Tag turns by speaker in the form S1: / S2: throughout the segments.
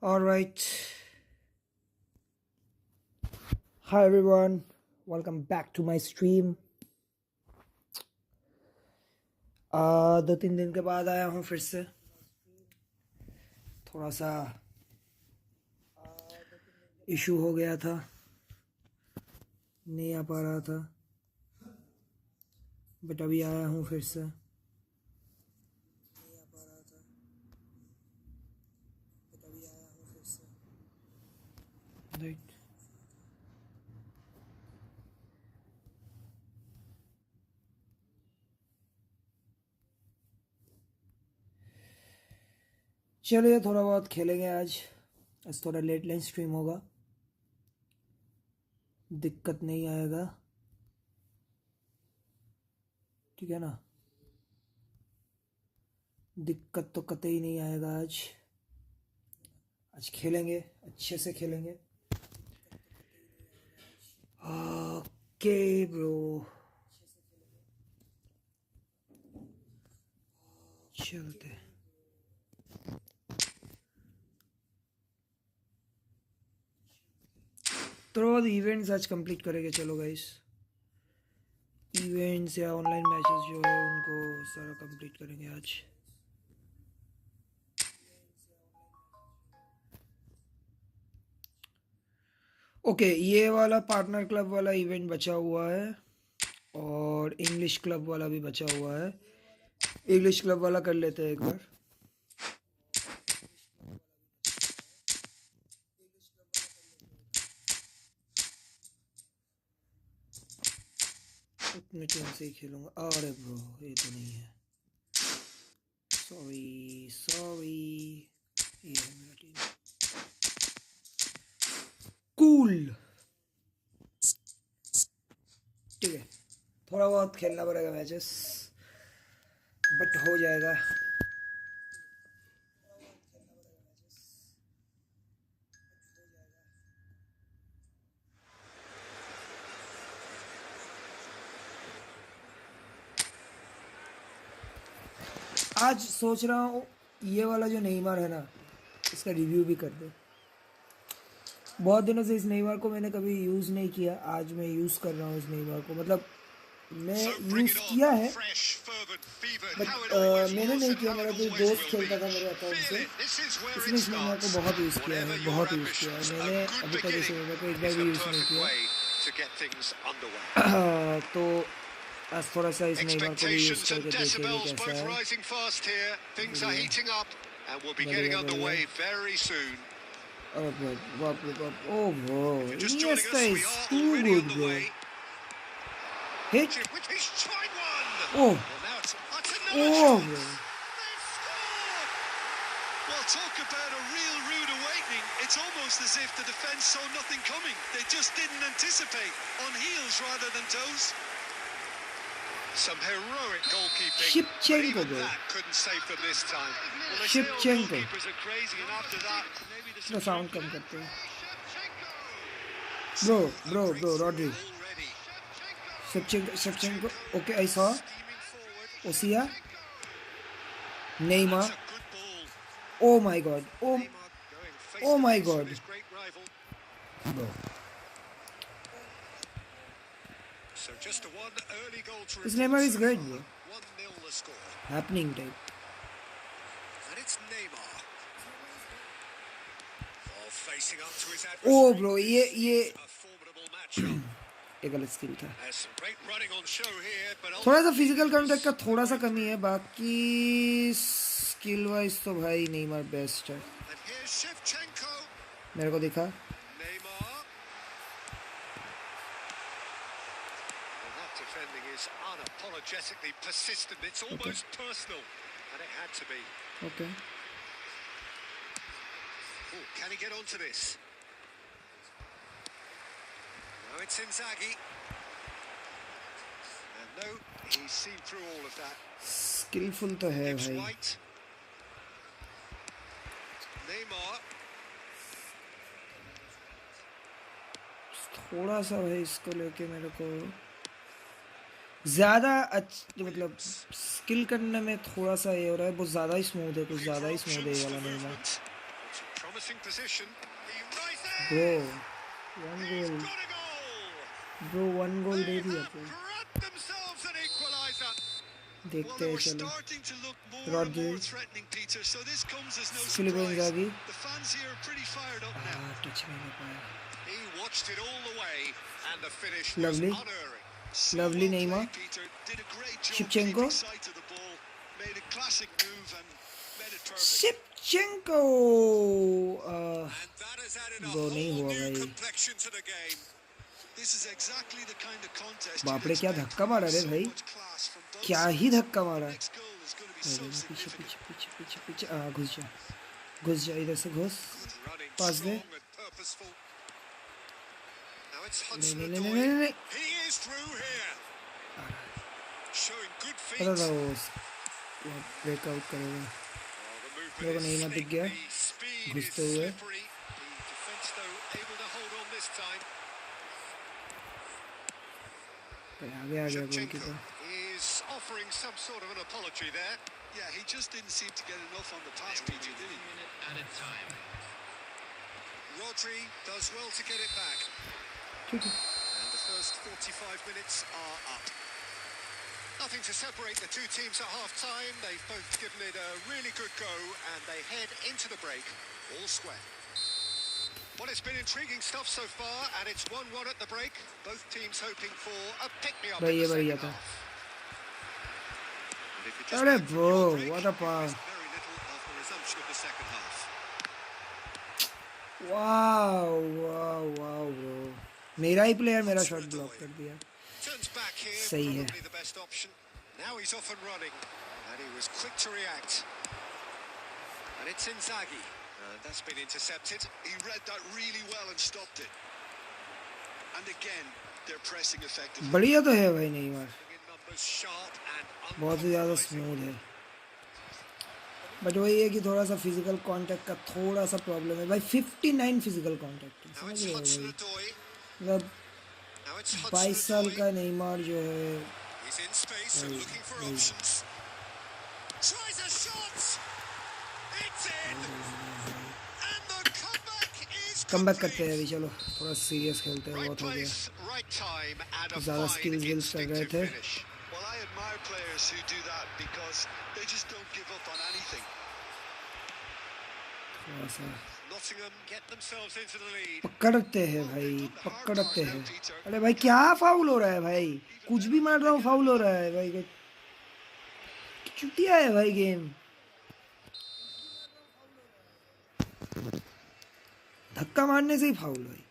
S1: All right. Hi everyone. Welcome back to my stream. 2-3 दिन के बाद आया हूँ फिर से. थोड़ा सा इशू हो गया था, नहीं आ पा रहा था, बट अभी आया हूँ फिर से. राइट. चलिए थोड़ा बहुत खेलेंगे आज थोड़ा लेट लाइन स्ट्रीम होगा, दिक्कत नहीं आएगा, ठीक है ना. दिक्कत तो कतई नहीं आएगा. आज खेलेंगे, अच्छे से खेलेंगे. ओके ब्रो, चलते. तो इवेंट्स आज कंप्लीट करेंगे. चलो गाइस, इवेंट्स या ऑनलाइन मैचेस जो है उनको सारा कंप्लीट करेंगे आज. ओके, ये वाला पार्टनर क्लब वाला इवेंट बचा हुआ है और इंग्लिश क्लब वाला भी बचा हुआ है. इंग्लिश क्लब वाला कर लेते हैं एक बार. मैं टीम से ही खेलूंगा. अरे ब्रो, ये तो नहीं है. सॉरी, ये है मेरा टीम. कूल. ठीक है, थोड़ा बहुत खेलना पड़ेगा मैचेस, बट हो जाएगा. आज सोच रहा हूँ ये वाला जो नेइमार है ना, इसका रिव्यू भी कर दे. बहुत दिनों से इस नेइमार को मैंने कभी यूज़ नहीं किया. आज मैं यूज़ कर रहा हूँ इस नेइमार को. मतलब मैं यूज़ किया है बट मैंने नहीं किया. मेरा कोई दोस्त खेलता था मेरे अकाउंट से, इसने इस नेइमार को बहुत यूज़ किया है, बहुत यूज़ किया है. मैंने अभी तक इस नेइमार को एक बार भी यूज़ नहीं किया. तो आज थोड़ा सा इस नेइमार को भी यूज़ करके देखेंगे कैसा है. Oh bro, oh bro, Iniesta is too good, bro. Hit. Oh, bro.
S2: Well, talk about a real rude awakening. It's almost as if the defence saw nothing coming. They just didn't anticipate. On heels rather than toes. Some heroic goalkeeping.
S1: Shevchenko, bro.
S2: That couldn't save them this time. Well,
S1: Shevchenko.
S2: goalkeepers are crazy, and after that, maybe the
S1: No sound कम करते हैं. Bro, Rodri. Shevchenko. Okay, I saw. Osia. Neymar. Oh my God. Oh my God. Bro.
S2: So just a one early goal to
S1: This Neymar is great, bro.
S2: 1-0 the score.
S1: Happening type.
S2: And it's Neymar. Oh, facing up to his
S1: Oh
S2: adversary.
S1: bro, ये
S2: A formidable matchup.
S1: एक गलत skill था.
S2: There's some great running on show here, but
S1: थोड़ा सा physical contact का थोड़ा सा कमी है, बाकी स्किल वाइज तो भाई नेमार बेस्ट है.
S2: And here's Shevchenko.
S1: मेरे को दिखा.
S2: Neymar. Well, that defending is unapologetically persistent. It's almost personal, and it had to be.
S1: Okay.
S2: Oh, can he get onto this? Now it's Inzaghi. And no, he's seen through all of that.
S1: Skilful तो है
S2: Gives
S1: भाई.
S2: White. Neymar.
S1: थोड़ा सा भाई इसको लेके मेरे को ज़्यादा मतलब स्किल करने में थोड़ा सा ये हो रहा है. बहुत ज़्यादा ही स्मूथ है, कुछ ज़्यादा ही स्मूथ है ये वाला Neymar.
S2: promising position. He rises.
S1: Bro, one
S2: He's
S1: goal.
S2: got a goal.
S1: Bro, one goal
S2: They
S1: दे दिया
S2: have
S1: bro.
S2: grabbed themselves an equalizer. Well,
S1: देखते
S2: they
S1: हैं
S2: were
S1: चलो.
S2: starting to look more and
S1: Rodri.
S2: more threatening, Peter. So this comes as no
S1: Felipe
S2: surprise.
S1: Inzaghi.
S2: The fans here are pretty fired up now.
S1: touch नहीं कर पाया.
S2: He watched it all the way, and the finish
S1: Lovely.
S2: was unerring. So
S1: Lovely
S2: well
S1: Neymar.
S2: played, Peter. Did a great job
S1: Shevchenko.
S2: keeping sight of the ball. Made a classic move and made it perfect.
S1: Shevchenko.
S2: And that has added a
S1: Bro,
S2: whole
S1: नहीं हुआ
S2: new
S1: भाई.
S2: complexion to the game. This is exactly the kind of contest
S1: बाप
S2: you'd
S1: रे क्या
S2: expect.
S1: धक्का मारा रे
S2: So
S1: भाई.
S2: much class from both
S1: क्या
S2: sides.
S1: ही धक्का मारा.
S2: Next goal is going to be so
S1: पीछे
S2: significant.
S1: पीछे पीछे पीछे पीछे घुस जा इधर से घुस.
S2: Good running,
S1: Pass they.
S2: strong and purposeful. Now it's
S1: नहीं
S2: Hudson
S1: नहीं नहीं
S2: Odoi.
S1: नहीं नहीं.
S2: He is through here. Showing good feet.
S1: पता था वो ब्रेकआउट करेगा.
S2: The
S1: मेरे को
S2: movement
S1: नहीं
S2: is
S1: मत दिख
S2: slick,
S1: गया.
S2: the speed is
S1: घुसते हुए.
S2: slippery. The defense though able to hold on this time.
S1: आगे आ गया
S2: Shevchenko
S1: goalkeeper.
S2: is offering some sort of an apology there. Yeah, he just didn't seem to get enough on the pass, Peter, did he? Rodri does well to get it back.
S1: ठीक है.
S2: And the first 45 minutes are up. Nothing to separate the two teams at half-time. They've both given it a really good go, and they head into the break all square. Well, it's been intriguing stuff so far, and it's 1-1 at the break. Both teams hoping for a pick-me-up in the
S1: बढ़िया
S2: second
S1: था.
S2: half. And if you just
S1: अरे
S2: went for
S1: bro,
S2: your break,
S1: what a
S2: you
S1: pass.
S2: missed very little of the resumption of the second half.
S1: Wow bro. मेरा ही player मेरा shot block कर दिया.
S2: Turns back here,
S1: सही है.
S2: probably the best option. Now he's off and running, and he was quick to react. And it's Inzaghi, and that's been intercepted. He read that really well and stopped it. And again, they're pressing effectively.
S1: बढ़िया तो है भाई Neymar.
S2: In numbers, sharp and
S1: बहुत ही ज़्यादा
S2: uncompromising.
S1: Smooth है. But वही है कि थोड़ा सा फिजिकल कांटेक्ट का थोड़ा सा प्रॉब्लम है भाई. 59 फिजिकल कांटेक्ट.
S2: Now
S1: समझ
S2: it's
S1: रहे हो
S2: Hudson
S1: भाई.
S2: Odoi.
S1: मतलब
S2: Now it's Hudson
S1: 22 साल
S2: Odoi.
S1: का नेमार जो है.
S2: He's in space and looking for
S1: Hey.
S2: options. Tries a shot. It's in. And the comeback is
S1: comeback करते हैं
S2: complete.
S1: अभी. चलो थोड़ा सीरियस खेलते हैं.
S2: Right
S1: बहुत हो गया.
S2: place, right time, and a
S1: ज़्यादा
S2: fine
S1: skills wills कर रहे
S2: instinctive
S1: थे.
S2: finish. Well, I admire players who do that because they just don't give up on anything.
S1: थोड़ा सा
S2: Nottingham get themselves into the lead.
S1: पकड़ते हैं भाई. पकड़ते हैं. अरे भाई क्या फाउल हो रहा है भाई. कुछ भी मार रहा हूँ फाउल हो रहा है भाई. चुतिया है भाई गेम. धक्का मारने से ही फाउल भाई.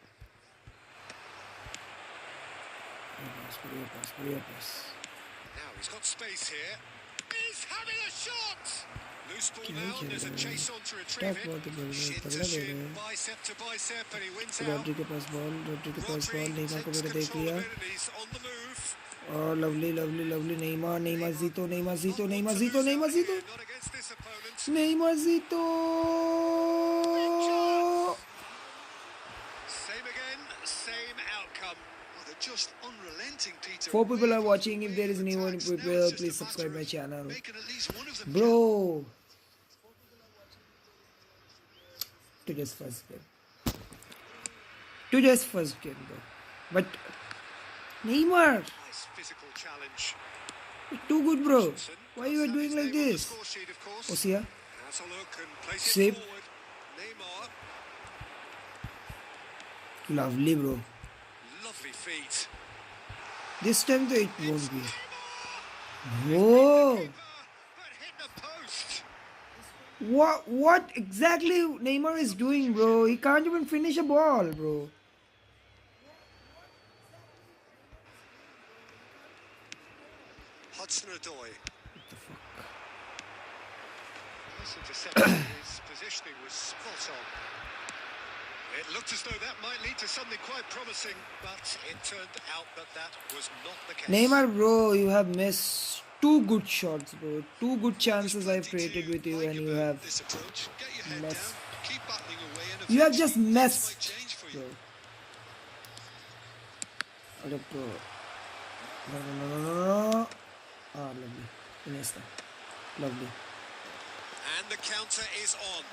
S1: बढ़िया पास.
S2: Now he's got space here. He's having a shot. Loose ball
S1: क्या
S2: now.
S1: खेल
S2: There's a
S1: रहा है.
S2: chase on to retrieve
S1: tap
S2: it.
S1: बहुत ही बढ़िया.
S2: Shin to
S1: तगड़ा दे
S2: shin,
S1: रहे हैं.
S2: bicep to bicep, and he wins out.
S1: Rodri के पास बॉल.
S2: Rodri
S1: नेमार को
S2: takes
S1: मैंने देख
S2: control
S1: लिया.
S2: of it and he's on the move.
S1: और लवली नेमार जीतो.
S2: Not one to lose out here, not against this opponent. Same again, same outcome. Well, they're just unrelenting, Peter.
S1: 4 people are watching. If there is anyone people, please subscribe my channel.
S2: Making at least one of them.
S1: Bro, today's first game bro. But Neymar,
S2: Nice physical challenge.
S1: too good bro.
S2: Hutchinson
S1: Why you
S2: does
S1: are
S2: have
S1: doing
S2: his
S1: like
S2: name on the
S1: this?
S2: score sheet, of course.
S1: Osia,
S2: Has a look and plays
S1: Save.
S2: it forward. Neymar,
S1: lovely bro.
S2: lovely feet.
S1: This time though it won't be.
S2: Neymar,
S1: Whoa,
S2: but hit the post.
S1: what exactly Neymar is doing bro? He can't even finish a ball bro.
S2: Hudson Odoi.
S1: What the fuck?
S2: Nice interception. His positioning was spot on. It looked as though that might lead to something quite promising, but it turned out that that was not the case.
S1: Neymar bro, you have missed 2 good shots bro. 2 good chances I've created with you and you have
S2: this approach. Get your head
S1: messed.
S2: down, keep battling away, and
S1: You have just
S2: eventually
S1: messed,
S2: things might change for you.
S1: bro. अरे bro. No. Ah, lovely. Iniesta. Lovely.
S2: And the counter is on.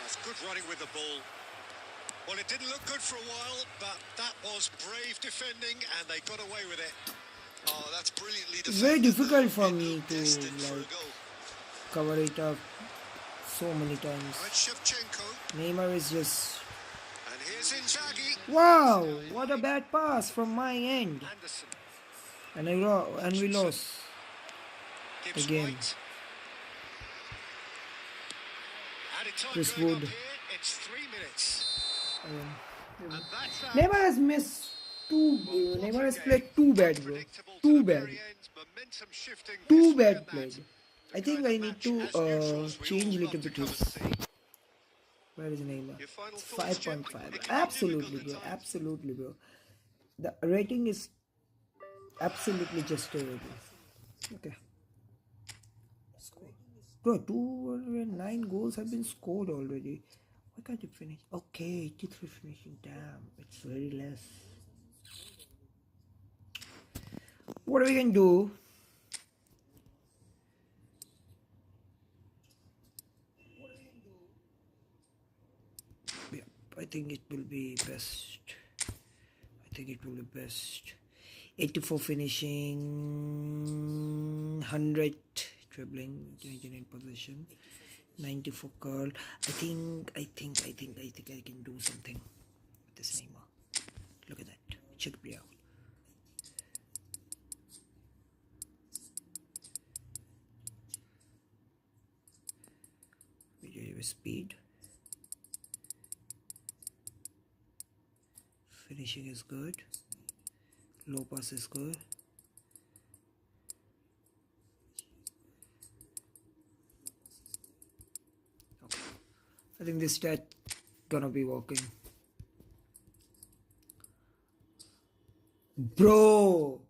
S2: That's good running with the ball. Well, it didn't look good for a while, but that was brave defending, and they got away with it. Oh, that's brilliantly defended.
S1: It's very difficult for
S2: It
S1: me
S2: looked
S1: to
S2: destined for a
S1: like
S2: goal.
S1: cover it up so many times.
S2: Right, Shevchenko.
S1: Neymar is just...
S2: And here's Inzaghi.
S1: Wow! What a bad pass from my end.
S2: Anderson.
S1: And we lost
S2: Gibbs
S1: again.
S2: White. Added time
S1: Chris
S2: going
S1: Wood.
S2: up here. It's 3 minutes. And that's that.
S1: Neymar has missed two.
S2: Well, what
S1: Neymar
S2: a
S1: has
S2: game.
S1: played too bad, bro.
S2: Unpredictable to
S1: Too
S2: the
S1: bad.
S2: very end. Momentum shifting
S1: Too
S2: this way
S1: bad
S2: and that.
S1: played.
S2: The
S1: I think
S2: kind
S1: I
S2: of
S1: need
S2: match
S1: to
S2: as neutrals we
S1: change
S2: all
S1: little
S2: love to
S1: bit
S2: come and
S1: his.
S2: see.
S1: Where is Neymar?
S2: Your final thoughts, Jim?
S1: 5.5.
S2: It can be
S1: Absolutely,
S2: difficult
S1: bro.
S2: at times.
S1: Absolutely, bro. The rating is absolutely justifiable. Okay. Score. Bro, 209 goals have been scored already. Why can't you finish? Okay, 83 finishing. Damn, it's very less. What are we gonna do? Yeah, I think it will be best. I think it will be best. 84 finishing, 100 dribbling, 29 possession, 94 curl. I think I can do something with this Neymar. Look at that. Check it out. Video speed. Finishing is good. Low pass is good. Okay. I think this stat gonna be working. Bro!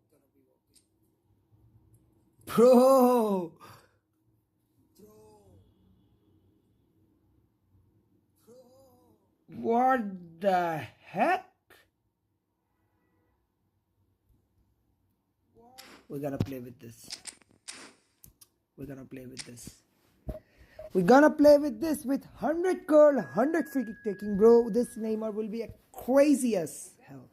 S1: What the heck? We're gonna play with this. We're gonna play with this. We're gonna play with this with 100 curl, 100 free kick taking, bro. This Neymar will be a crazy as hell.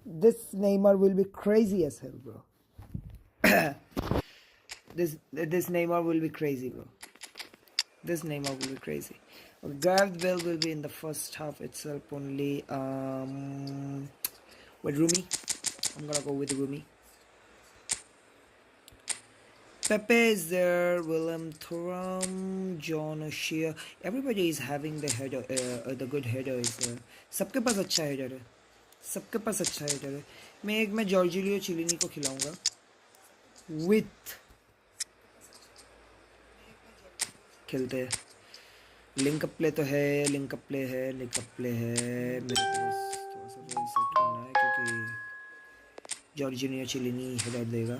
S1: This Neymar will be crazy as hell, bro. This Neymar will be crazy, bro. This Neymar will be crazy. Gareth Bale will be in the first half itself only. With Rumi. I'm gonna go with Rumi. Pepe is there, Willem Thuram, John O'Shea. Everybody is having the header, the good header is there. सबके पास अच्छा header है. सबके पास अच्छा header है. मैं जॉर्जिलियो चिलिनी को खिलाऊंगा. With खेलते हैं. लिंक अप प्ले तो है, लिंक अप प्ले है. मेरे को बस थोड़ा सा रोल सेट करना है क्योंकि जॉर्जिलियो चिलिनी हेडर देगा.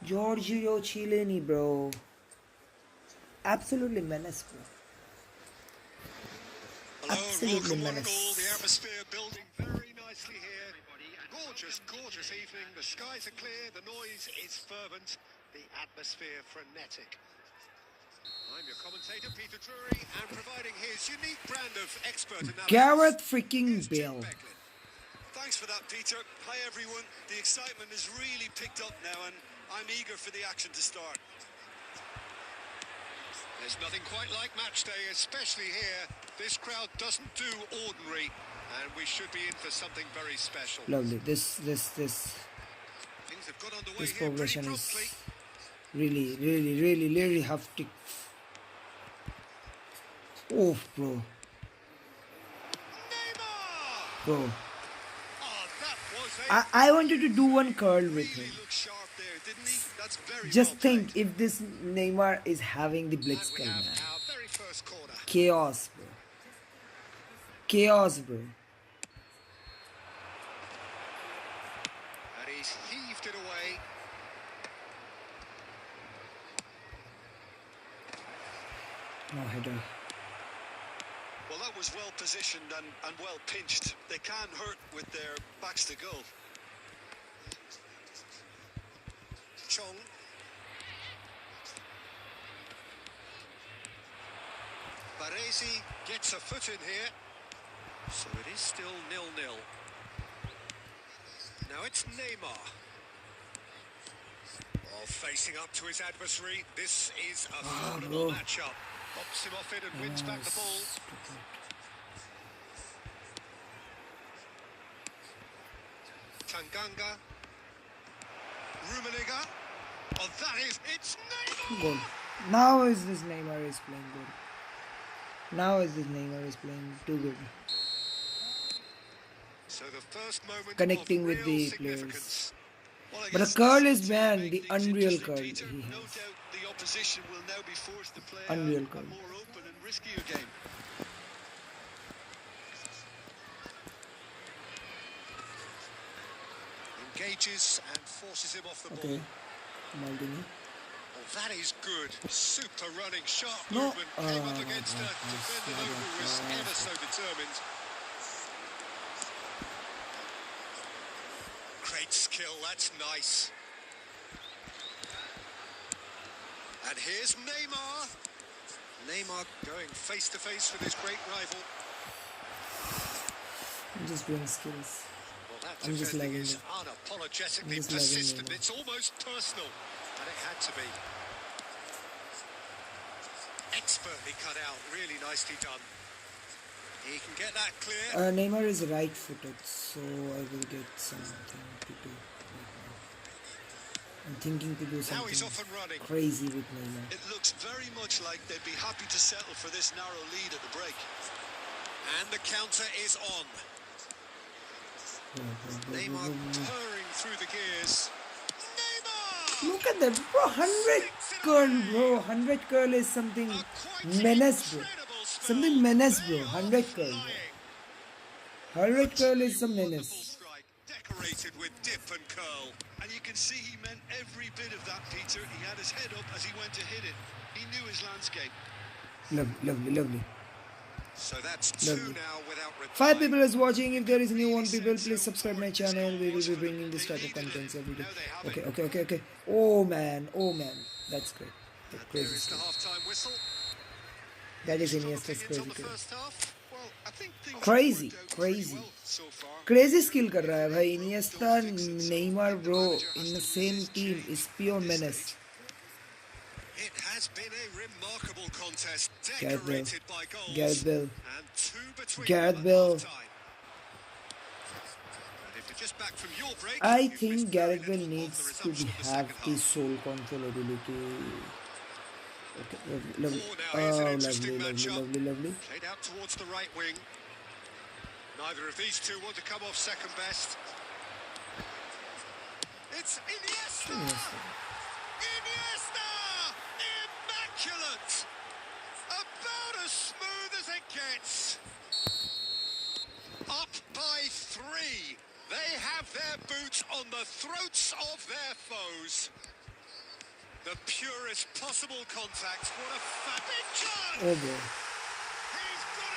S1: Giorgio Chiellini, bro. Absolutely menace, bro. Absolutely menace.
S2: The atmosphere building very nicely here. Gorgeous evening. The skies are clear. The noise is fervent. The atmosphere frenetic. I'm your commentator, Peter Drury, and providing his unique brand of expert analysis.
S1: Gareth freaking Bale.
S2: Thanks for that, Peter. Hi, everyone. The excitement has really picked up now, and I'm eager for the action to start. There's nothing quite like match day, especially here. This crowd doesn't do ordinary, and we should be in for something very special.
S1: Lovely. This
S2: Things have got underway here pretty
S1: progression
S2: promptly.
S1: is really hectic. Oh, bro.
S2: Neymar!
S1: Bro.
S2: Oh, that was
S1: I wanted to do one curl with
S2: really
S1: him.
S2: looked sharp there, didn't he? That's very
S1: Just
S2: well
S1: think
S2: played.
S1: if this Neymar is having the blitz
S2: And we
S1: curl,
S2: have
S1: man.
S2: our very first corner.
S1: Chaos, bro. Chaos, bro.
S2: And he's heaved it away.
S1: No header.
S2: Well, that was well positioned and well pinched. They can't hurt with their backs to goal. Chong. Baresi gets a foot in here. So it is still 0-0. Now it's Neymar. Oh, facing up to his adversary. This is a formidable matchup. Bops him off it and wins back the ball. Tanganga. Rummenigge. Oh, that is... It's Neymar!
S1: Good. Now is this Neymar is playing good. Now is this Neymar is playing too good.
S2: So the first moment
S1: Connecting
S2: of
S1: with
S2: real
S1: the
S2: significance.
S1: players.
S2: Well, I
S1: But the
S2: guess
S1: curl
S2: this
S1: is,
S2: to
S1: man,
S2: make
S1: the
S2: things
S1: unreal
S2: interesting,
S1: curl
S2: Peter.
S1: he
S2: No
S1: has.
S2: doubt the opposition will now be forced to play
S1: Unreal
S2: a
S1: curl.
S2: more open and riskier game. Engages and forces him off the
S1: Okay.
S2: ball.
S1: Maldini.
S2: Oh, that is good. Super running, sharp
S1: No.
S2: movement. Came up against a defender who was ever so determined. Great skill, that's nice. And here's Neymar. Neymar going face to face with his great rival.
S1: I'm just doing skills.
S2: Well, that
S1: I'm just
S2: defending
S1: lagging
S2: is
S1: it.
S2: unapologetically
S1: I'm just lagging
S2: persistent.
S1: Neymar.
S2: It's almost personal, and it had to be. Expertly cut out, really nicely done. He can get that clear.
S1: Neymar is right-footed, so I will get something to do right now. I'm thinking to do
S2: Now he's
S1: something
S2: off and running.
S1: crazy with Neymar.
S2: It looks very much like they'd be happy to settle for this narrow lead at the break. And the counter is on. Neymar purring through the gears. Neymar!
S1: Look at that, bro. 100 curl, bro. 100 curl is something menace, bro. Something menace, bro. 100 curl, bro. 100 curl is some menace.
S2: Decorated with dip and curl. And you can see he meant every bit of that, Peter. He had his head up as he went to hit it. He knew his landscape.
S1: Lovely, lovely, lovely.
S2: So that's two
S1: Lovely.
S2: now without reply.
S1: 5 people is watching. If there is new 1 people, please subscribe my channel. We will be bringing this type of contents every day. Okay. Oh man, that's great.
S2: There
S1: Crazy
S2: is the
S1: skill.
S2: half-time whistle.
S1: That is
S2: Strong
S1: Iniesta's
S2: opinions on
S1: crazy
S2: the
S1: skill.
S2: first half. Well, I think things
S1: Crazy,
S2: have worked out pretty
S1: crazy.
S2: well so far.
S1: Crazy skill कर रहा है भाई. Iniesta, Neymar, bro, in the same team is pure menace.
S2: It has been a remarkable contest,
S1: Gareth Bale.
S2: decorated by goals.
S1: Gareth Bale.
S2: And two between
S1: Gareth
S2: them
S1: Bale.
S2: at half-time. And if you're just back from your break,
S1: I
S2: you've
S1: think
S2: missed
S1: Gareth
S2: very
S1: Bale
S2: little of
S1: needs
S2: the
S1: to
S2: resumption of the
S1: have
S2: second
S1: the
S2: half.
S1: soul control ability. Okay, lovely.
S2: Oh, now here's an
S1: Oh,
S2: interesting
S1: lovely.
S2: matchup. Played out towards the right wing. Neither of these two want to come off second best. It's Iniesta! Iniesta! Immaculate! About as smooth as it gets. Up by 3. They have their boots on the throats of their foes. The purest possible contact. What a big chance!
S1: Oh boy.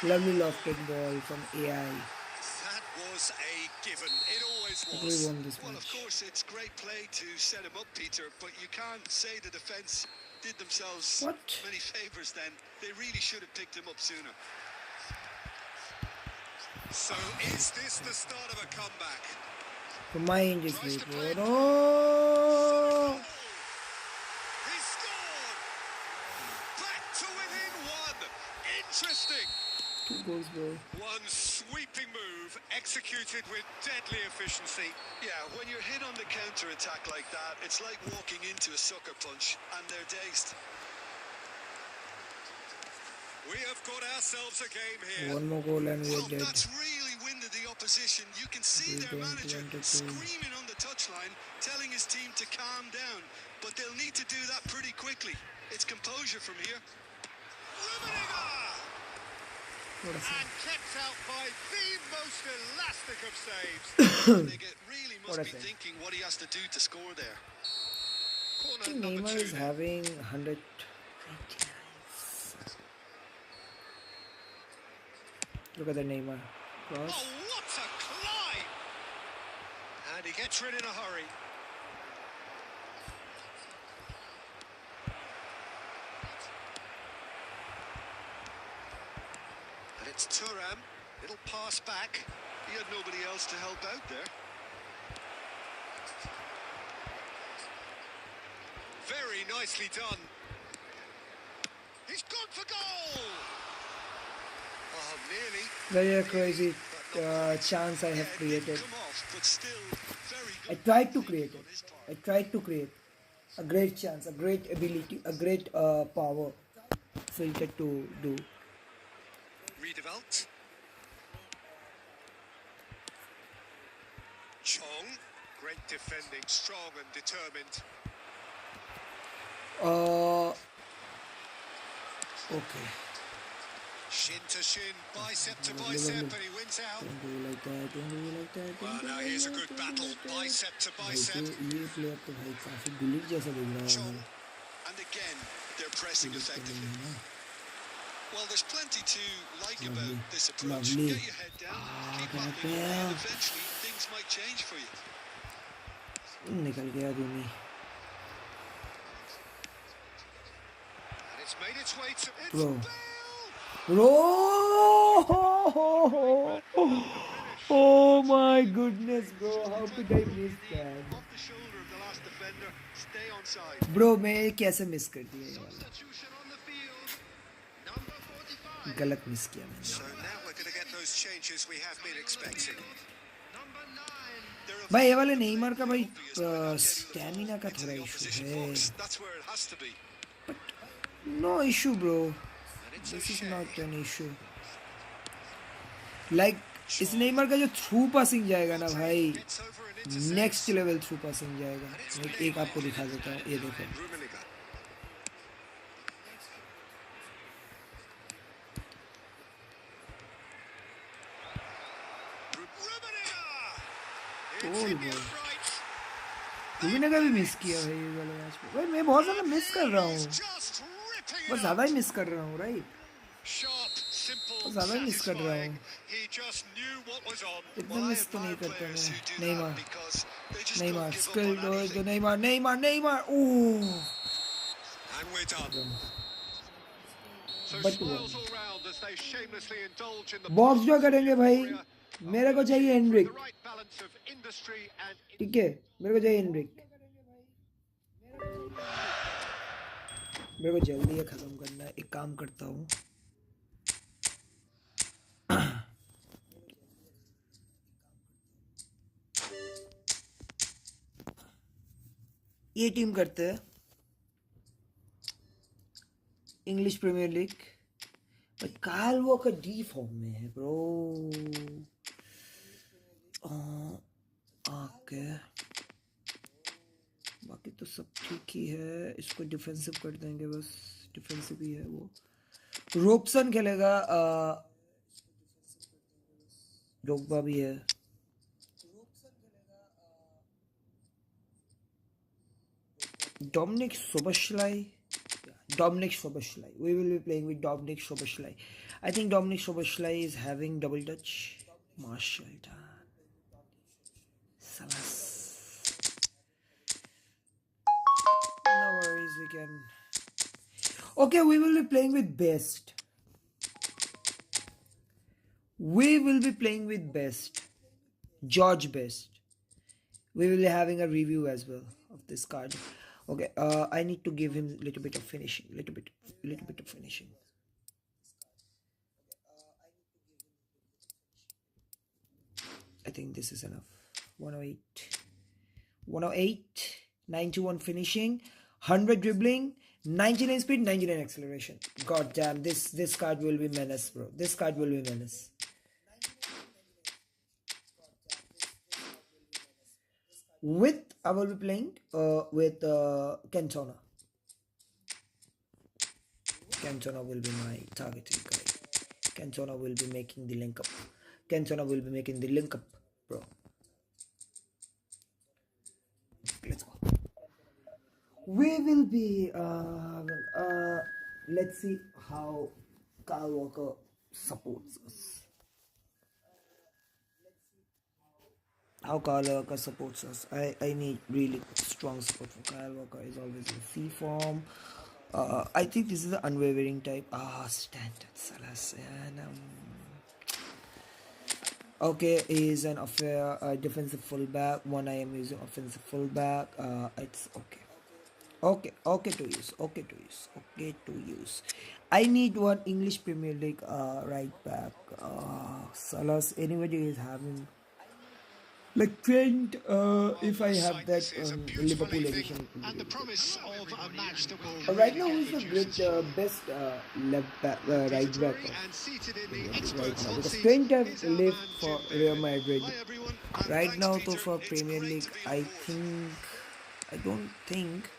S1: Lovely lofted ball from AI.
S2: That was a given. It always
S1: We
S2: was.
S1: won this
S2: Well, of
S1: match.
S2: course, it's great play to set him up, Peter, but you can't say the defence did themselves
S1: What?
S2: many favours then. They really should have picked him up sooner. So, is this the start of a comeback?
S1: From my injuries,
S2: Tries to play
S1: bro.
S2: it
S1: No!
S2: He scored! Back to within 1. Interesting.
S1: 2 goals, bro.
S2: One sweeping move, executed with deadly efficiency. Yeah, when you're hit on the counter-attack like that, it's like walking into a sucker punch, and they're dazed. We have got ourselves a game here.
S1: 1 more goal and we
S2: Well,
S1: are dead.
S2: that's really winded the opposition. You can see their manager
S1: 22.
S2: screaming on the touchline, telling his team to calm down. But they'll need to do that pretty quickly. It's composure from here. Rummenigge!
S1: What a
S2: And kept out by the most elastic of saves. Rummenigge really
S1: What
S2: must
S1: a
S2: be
S1: save.
S2: thinking what he has to do to score there.
S1: I
S2: Corner
S1: think
S2: number
S1: Neymar
S2: 2
S1: is
S2: then.
S1: having 100. Look at the Neymar. Cross.
S2: Oh, what a climb! And he gets rid in a hurry. It's Thuram. It'll pass back. He had nobody else to help out there. Very nicely done. He's gone for goal. Oh, nearly.
S1: Very crazy chance I have created. I tried to create it. I tried to create a great chance, a great ability, a great power filter to do.
S2: Redeveloped. Chong, great defending, strong and determined.
S1: Okay.
S2: Shin to shin, bicep to bicep, and he wins out.
S1: Don't do like that. Don't do like that.
S2: Well, now here's a good battle, bicep to bicep.
S1: ये player तो भाई काफी गुलिक जैसा दिख रहा है.
S2: Chong, and again, they're pressing effectively. Well, there's plenty to like about this approach.
S1: Lovely.
S2: Get your head down, keep up, and eventually things might change for you.
S1: निकल गया दूनी.
S2: And it's made its way to its
S1: Bro.
S2: Bale!
S1: Bro! Oh my goodness, bro! How could I miss that?
S2: Off the shoulder of the last defender, stay on side.
S1: Bro, मैं कैसे miss कर दिया ये वाला?
S2: Substitution on the field. Number 45.
S1: गलत miss किया मैंने.
S2: So now we're going to get those changes we have been expecting. Number 9.
S1: भाई ये वाले नेइमार का भाई स्टैमिना का थोड़ा इशू है.
S2: That's where it has to be.
S1: No issue, bro.
S2: And it's
S1: This
S2: a
S1: is
S2: shame.
S1: not an issue. Like इस Neymar का जो थ्रू पासिंग जाएगा ना भाई,
S2: Gets over and intercepts.
S1: Next level through passing जाएगा. एक आपको दिखा देता हूँ, ये देखो.
S2: Rummenigge. Rummenigge! It's
S1: Oh,
S2: in
S1: boy.
S2: the uprights.
S1: तुमने कभी मिस किया भाई ये वाला मैच में? भाई मैं बहुत ज़्यादा मिस कर रहा हूँ.
S2: Just ripping it
S1: बहुत
S2: up.
S1: ज़्यादा ही मिस कर रहा हूँ, right?
S2: Sharp, simple,
S1: ज़्यादा ही मिस कर रहा
S2: satisfying.
S1: हूँ.
S2: He just knew what was on.
S1: इतना
S2: Well, I
S1: मिस तो नहीं
S2: admire
S1: करता
S2: players
S1: मैं.
S2: who do
S1: Neymar,
S2: that because they just
S1: Neymar,
S2: don't give up
S1: skilled
S2: on
S1: जो
S2: anything.
S1: Neymar, Neymar, Neymar. Oh.
S2: And we're done. So
S1: But
S2: smiles all round as they shamelessly indulge in the
S1: box जो करेंगे भाई, मेरे को चाहिए
S2: the
S1: Enrique.
S2: right balance of industry and
S1: ठीक है, मेरे को चाहिए एनरिक. मेरे को जल्दी ये खत्म करना है. एक काम करता हूँ. ये टीम करते हैं इंग्लिश प्रीमियर लीग. बट काल वॉकर डी फॉर्म में है ब्रो. ओके, बाकी तो सब ठीक ही है. इसको डिफेंसिव कर देंगे बस. डिफेंसिव ही है वो. रोबसन खेलेगा. डोगबा भी है. Dominic Soboslai. Dominic Soboslai. We will be playing with Dominic Soboslai. I think Dominic Soboslai is having double touch. Marshall done. Salas. No worries, we can. Okay, we will be playing with best. We will be playing with best. George Best. We will be having a review as well of this card. Okay, I need to give him a little bit of finishing. Little bit of finishing. I think this is enough. 108. 108. 91 finishing. 100 dribbling. 99 speed. 99 acceleration. God damn, this card will be menace, bro. This card will be menace. With I will be playing with Cantona. Cantona will be my targeting guy. Cantona will be making the link up. Cantona will be making the link up, bro. Let's go. We will be let's see how Kyle Walker supports us. How Kyle Walker supports us. I need really strong support for Kyle Walker. Is always in C form. I think this is the unwavering type. Standard Salas. And, Okay, he's an defensive fullback. One I am using offensive fullback. It's okay. Okay to use. Okay to use. Okay to use. I need one English Premier League right back. Salas. Anybody is having like Trent. If I
S2: Well
S1: have
S2: sight,
S1: that
S2: this is a beautiful
S1: Liverpool
S2: evening
S1: edition, it will be
S2: and the
S1: really good.
S2: promise of a match that will
S1: Right
S2: really
S1: now,
S2: get
S1: who's the
S2: your juices flowing.
S1: best left back,
S2: Peter
S1: right back
S2: Drury,
S1: of
S2: and seated in the
S1: Premier League right
S2: experts
S1: now?
S2: hot
S1: Because
S2: seat
S1: Trent have
S2: is our
S1: left
S2: man
S1: for
S2: Jim
S1: Real
S2: Begley.
S1: Madrid.
S2: Hi everyone, and
S1: Right
S2: thanks
S1: now, though,
S2: Peter.
S1: for
S2: It's
S1: Premier
S2: great
S1: League,
S2: to be on board.
S1: I don't think.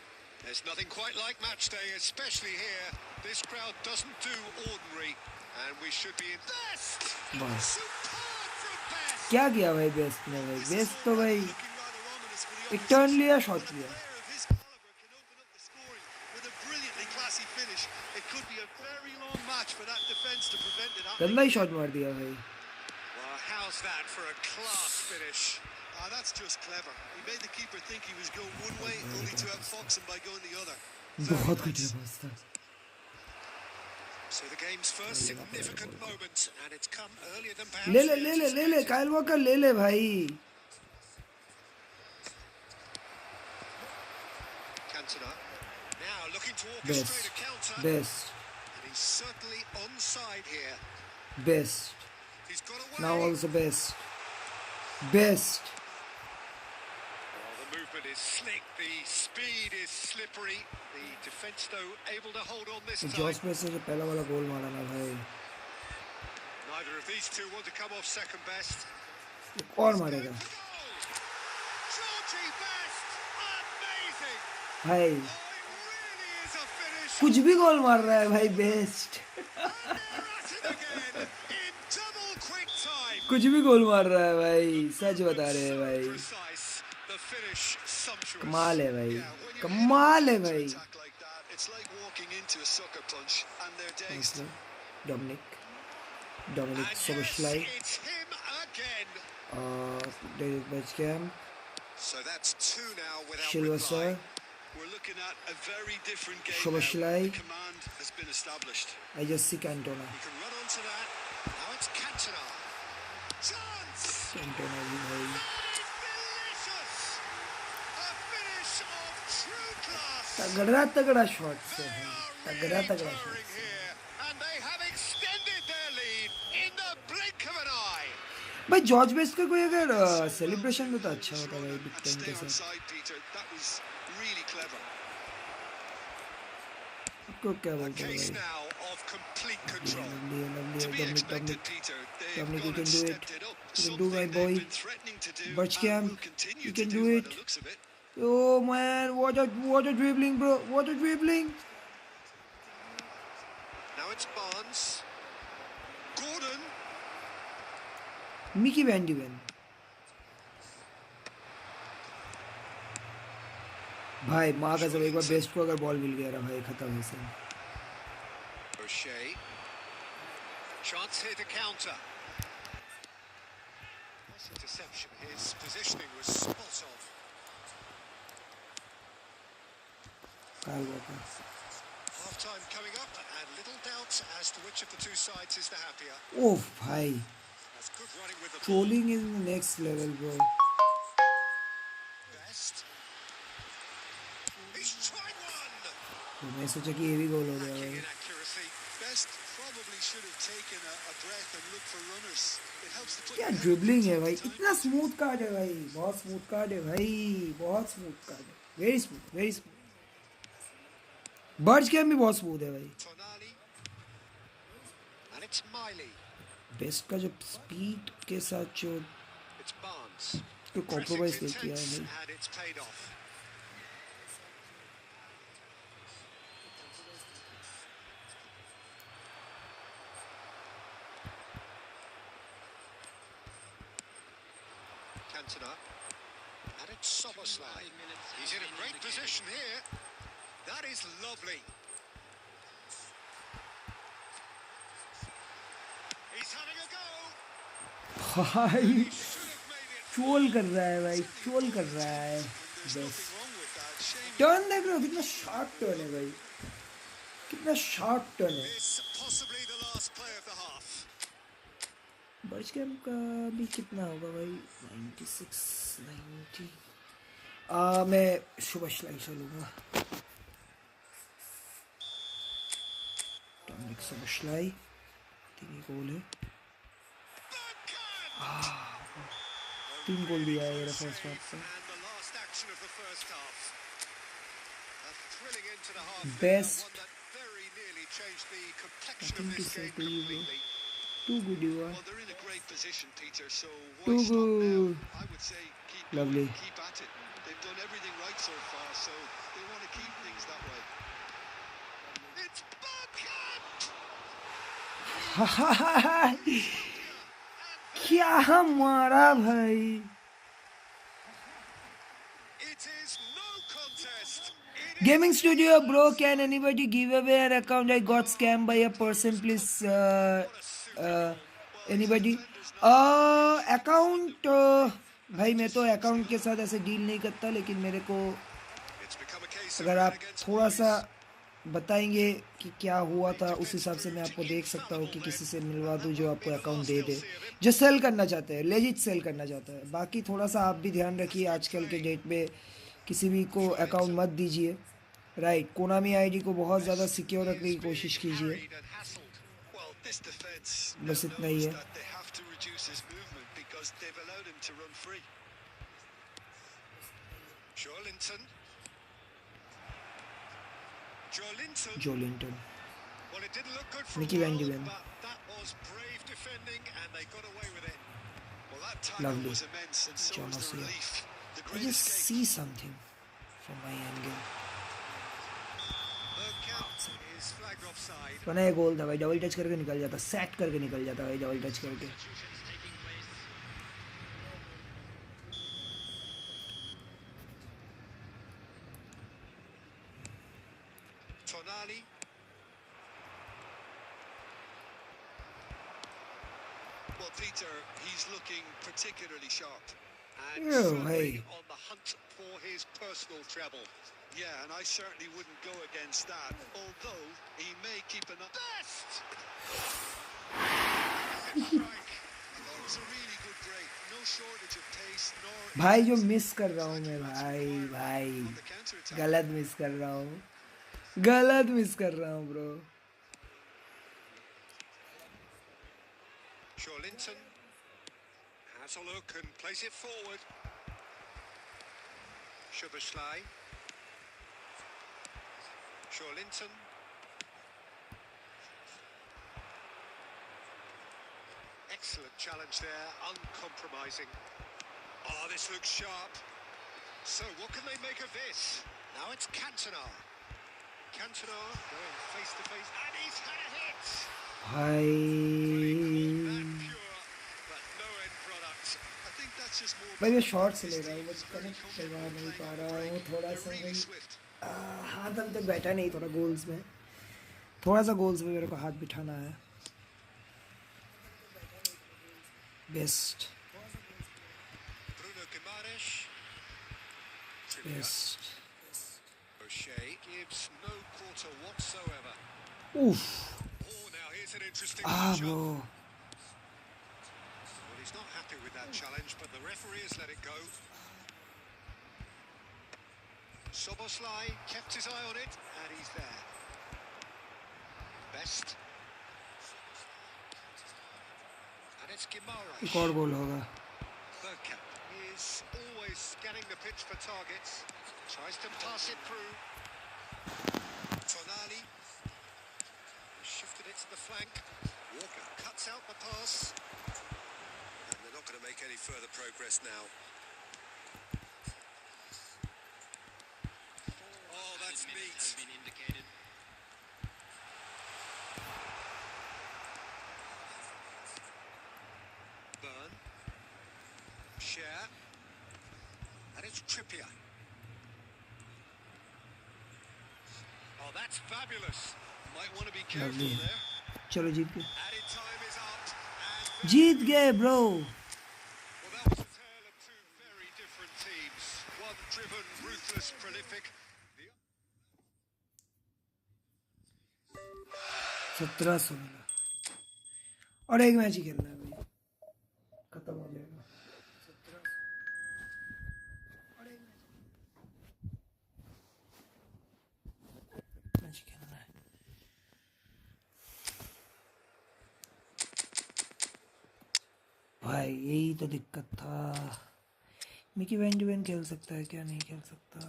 S2: There's nothing quite like match day, especially here. This crowd doesn't do ordinary, and we should be in best.
S1: बस
S2: Superb from best.
S1: क्या किया भाई best ने भाई
S2: This is
S1: best तो
S2: already
S1: भाई
S2: looking rather ominous for the
S1: एक turn
S2: opposition.
S1: लिया
S2: When
S1: शॉट
S2: a
S1: लिया
S2: player of his caliber can open up the scoring with a brilliantly classy finish, it could be a very long match for that defence to prevent it happening.
S1: गंदा ही shot मार दिया भाई
S2: Well, how's that for a class finish? Ah, that's just clever. He made the keeper think he was going one way, only to outfox him by going the other. Very
S1: बहुत
S2: nice.
S1: घटिया पास था
S2: So the game's first significant moment, and it's come earlier than perhaps
S1: ले ले
S2: we
S1: ले ले ले ले
S2: anticipated.
S1: Kyle walker ले ले भाई
S2: Cantona now looking to orchestrate
S1: best
S2: a counter,
S1: best
S2: and he's certainly onside here.
S1: Best
S2: He's got away.
S1: now also best best
S2: Well, the movement is slick, the speed is slippery. The defence, though, able to hold on this time.
S1: जॉस में से जो पहला वाला गोल मारा ना भाई
S2: Neither of these two want to come off second best.
S1: एक और मारेगा
S2: Georgie Best, amazing!
S1: भाई
S2: Oh, it really is a finish.
S1: कुछ भी गोल मार रहा है भाई best
S2: And they're at it again in double quick time.
S1: कुछ भी गोल मार रहा है भाई सच बता रहे हैं
S2: So
S1: भाई
S2: precise, the finish sumptuous.
S1: कमाल है भाई
S2: Yeah, when you're
S1: कमाल है
S2: hitting
S1: भाई
S2: into attack like that, it's like walking into a sucker punch, and they're dazed.
S1: Dominic
S2: And
S1: Dominic
S2: yes,
S1: Szoboszlai
S2: it's him again.
S1: David Beckham
S2: So that's two now without
S1: Silvestre.
S2: reply. We're looking at a very different game now.
S1: Szoboszlai.
S2: The command has been established.
S1: I just see Cantona
S2: You can run onto that. Now it's Cantona. Chance!
S1: Cantona भी भाई
S2: That is delicious! A finish of true class.
S1: तगड़ा shot से
S2: They
S1: है
S2: are
S1: तगड़ा
S2: really
S1: shot
S2: powering
S1: से
S2: here, and they have extended their lead in the blink of an eye.
S1: भाई George best का कोई अगर सेलिब्रेशन होता अच्छा होता भाई बिग
S2: And
S1: टाइम
S2: stay
S1: के
S2: on
S1: साथ
S2: side, Peter. That was really clever.
S1: आपको क्या
S2: A
S1: बोलते हैं
S2: case
S1: भाई
S2: now of complete control.
S1: Lovely
S2: To
S1: है
S2: be
S1: Dominic
S2: expected,
S1: Dominic
S2: Peter. They've
S1: Dominic, you
S2: gone and
S1: can do it.
S2: stepped it up.
S1: You can do my
S2: Something
S1: boy.
S2: they've been threatening to do
S1: Birchcam,
S2: and will continue
S1: you
S2: to
S1: can
S2: do
S1: do
S2: by
S1: it.
S2: the looks of it.
S1: Oh man, what a dribbling, bro! What a dribbling!
S2: Now it's Barnes. Gordon.
S1: Mickey Van de Ven. भाई माँ का सब एक बार best को अगर ball मिल गया ना भाई खत्म है सब
S2: O'Shea. Chance here to counter. Nice interception. His positioning was spot on.
S1: काल walker
S2: Half time coming up, and little doubt as to which of the two sides is the happier.
S1: Oh भाई
S2: That's good running with the ball.
S1: Trolling is next level bro
S2: Best. He's tried one.
S1: तो मैं सोचा कि ये भी गोल हो गया
S2: Lacking
S1: भाई
S2: in accuracy. Best probably should have taken a breath and looked for runners. It helps to put
S1: क्या
S2: your head
S1: ड्रिबलिंग है
S2: on
S1: भाई
S2: time.
S1: इतना स्मूथ कार्ड है भाई बहुत स्मूथ कार्ड है भाई बहुत स्मूथ कार्ड है वेरी स्मूथ बर्ड्स गेम भी बहुत स्मूथ है भाई
S2: Tonali. And it's Miley.
S1: Best का जो स्पीड के साथ जो
S2: It's Barnes.
S1: तो कॉम्प्रोमाइज नहीं किया है
S2: Intense,
S1: भाई
S2: and it's paid off. Cantona. And it's Soboslai. He's in a great position here. That is lovely. He's having a go.
S1: भाई
S2: He should have made it.
S1: Troll कर रहा है भाई ट्रोल कर रहा है
S2: There's
S1: बस
S2: nothing wrong with that. Shame
S1: turn देख रहे हो कितना शार्प टर्न है भाई कितना शार्प टर्न है
S2: this possibly the last play of the half.
S1: बर्चकैम का भी कितना होगा भाई? 96 90। मैं शुभश्लाई चलूँगा। डोमिनिक शुभश्लाई 3 गोल है। 3 गोल दिया है मेरा फर्स्ट हाफ में। Best nothing to say to you, bro. Too good you are.
S2: Well, they're in a great position, Peter, so why
S1: Too
S2: stop now?
S1: good.
S2: I would say keep
S1: Lovely.
S2: going, keep at it. They've done everything right so far, so they want to keep things that way. It's Bucket!
S1: क्या हमारा भाई?
S2: It is no contest.
S1: Gaming studio, bro. Can anybody give away an account? I got scammed by a person. Please, anybody? Account. भाई मैं तो account के साथ ऐसे deal नहीं करता, लेकिन मेरे को अगर आप थोड़ा सा बताएंगे कि क्या हुआ था, उस हिसाब से मैं आपको देख सकता हूँ कि किसी से मिलवा दूँ जो आपको अकाउंट दे दे, जो सेल करना चाहते हैं, लेजिट सेल करना चाहता है। बाकी थोड़ा सा आप भी ध्यान रखिए, आजकल के डेट में किसी भी को अकाउंट मत दीजिए, राइट। कोनामी आईडी को बहुत ज़्यादा सिक्योर रखने की कोशिश कीजिए, बस इतना ही है। जोलिंटन, Nicky Van de Ven. Lovely. John Osea. I just see something from my angle. बना ये गोल था भाई, डबल टच करके निकल जाता, सेट करके निकल जाता भाई, डबल टच करके।
S2: Tonali. Well, Peter, he's looking particularly sharp. And
S1: hey.
S2: on the hunt for his personal treble. Yeah, and I certainly wouldn't go against that, although he may keep an eye. Best! Strike. It was a really good break. No shortage of pace, nor...
S1: भाई जो miss कर रहा हूँ मैं, भाई गलत miss कर रहा हूँ, गलत मिस कर रहा हूँ bro.
S2: Linton has a look and plays it forward. Shubersley. Linton. Excellent challenge there, uncompromising. Oh, this looks sharp. So, what can they make of this? Now it's Cantona. Cantona going face to face, and he's had a hit.
S1: भाई भाई मैं shot से ले रहा हूँ, बस connect करवा नहीं पा रहा हूँ, थोड़ा सा हाथ अभी तक बैठा नहीं, थोड़ा गोल्स में मेरे को हाथ बिठाना है। बेस्ट उफ bro.
S2: He's not happy with that challenge, but the referee has let it go. Soboslai kept his eye on it, and he's there. Best. And it's Guimaraes.
S1: एक और गोल होगा।
S2: Bergkamp is always scanning the pitch for targets. Tries to pass it through. Tonali shifted it to the flank. Walker cuts out the pass. Not going to make any further progress now. Oh, that's neat. Has been indicated. Burn. Share. And it's Trippier. Oh, that's fabulous. Might want to be careful there.
S1: चलो जीत गए,
S2: Added time is up.
S1: जीत गए bro.
S2: Driven, ruthless, prolific.
S1: 1700 मिला और एक match ही खेलना है भाई। भाई यही तो दिक्कत था। मिकी वैन डिवेन खेल सकता है क्या? नहीं खेल सकता।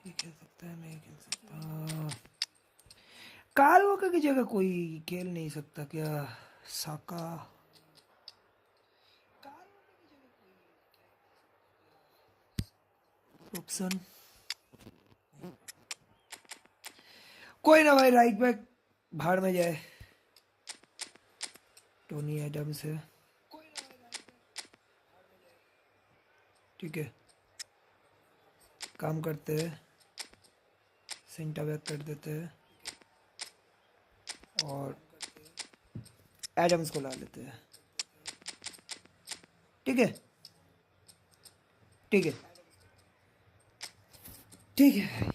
S1: ये खेल सकता है, नहीं खेल सकता। कार्ल वॉकर की जगह कोई खेल नहीं सकता क्या? साका। ऑप्शन कोई ना भाई, राइट बैक भाड़ में जाए। टोनी एडम्स है, ठीक है। काम करते हैं, सेंटर बैक कर देते हैं और एडम्स को ला लेते हैं, ठीक है, ठीक है, ठीक है।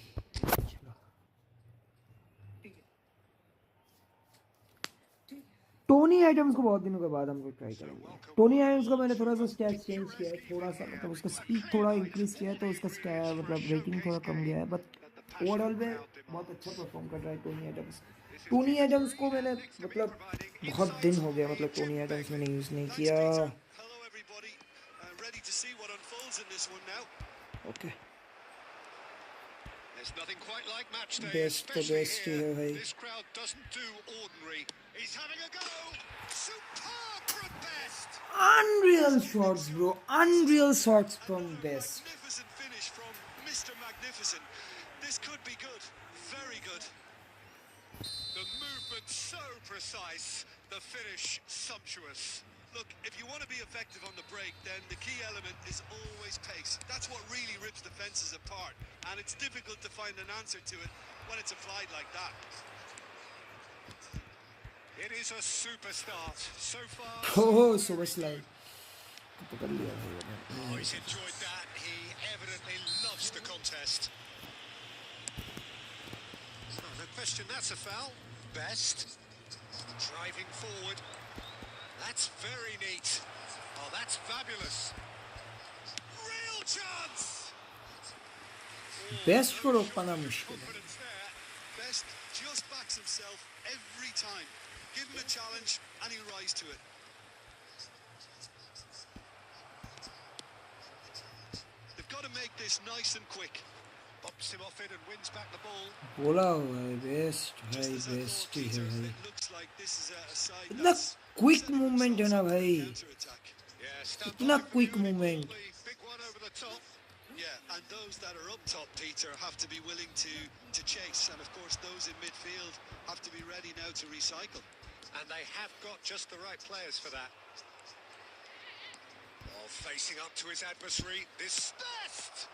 S1: टोनी एडम्स को बहुत दिनों के बाद हम लोग ट्राई करेंगे। टोनी एडम्स का मैंने थोड़ा सा स्टैट्स चेंज किया है, थोड़ा सा मतलब उसका स्पीड थोड़ा इंक्रीज किया है, तो उसका मतलब रेटिंग थोड़ा कम गया है, बट ओवरऑल में बहुत अच्छा परफॉर्म कर रहा है टोनी एडम्स। टोनी एडम्स को मैंने मतलब बहुत दिन हो गया, मतलब टोनी एडम्स मैंने यूज़ नहीं किया। Okay,
S2: There's nothing quite like match day,
S1: best तो
S2: especially
S1: बेस्ट ही
S2: here.
S1: है भाई।
S2: This crowd doesn't do ordinary. He's having a go. Superb from best.
S1: Unreal shots, bro. Unreal shots from best.
S2: Magnificent finish from Mr. Magnificent. This could be good. Very good. The movement so precise. The finish sumptuous. Look, if you want to be effective on the break, then the key element is always pace. That's what really rips defenses apart. And it's difficult to find an answer to it when it's applied like that. It is a super start. So far,
S1: Oh, super slide. पकड़ लिया भाई मैंने।
S2: oh, he's enjoyed that. He evidently loves the contest. Oh, no question, that's a foul. Best. Driving forward. That's very neat. Oh, that's fabulous. Real chance.
S1: Best को रोक पाना मुश्किल है।
S2: Confidence there. Best just backs himself every time. Give him a challenge and he'll rise to it. They've got to make this nice and quick. Bumps him off it and wins back the ball.
S1: बोला हुआ है best
S2: Just
S1: भाई,
S2: as I
S1: best
S2: thought,
S1: ही है
S2: Peter,
S1: भाई।
S2: it looks like this is a side
S1: इतना
S2: that's
S1: quick
S2: setting
S1: movement है
S2: themselves
S1: ना
S2: up for
S1: भाई,
S2: counter-attack. Yeah, stand
S1: इतना
S2: by for
S1: quick
S2: Beauty
S1: movement.
S2: Ball, the big one over the top. Yeah, and those that are up top, Peter, have to be willing to chase. And of course, those in midfield have to be ready now to recycle. And they have got just the right players for that. Oh, facing up to his adversary. This best!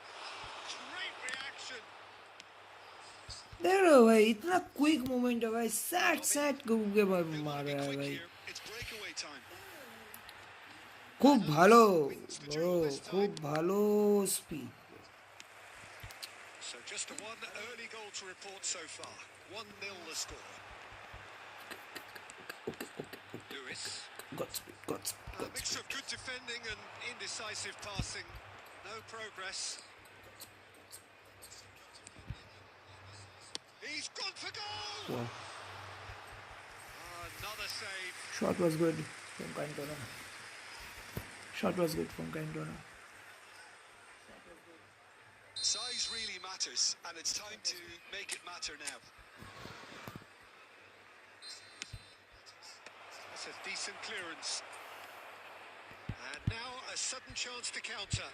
S2: Great reaction.
S1: देख रहे हो भाई, इतना quick movement है भाई, set set के मार रहा है भाई।
S2: It's breakaway time.
S1: खूब भालो ब्रो, खूब भालो speed.
S2: So just one early goal to report so far. 1-0 the score. Lewis.
S1: Got speed, got speed,
S2: A
S1: got
S2: mixture
S1: speed.
S2: of good defending and indecisive passing. No progress. He's gone for goal!
S1: Wow.
S2: Another save.
S1: Shot was good from Cantona. Shot was good from Cantona.
S2: Size really matters, and it's time to make it matter now. That's a decent clearance. And now a sudden chance to counter.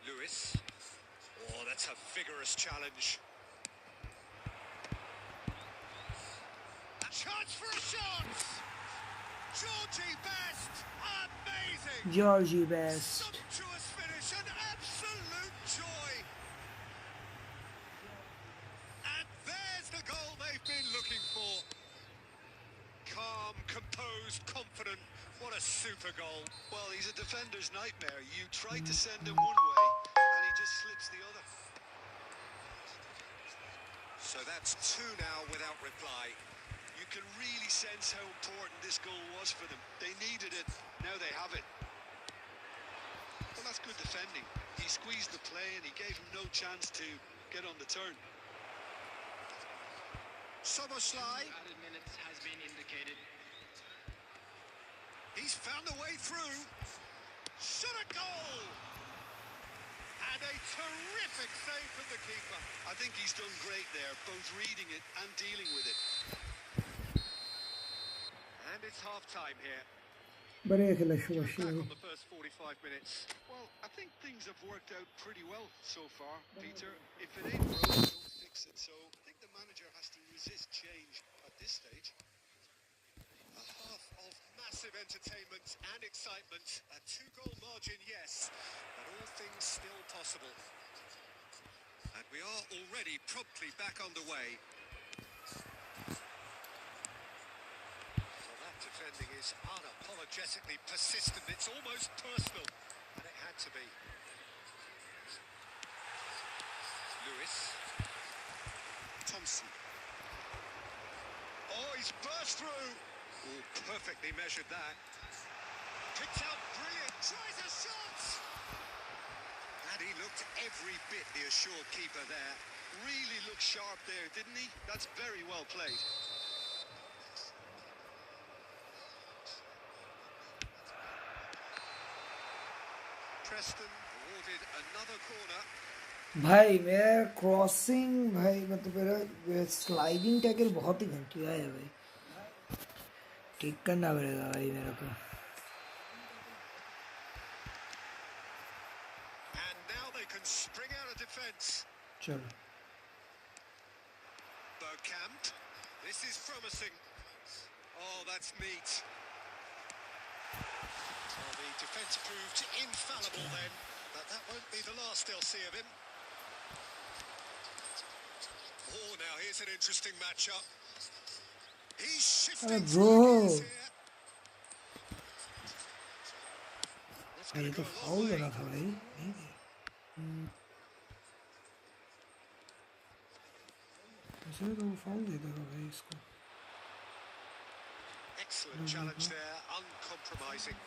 S2: Lewis. Oh, that's a vigorous challenge. A chance for a shot! Georgie Best! Amazing!
S1: Georgie Best.
S2: Sumptuous finish, an absolute joy! And there's the goal they've been looking for. Calm, composed, confident. What a super goal. Well, he's a defender's nightmare. You try to send him one way, and he just slips the other. So that's two now without reply. You can really sense how important this goal was for them. They needed it, now they have it. Well, that's good defending. He squeezed the play and he gave him no chance to get on the turn. Soboslai. He's found a way through. Shot a goal! And a terrific save from the keeper. I think he's done great there, both reading it and dealing with it. And it's half-time here.
S1: बढ़िया खेला
S2: Back
S1: Shubhashree
S2: on the first 45 minutes. Well, I think things have worked out pretty well so far, Peter. If it ain't broke, don't fix it. So I think the manager has to resist change at this stage. A half of massive entertainment and excitement. A 2-goal margin, yes, but all things still possible. And we are already promptly back underway. Well, that defending is unapologetically persistent. It's almost personal, and it had to be. Lewis. Thompson. Oh, he's burst through. Oh, perfectly measured that. Picked out brilliant. Tries a shot. And he looked every bit the assured keeper there. Really looked sharp there, didn't he? That's very well played. Preston awarded another corner.
S1: भाई मेरा crossing भाई मतलब मेरा sliding tackle बहुत ही घंटिया है भाई ठीक करना पड़ेगा भाई मेरे को
S2: And now they can spring out of defence.
S1: चलो
S2: Bergkamp. This is promising. Oh, that's neat. Well, the defence proved infallible then, but that won't be the last they'll see of him. Oh, now here's an interesting matchup. He's shifting
S1: bro.
S2: gears here. That's
S1: भाई
S2: going
S1: ये
S2: to
S1: तो
S2: go a long
S1: foul
S2: way.
S1: देना था भाई नहीं दिया ऐसे तो फाउल दे देगा भाई इसको
S2: Excellent challenge there, uncompromising.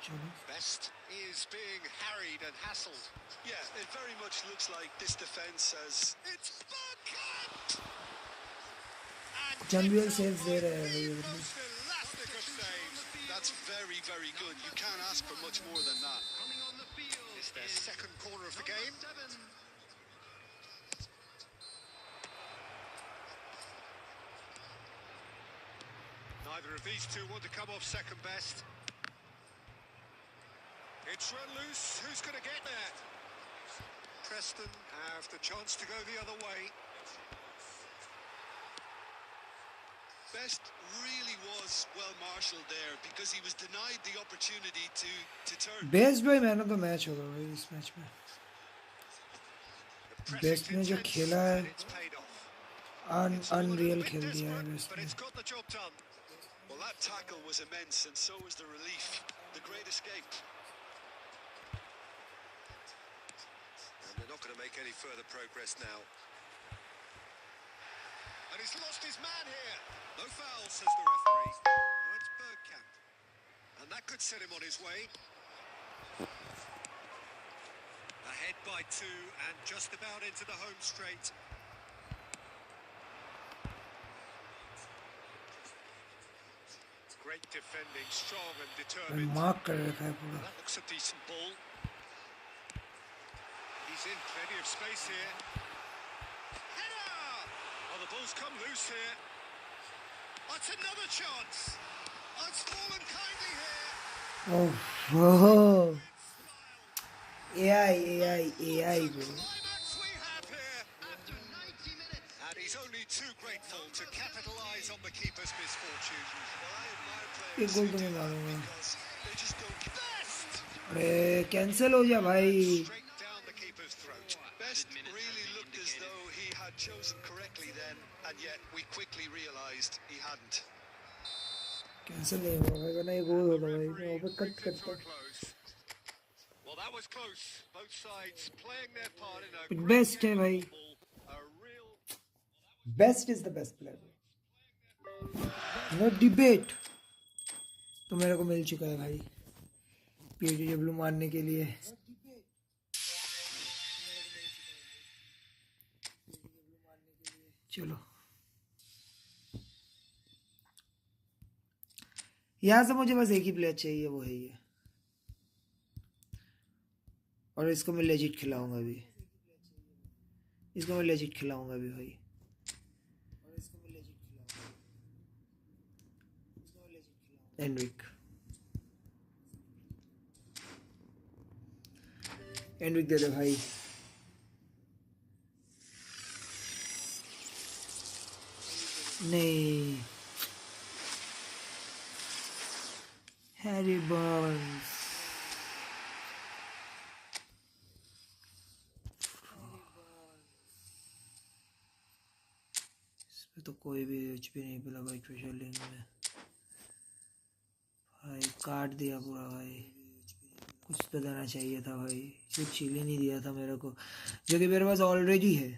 S1: चलो
S2: Best is being harried and hassled. Yeah, it very much looks like this defence has... It's Bergkamp! And
S1: Janvier
S2: gets out
S1: saves
S2: by
S1: there,
S2: the
S1: uh,
S2: most elastic of saves. That's very, very good. You can't ask for much more than that. It's their second corner of the game. Neither of these two want to come off second best. It's run loose. Who's going to get there? Preston have the chance to go the other way. Best really was well marshalled there because he was denied the opportunity to turn.
S1: Best भाई man of the match होगा भाई इस match में best ने जो खेला है unreal खेल दिया है बेस्ट
S2: But
S1: ने
S2: it's got the job done. Well, that tackle was immense, and so was the relief. The great escape. And they're not going to make any further progress now. And he's lost his man here. No foul, says the referee. No, it's Bergkamp. And that could set him on his way. Ahead by 2 and just about into the home straight. Great defending, strong and determined.
S1: Mark कर रखा है पूरा
S2: That looks a decent ball. He's in plenty of space here. Header! Oh, the ball's come loose here. That's another chance. Oh, it's fallen kindly here.
S1: Oh AI bro
S2: Climax we have here. After 90 minutes. And he's only too grateful to capitalise on the keeper's misfortune. Well, I admire
S1: एक
S2: players
S1: goal
S2: who
S1: तो
S2: do
S1: मैं
S2: that
S1: मारूंगा
S2: because they just don't best.
S1: अरे cancel हो जा भाई
S2: Straight down the keeper's throat. Best really looked as though he had chosen correctly then, and yet we quickly realised he hadn't.
S1: Cancel नहीं हुआ भाई वरना ये गोल होता भाई मैं
S2: Referee
S1: ऊपर कट
S2: brings it to
S1: करता
S2: a close. Well, that was close. Both sides playing their part in a
S1: But
S2: great
S1: best है
S2: game of
S1: भाई
S2: football. A real
S1: best is the best player no debate तो मेरे को मिल चुका है भाई PW मारने के लिए चलो यहाँ से मुझे बस एक ही प्लेयर चाहिए, वो है ये। और इसको मैं लेजिट खिलाऊंगा अभी, इसको मैं लेजिट खिलाऊंगा अभी भाई। एंड्रिक, एंड्रिक दे दे भाई। नहीं, हैरी बर्न्स। इसमें तो कोई भी एचपी नहीं मिला भाई ट्रेजर लिंक में। भाई काट दिया पूरा भाई, कुछ तो देना चाहिए था भाई, कुछ चिल ही नहीं दिया था मेरे को, जो कि मेरे पास ऑलरेडी है,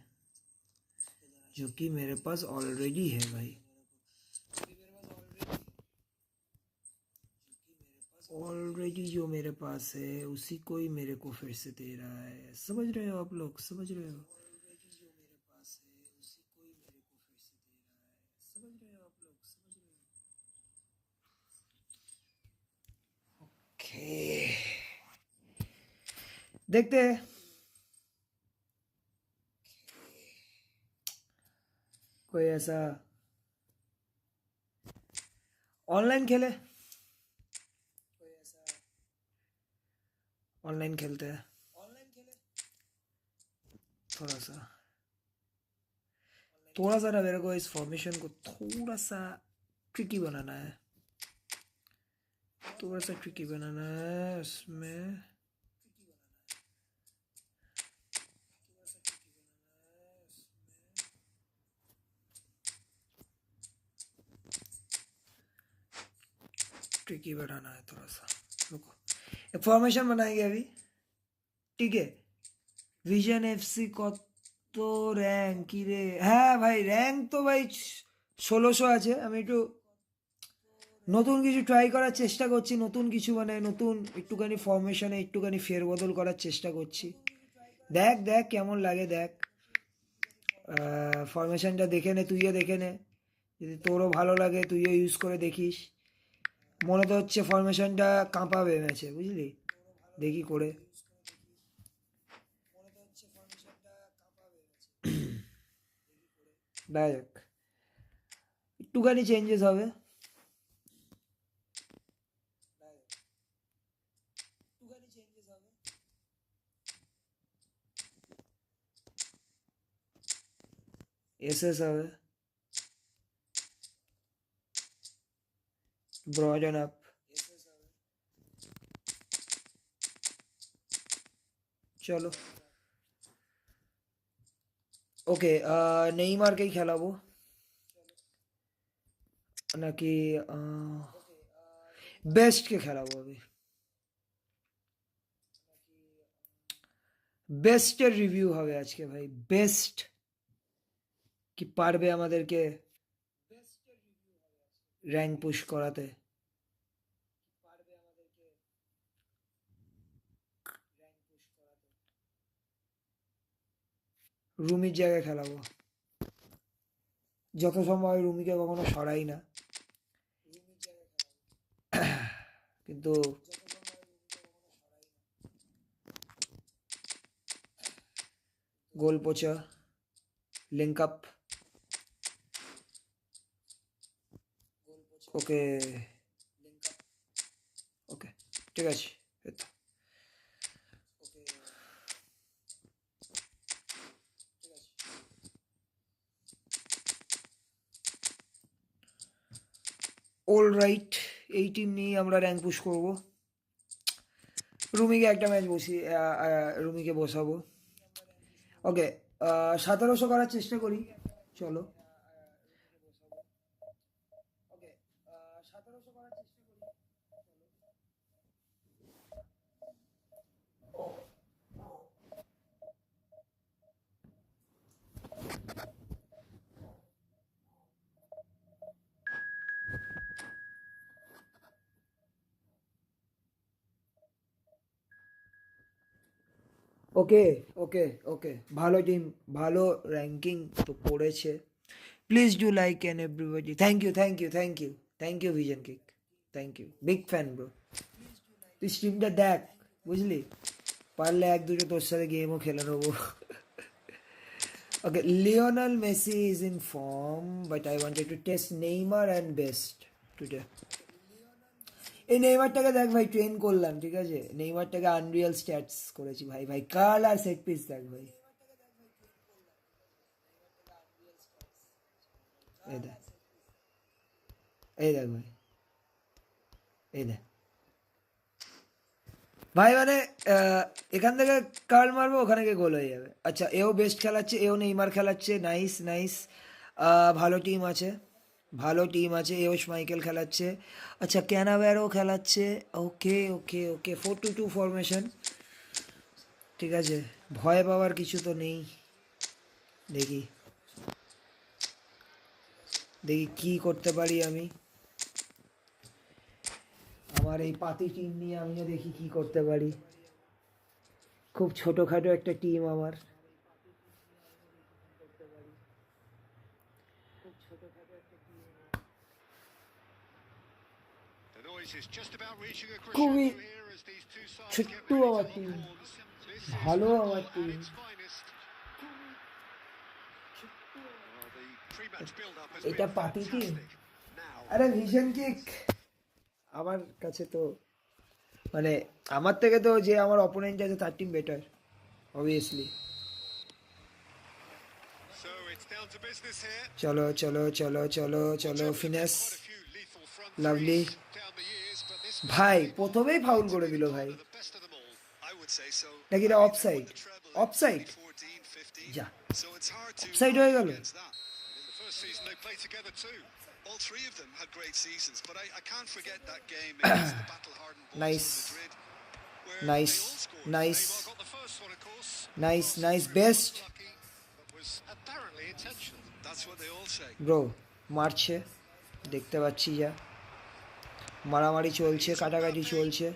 S1: जो कि मेरे पास ऑलरेडी है भाई, ऑलरेडी जो मेरे पास है उसी को ही मेरे को फिर से दे रहा है। समझ रहे हो आप लोग, समझ रहे हो? ओके, देखते हैं। कोई ऐसा ऑनलाइन खेले, ऑनलाइन खेलते हैं थोड़ा सा, थोड़ा सा ना मेरे को इस फॉर्मेशन को थोड़ा सा ट्रिकी बनाना है, थोड़ा सा ट्रिकी बनाना है उसमें। ट्रिकी बनाना है थोड़ा सा, रुको एक फॉर्मेशन बनाएंगे अभी, ठीक है? विजन एफसी কত র্যাঙ্ক কি রে? হ্যাঁ ভাই, র্যাঙ্ক তো ভাই 1600 আছে। আমি একটু নতুন কিছু ট্রাই করার চেষ্টা করছি, নতুন কিছু মানে নতুন একটুখানি ফরমেশনে একটুখানি ফেরবদল করার চেষ্টা করছি। দেখ দেখ কেমন লাগে, দেখ ফরমেশনটা দেখে নে, তুইও দেখে নে, যদি তোরও ভালো লাগে তুইও ইউজ করে দেখিস। মনে তো হচ্ছে ফরমেশনটা কাঁপাবে ম্যাচে, বুঝলি? দেখি করে। দেখ একটুখানি চেঞ্জেস হবে, এসএস হবে, ব্রজন আপ, চলো ওকে। নেইমারকেই খেলাবো নাকি বেস্টকে খেলাবো? আমি বেস্টের রিভিউ হবে আজকে ভাই, বেস্ট কি পারবে আমাদেরকে র্যাঙ্ক পুশ করাতে। রুমির জায়গায় খেলাবো, যত সময় রুমিকে কখনো সরাই না, কিন্তু গোল পোচা, লিঙ্ক আপ, ওকে ওকে ঠিক আছে। অল রাইট, এই টিম নিয়ে আমরা র্যাঙ্ক পুশ করবো। রুমিকে একটা ম্যাচ বসিয়ে রুমিকে বসাবো। ওকে 1700 করার চেষ্টা করি, চলো। ওকে ওকে ওকে, ভালো টিম, ভালো র্যাঙ্কিং তো পড়েছে। Please do like and everybody. Thank you thank you thank you thank you ভিজন কিক। Thank you, big fan bro. তুই স্ট্রিমটা দেখ, বুঝলি, পারলে এক দুটো তোর সাথে গেমও খেলে নেবো। Okay, Lionel Messi is in form, but I wanted to test Neymar and best today. এই নেইমারটাকে দেখ ভাই, ট্রেন করলাম, ঠিক আছে, নেইমারটাকে আনরিয়াল স্ট্যাটস করেছি ভাই। ভাই কার্ল আর সেট পিস দেখ ভাই, এই দেখ, এই দেখ ভাই, এই দেখ ভাই, মানে এখান থেকে কার্ল মারবো, ওখানে গিয়ে গোল হয়ে যাবে। আচ্ছা, এও বেস্ট খেলাচ্ছে, এও নেইমার খেলাচ্ছে, নাইস নাইস। ভালো টিম আছে, ভালো টিম আছে। এও মাইকেল খেলাচ্ছে, আচ্ছা ক্যানাভ্যারও খেলাচ্ছে। ওকে ওকে ওকে, 4-2-2 ফরমেশন, ঠিক আছে, ভয় পাওয়ার কিছু তো নেই। দেখি দেখি কি করতে পারি আমি, আমার এই পাতি টিম নিয়ে আমিও দেখি কি করতে পারি। খুব ছোটোখাটো একটা টিম আমার।
S2: The noise is just about reaching a
S1: খুবই
S2: crescendo here as these two sides get
S1: ছোট্ট
S2: ready to
S1: আমার
S2: lock
S1: team,
S2: horns. This is
S1: ভালো
S2: football
S1: আমার
S2: at
S1: team.
S2: its finest. Well, the pre-match build-up has
S1: এটা
S2: been
S1: পাতি team,
S2: fantastic. Now,
S1: আরে vision kick আমার কাছে তো, মানে আমার থেকে তো যে আমার অপোনেন্ট আছে তার team better, obviously.
S2: so it's down to business here.
S1: চলো চলো চলো চলো চলো,
S2: Germany have
S1: finesse,
S2: had quite a few lethal front
S1: lovely.
S2: threes down the years, but this was
S1: ভাই
S2: really
S1: প্রথমেই ফাউল করে দিল ভাই,
S2: one of the best of them all. I would say so.
S1: নাকি
S2: I
S1: এটা
S2: mean, they
S1: offside?
S2: won the treble in
S1: offside
S2: 2014-15,
S1: যা,
S2: so it's hard to
S1: offside হয়ে
S2: argue
S1: গেল।
S2: against that. And in the first season they played together too. All three of them had great seasons, but I can't forget that game against the battle-hardened boys
S1: Nice.
S2: from Madrid, where
S1: Nice,
S2: they all scored.
S1: nice.
S2: Neymar got the first one, of course.
S1: Nice,
S2: Cross
S1: nice,
S2: through
S1: best.
S2: unlucky, but was apparently intentional. That's what they all say.
S1: Bro মারছে, দেখতে পাচ্ছি, যা মারামারি চলছে, কাটাকাটি চলছে,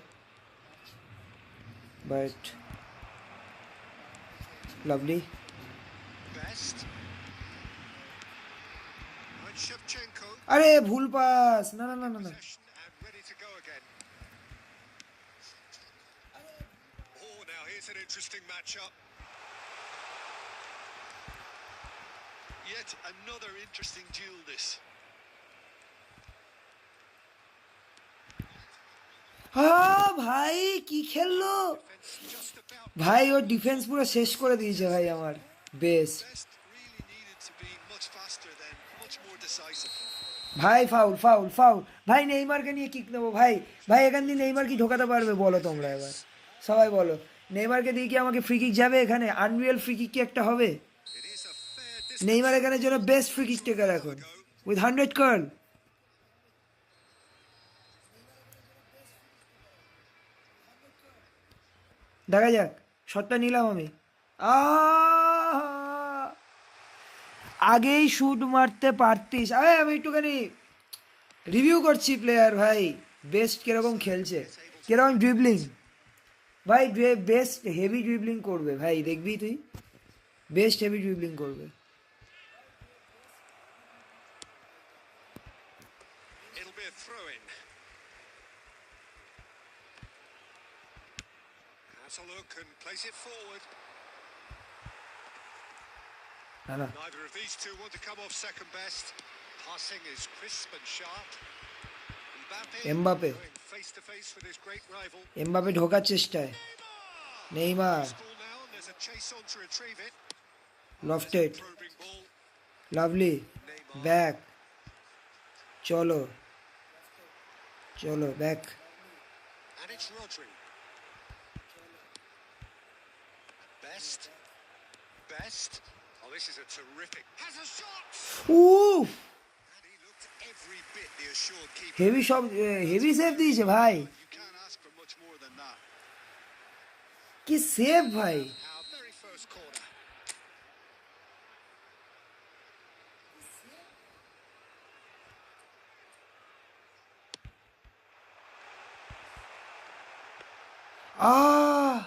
S1: but lovely.
S2: Best. And Shevchenko.
S1: আরে ভুল পাস, না না না না না,
S2: Possession and ready to go again. Oh, now here's an interesting matchup. Yet another interesting duel this.
S1: হ্যাঁ ভাই কি খেললো
S2: Defense just about
S1: ভাই, ওর ডিফেন্স পুরো শেষ করে দিয়েছে ভাই আমার best.
S2: best really needed to be much faster than much more decisive.
S1: ভাই ফাউল ফাউল ফাউল, ভাই নেইমারকে নিয়ে কিক নেবো ভাই। ভাই এখান দিয়ে নেইমার কি ঢোকাতে পারবে বলো তোমরা, এবার সবাই বলো, নেইমারকে দিয়ে কি আমাকে ফ্রি কিক যাবে এখানে? আনরিয়াল ফ্রি কিক কি একটা হবে?
S2: It is a fair distance.
S1: Neymar এখানে জন্য বেস্ট ফ্রি কিক টেকার এখন, উইথ 100 কার্ল। দেখা যাক, শটটা নিলাম আমি। আগেই শুট মারতে পারতিস। আমি একটুখানি রিভিউ করছি প্লেয়ার ভাই, বেস্ট কিরকম খেলছে, কিরকম ড্রিবলিং ভাই, বেস্ট হেভি ড্রিবলিং করবে ভাই, দেখবি তুই, বেস্ট হেভি ড্রিবলিং করবে।
S2: It'll be a throw-in. Has a look and place it forward.
S1: না না,
S2: Neither of these two want to come off second best. Passing is crisp and sharp.
S1: Mbappe,
S2: Going face to face with his great rival.
S1: Mbappe ঢোকার চেষ্টায়, Neymar,
S2: Ball now, and there's a chase on to retrieve it.
S1: Lofted,
S2: Probing ball.
S1: Lovely,
S2: Neymar.
S1: Back, চলো চলো back.
S2: And it's Rodri. Best. Best. Oh, this is a terrific. Has a shot.
S1: উফ,
S2: And he looked every bit the assured keeper.
S1: Heavy সব, heavy save দিয়েছে ভাই,
S2: You can't ask for much more than that.
S1: কি save ভাই।
S2: Our very first corner.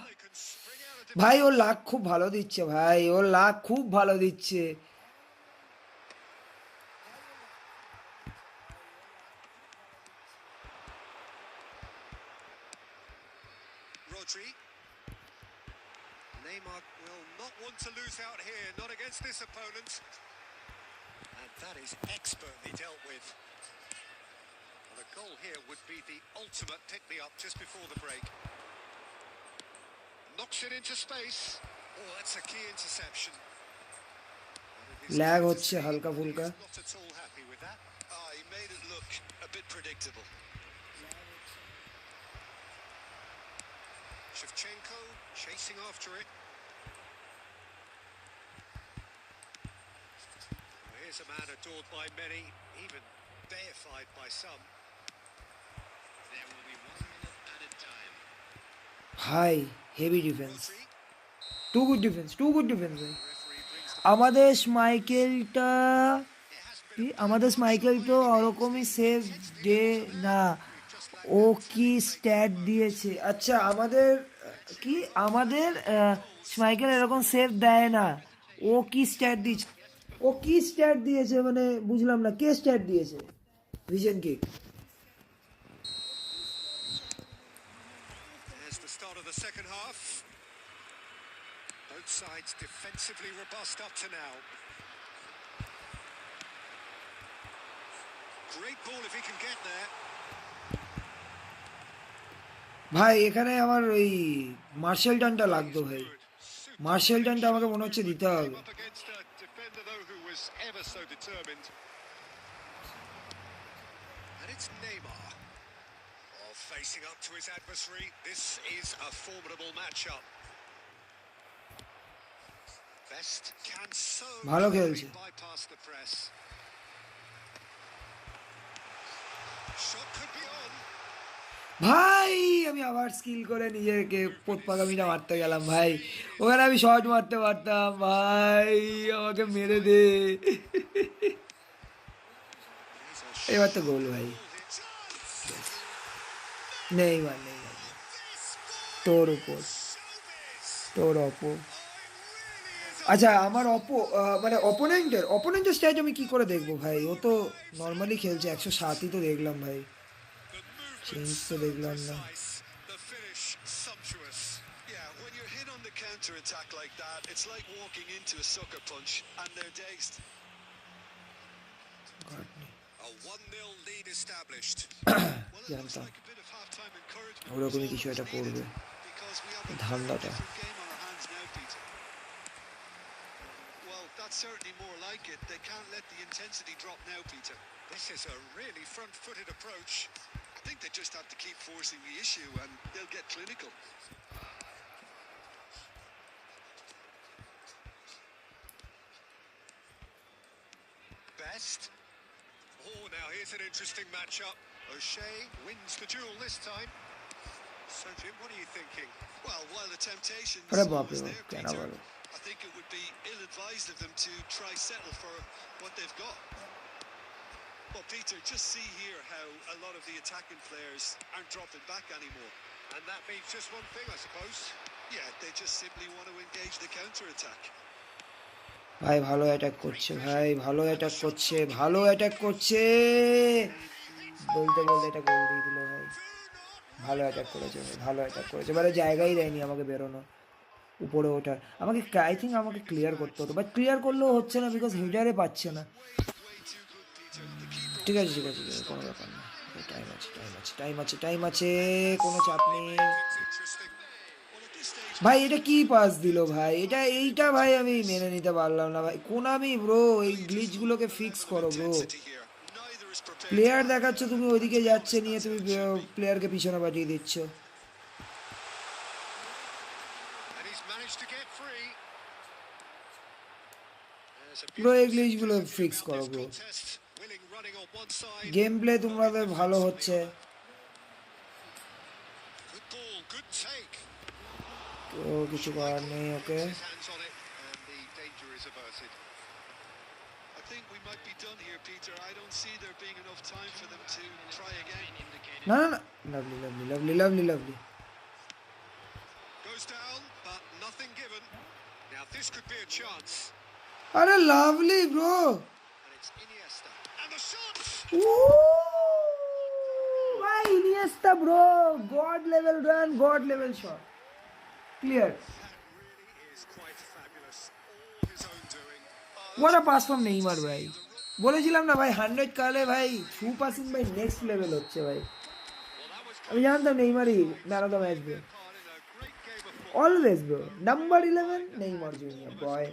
S2: They can spring out of
S1: ভাই ওর লাক খুব ভালো দিচ্ছে ভাই, ওর লাক খুব ভালো দিচ্ছে।
S2: Neymar will not want to lose out here, not against this opponent. And that is expertly dealt with. Well, a goal here would be the ultimate pick-me-up just before the break. Knocks it into space. Oh, that's a key interception.
S1: Lag হচ্ছে হালকা ফুলকা।
S2: Not at all happy with that. He made it look a bit predictable. Shevchenko chasing after it. Well, here's a man adored by many, even deified by some. There will be 1 minute added time.
S1: ভাই heavy defence, too good defence ভাই।
S2: Referee brings the
S1: আমাদের স্মাইকেলটা কি, আমাদের Schmeichel তো ওরকমই save day না, ও কি stat দিয়েছে। আচ্ছা আমাদের কি, আমাদের স্মাইকেল এরকম সেভ দেয় না, ও কি স্ট্যাট দিয়েছে, ও কি স্ট্যাট দিয়েছে মানে বুঝলাম না, কে স্ট্যাট দিয়েছে? Vision kick.
S2: There's the start of the second half. Both sides defensively robust up to now. Great ball if he can get there.
S1: ভাই এখানে আমার ওই মার্শাল টানটা লাগতো ভাই, মার্শাল টানটা আমাকে মনে হচ্ছে দিতে হবে।
S2: Up against a defender though who was ever so determined. And it's Neymar. Oh, facing up to his adversary. This is a formidable matchup. Best can so
S1: ভালো খেলছে।
S2: bypass the press. Shot could be on.
S1: ভাই আমি আবার skill করে নিজেকে পোতপাকামিটা মারতে গেলাম ভাই, ওখানে আমি শট মারতে পারতাম ভাই, আমাকে মেরে দে। এবার তো গোল ভাই, নেই মানে তোর উপর, তোর অপো। আচ্ছা আমার মানে অপোনেন্টের স্ট্যাট আমি কি করে দেখবো ভাই, ও তো নর্মালি খেলছে, 107ই তো দেখলাম ভাই, চেঞ্জ তো দেখলাম না।
S2: The finish sumptuous. Yeah, when you're hit on the counter attack like that, it's like walking into a sucker punch and they're dazed. A 1-0 lead established. Well, it looks like a bit of half-time encouragement.
S1: ওরকমই কিছু একটা করবে
S2: Because we have a
S1: ধান্দাটা।
S2: different game on our hands now, Peter. Well, that's certainly more like it. They can't let the intensity drop now, Peter. This is a really front-footed approach. I think they just have to keep forcing the issue and they'll get clinical. Best. Oh, now here's an interesting matchup. O'Shea wins the duel this time. So, Jim, what are you thinking? Well, while the temptation is
S1: আরে
S2: always
S1: বাপরে
S2: there,
S1: কেন
S2: Peter,
S1: বলো,
S2: I think it would be ill-advised of them to try settle for what they've got. Well, Peter, just see here how a lot of the attacking players aren't dropping back anymore. And that means just one thing, I suppose. Yeah, they just simply want to engage the counter-attack.
S1: ভাই ভালো attack করছে, ভাই ভালো attack করছে, ভালো attack করছে, বলতে বলতে এটা গোল দিয়ে দিল ভাই। ভালো অ্যাটাক করেছে ভাই, ভালো অ্যাটাক করেছে, এবারে জায়গাই দেয়নি আমাকে বেরোনো, উপরে ওঠার। আমাকে আই থিঙ্ক আমাকে ক্লিয়ার করতে হতো, বাট ক্লিয়ার করলেও হচ্ছে না বিকজ হেডারে পাচ্ছে না। ঠিক আছে ঠিক আছে, কোনো ব্যাপার না, টাইম আছে টাইম আছে টাইম আছে টাইম আছে, কোনো চাপ নেই ভাই। এটা কি পাস দিল ভাই, এইটা ভাই আমি মেনে নিতে পারলাম না ভাই। কোনামি ব্রো, এই গ্লিচগুলোকে ফিক্স করো ব্রো। প্লেয়ার দেখাচ্ছ তুমি, ওইদিকে যাচ্ছে নিয়ে তুমি প্লেয়ারকে পিছনে পাঠিয়ে দিচ্ছ ব্রো। এই গ্লিচগুলো ফিক্স করো ব্রো। গেম প্লে তোমাদের ভালো হচ্ছে, তো কিছু করার নেই। ওকে না না না, lovely lovely lovely lovely lovely. আরে লাভলি ব্রো, ভাই Iniesta bro, god level run, god level shot, clear. What a pass from Neymar ভাই, বলেছিলাম না ভাই 100 কালে ভাই থ্রু পাসিং ভাই নেক্সট লেভেল হচ্ছে ভাই। আমি জানতাম নেইমারই man of the match bro, always bro. Number 11 Neymar junior boy,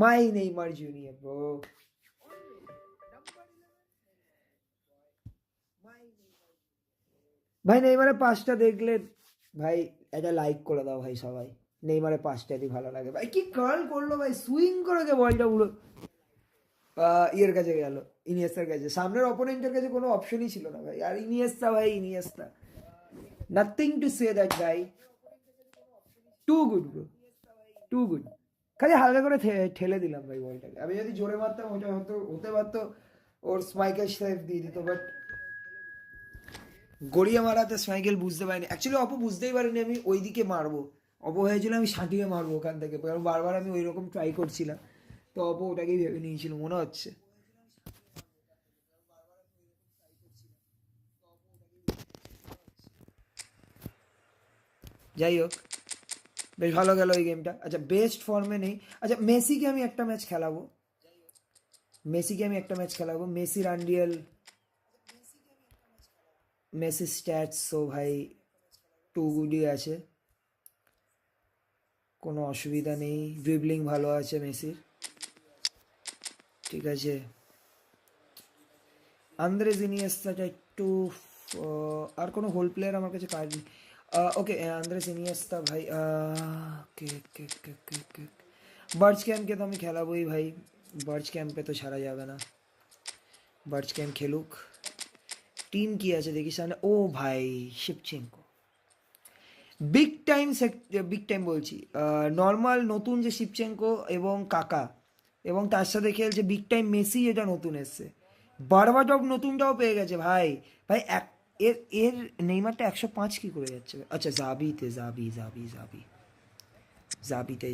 S1: my Neymar junior bro. ভাই নেইমারের পাসটা দেখলে ভাই একটা লাইক করে দাও ভাই সবাই। নেইমারের পাসটা যদি ভালো লাগে ভাই, কি কার্ল করলো ভাই, সুইং করে বলটা পুরো ইয়ের কাছে গেল, ইনিয়েস্তার কাছে। সামনের অপোনেন্টের কাছে কোনো অপশনই ছিল না ভাই। আর ইনিয়েস্তা ভাই, Iniesta nothing to say that guy, too good bro, too good. খালি হালকা করে ঠেলে দিলাম ভাই বলটাকে। আমি যদি জোরে মারতাম ওটা হতে পারতো ওর স্মাইকেল সেফ দিয়ে দিত, বাট গড়িয়ে মারাতে স্মাইকেল বুঝতে পারিনি। অ্যাকচুয়ালি অপো বুঝতেই পারিনি আমি ওই দিকে মারবো। অপো হয়েছিল আমি সাঁটিয়ে মারবো ওখান থেকে, কারণ বারবার আমি ওই রকম ট্রাই করছিলাম। তো অপো ওটাকেই ভেবে নিয়েছিল মনে হচ্ছে। যাই হোক, বেশ ভালো গেল এই গেমটা। আচ্ছা, বেস্ট ফর্মে নেই। আচ্ছা, মেসিকে আমি একটা ম্যাচ খেলাবো, মেসির আনরিয়াল, মেসি স্ট্যাটস সো ভাই টু গুডই আছে, কোনো অসুবিধা নেই। ড্রিবলিং ভালো আছে মেসির, ঠিক আছে। আন্দ্রেস ইনিয়েস্তাটা একটু, আর কোনো হোল প্লেয়ার আমার কাছে কার্ড নেই। ওকে, আন্দ্রেস ইনিয়েস্তা ভাই, কে কে কে কে কে বার্চ ক্যাম্পকে তো আমি খেলাবোই ভাই, বার্চ ক্যাম্পে তো ছাড়া যাবে না, বার্চ ক্যাম্প খেলুক। টিম কি আছে দেখি সামনে। ও ভাই শিপচেঙ্কো, বিগ টাইম বলছি, নর্মাল নতুন যে শিপচেঙ্কো এবং কাকা, এবং তার সাথে খেলছে বিগ টাইম মেসি, এটা নতুন এসছে। বারবাটক নতুনটাও পেয়ে গেছে ভাই। ভাই এর এর নেইমারটা 105 কি করে যাচ্ছে? আচ্ছা, জাবিতে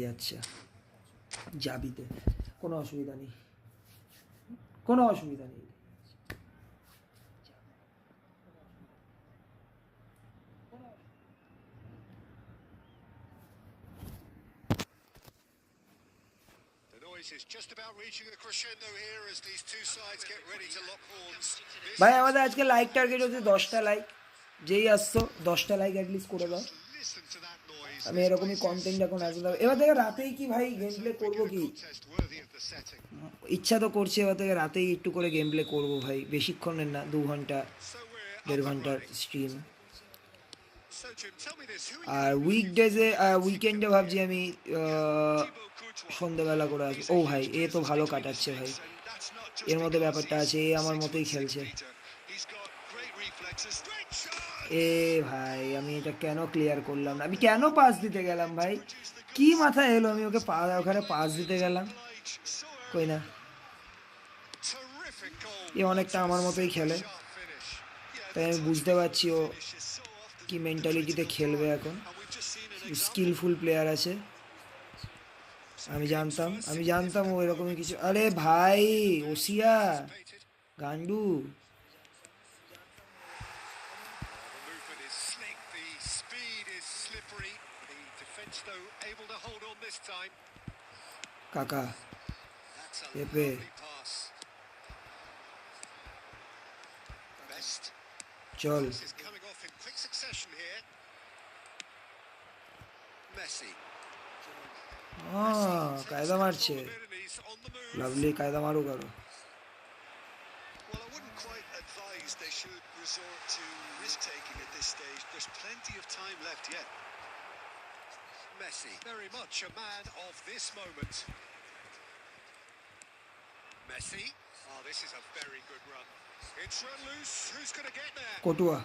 S1: যাচ্ছে, জাবিতে কোনো অসুবিধা নেই, কোনো অসুবিধা নেই।
S2: The noise is just about reaching a crescendo here as these two sides get ready to lock horns.
S1: ভাই আমাদের আজকে লাইক টার্গেট হচ্ছে 10টা লাইক, যেই আসছো 10টা লাইক অ্যাটলিস্ট করে দাও।
S2: Listen to that noise.
S1: আমি এরকমই কন্টেন্ট এখন আসলে এবার থেকে রাতেই কি ভাই গেম প্লে করবো কি,
S2: Contest worthy of the setting.
S1: ইচ্ছা তো করছে এবার থেকে রাতেই একটু করে গেম প্লে করবো ভাই, বেশিক্ষণের না, 2 ঘন্টা
S2: So we're
S1: 1.5
S2: up and
S1: ঘন্টার
S2: running.
S1: Stream.
S2: So Jim, tell me this. Who are
S1: আর
S2: you
S1: উইকডেজে, উইকেন্ডে ভাবছি আমি
S2: Thibaut Courtois.
S1: সন্ধ্যেবেলা করে আসবো। ও ভাই, এ তো ভালো কাটাচ্ছে ভাই,
S2: And that's not just
S1: এর মধ্যে
S2: because
S1: ব্যাপারটা
S2: he's
S1: আছে, এ আমার মতোই
S2: 6'6",
S1: খেলছে।
S2: Peter. He's got great reflexes. Great shot.
S1: এ ভাই, আমি এটা কেন ক্লিয়ার করলাম না, আমি কেন পাস দিতে গেলাম ভাই, কি মাথায় এলো আমি ওকে ওখানে পাস দিতে গেলাম।
S2: So
S1: কই না,
S2: terrific goal.
S1: এ অনেকটা আমার মতোই খেলে,
S2: Sharp finish. Yeah,
S1: তাই আমি বুঝতে পারছি ও কি মেন্টালিটিতে খেলবে এখন।
S2: and we've just seen an
S1: skilful player আছে, আমি জানতাম ও এরকমই কিছু। আরে ভাই ওসিয়া
S2: anticipated.
S1: Gandu,
S2: The movement is slick, the speed is slippery. The defence, though, able to hold on this time.
S1: কাকা
S2: That's a
S1: Pepe.
S2: lovely pass. Best.
S1: চল।
S2: This is coming off in quick succession here. Messi.
S1: কায়দা মারছে,
S2: Abilities on the move.
S1: Lovely কায়দা মারুক আরো।
S2: Well, I wouldn't quite advise they should resort to risk-taking at this stage. There's plenty of time left yet. Messi, very much a man of this moment. Messi. Oh, this is a very good run. It's run loose. Who's going to get there?
S1: কটুয়া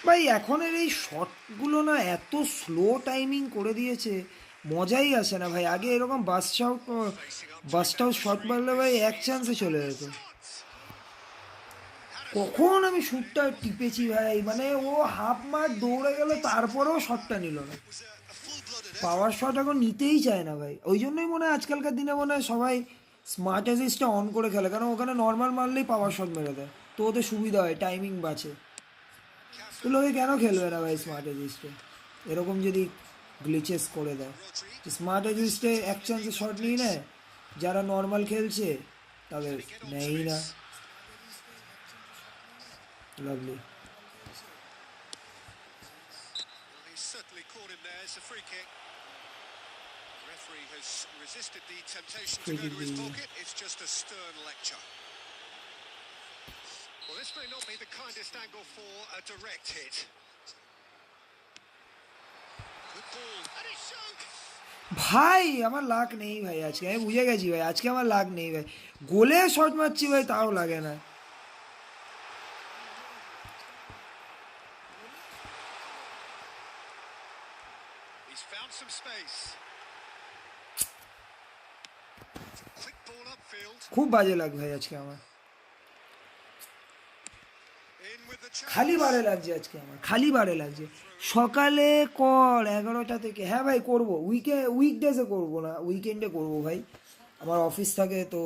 S1: ভাই, এখনের এই শটগুলো না এত slow timing করে দিয়েছে, মজাই আসে না ভাই। আগে এরকম বাস্টাও শট মারলে ভাই এক চান্সে চলে যেত। কখন আমি শ্যুটটা টিপেছি ভাই, মানে ও হাফ মার দৌড়ে গেল তারপরেও শটটা নিল না। পাওয়ার শট এখন নিতেই চায় না ভাই, ওই জন্যই মনে হয় আজকালকার দিনে মনে হয় সবাই স্মার্ট অ্যাসিস্টটা অন করে খেলে, কারণ ওখানে নর্মাল মারলেই পাওয়ার শট মেরে দেয়, তো ওদের সুবিধা হয়, টাইমিং বাঁচে। তো লোকে কেন খেলবে না ভাই স্মার্ট অ্যাসিস্টে, এরকম যদি গ্লিচেস করে দেয়। স্মার্ট অ্যাসিস্টে এক চান্সে শট নিয়ে নেয়, যারা নর্মাল খেলছে তাদের
S2: Can he get onto
S1: নেই না।
S2: it?
S1: Lovely.
S2: Well, he's certainly caught him there. It's a free kick. The referee has resisted the temptation to
S1: Free
S2: go
S1: kick
S2: to his
S1: দিয়ে দিল।
S2: pocket. It's just a stern lecture. Well, this may not be the kindest angle for a direct hit. Good ball. And it shoots!
S1: ভাই আমার লাক নেই ভাই আজকে, আমি বুঝে গেছি ভাই আজকে আমার লাক নেই ভাই, গোলে শট মারছি ভাই তাও লাগে না।
S2: He's found some space. Quick ball upfield.
S1: খুব বাজে লাগ ভাই আজকে আমার,
S2: In with the
S1: খালি
S2: chance.
S1: বারে লাগছে আজকে আমার, খালি বারে লাগছে। সকালে কর 11টা থেকে, হ্যাঁ ভাই করবো, উইকডেজে করবো না, উইকেন্ডে করবো ভাই, আমার অফিস থাকে তো,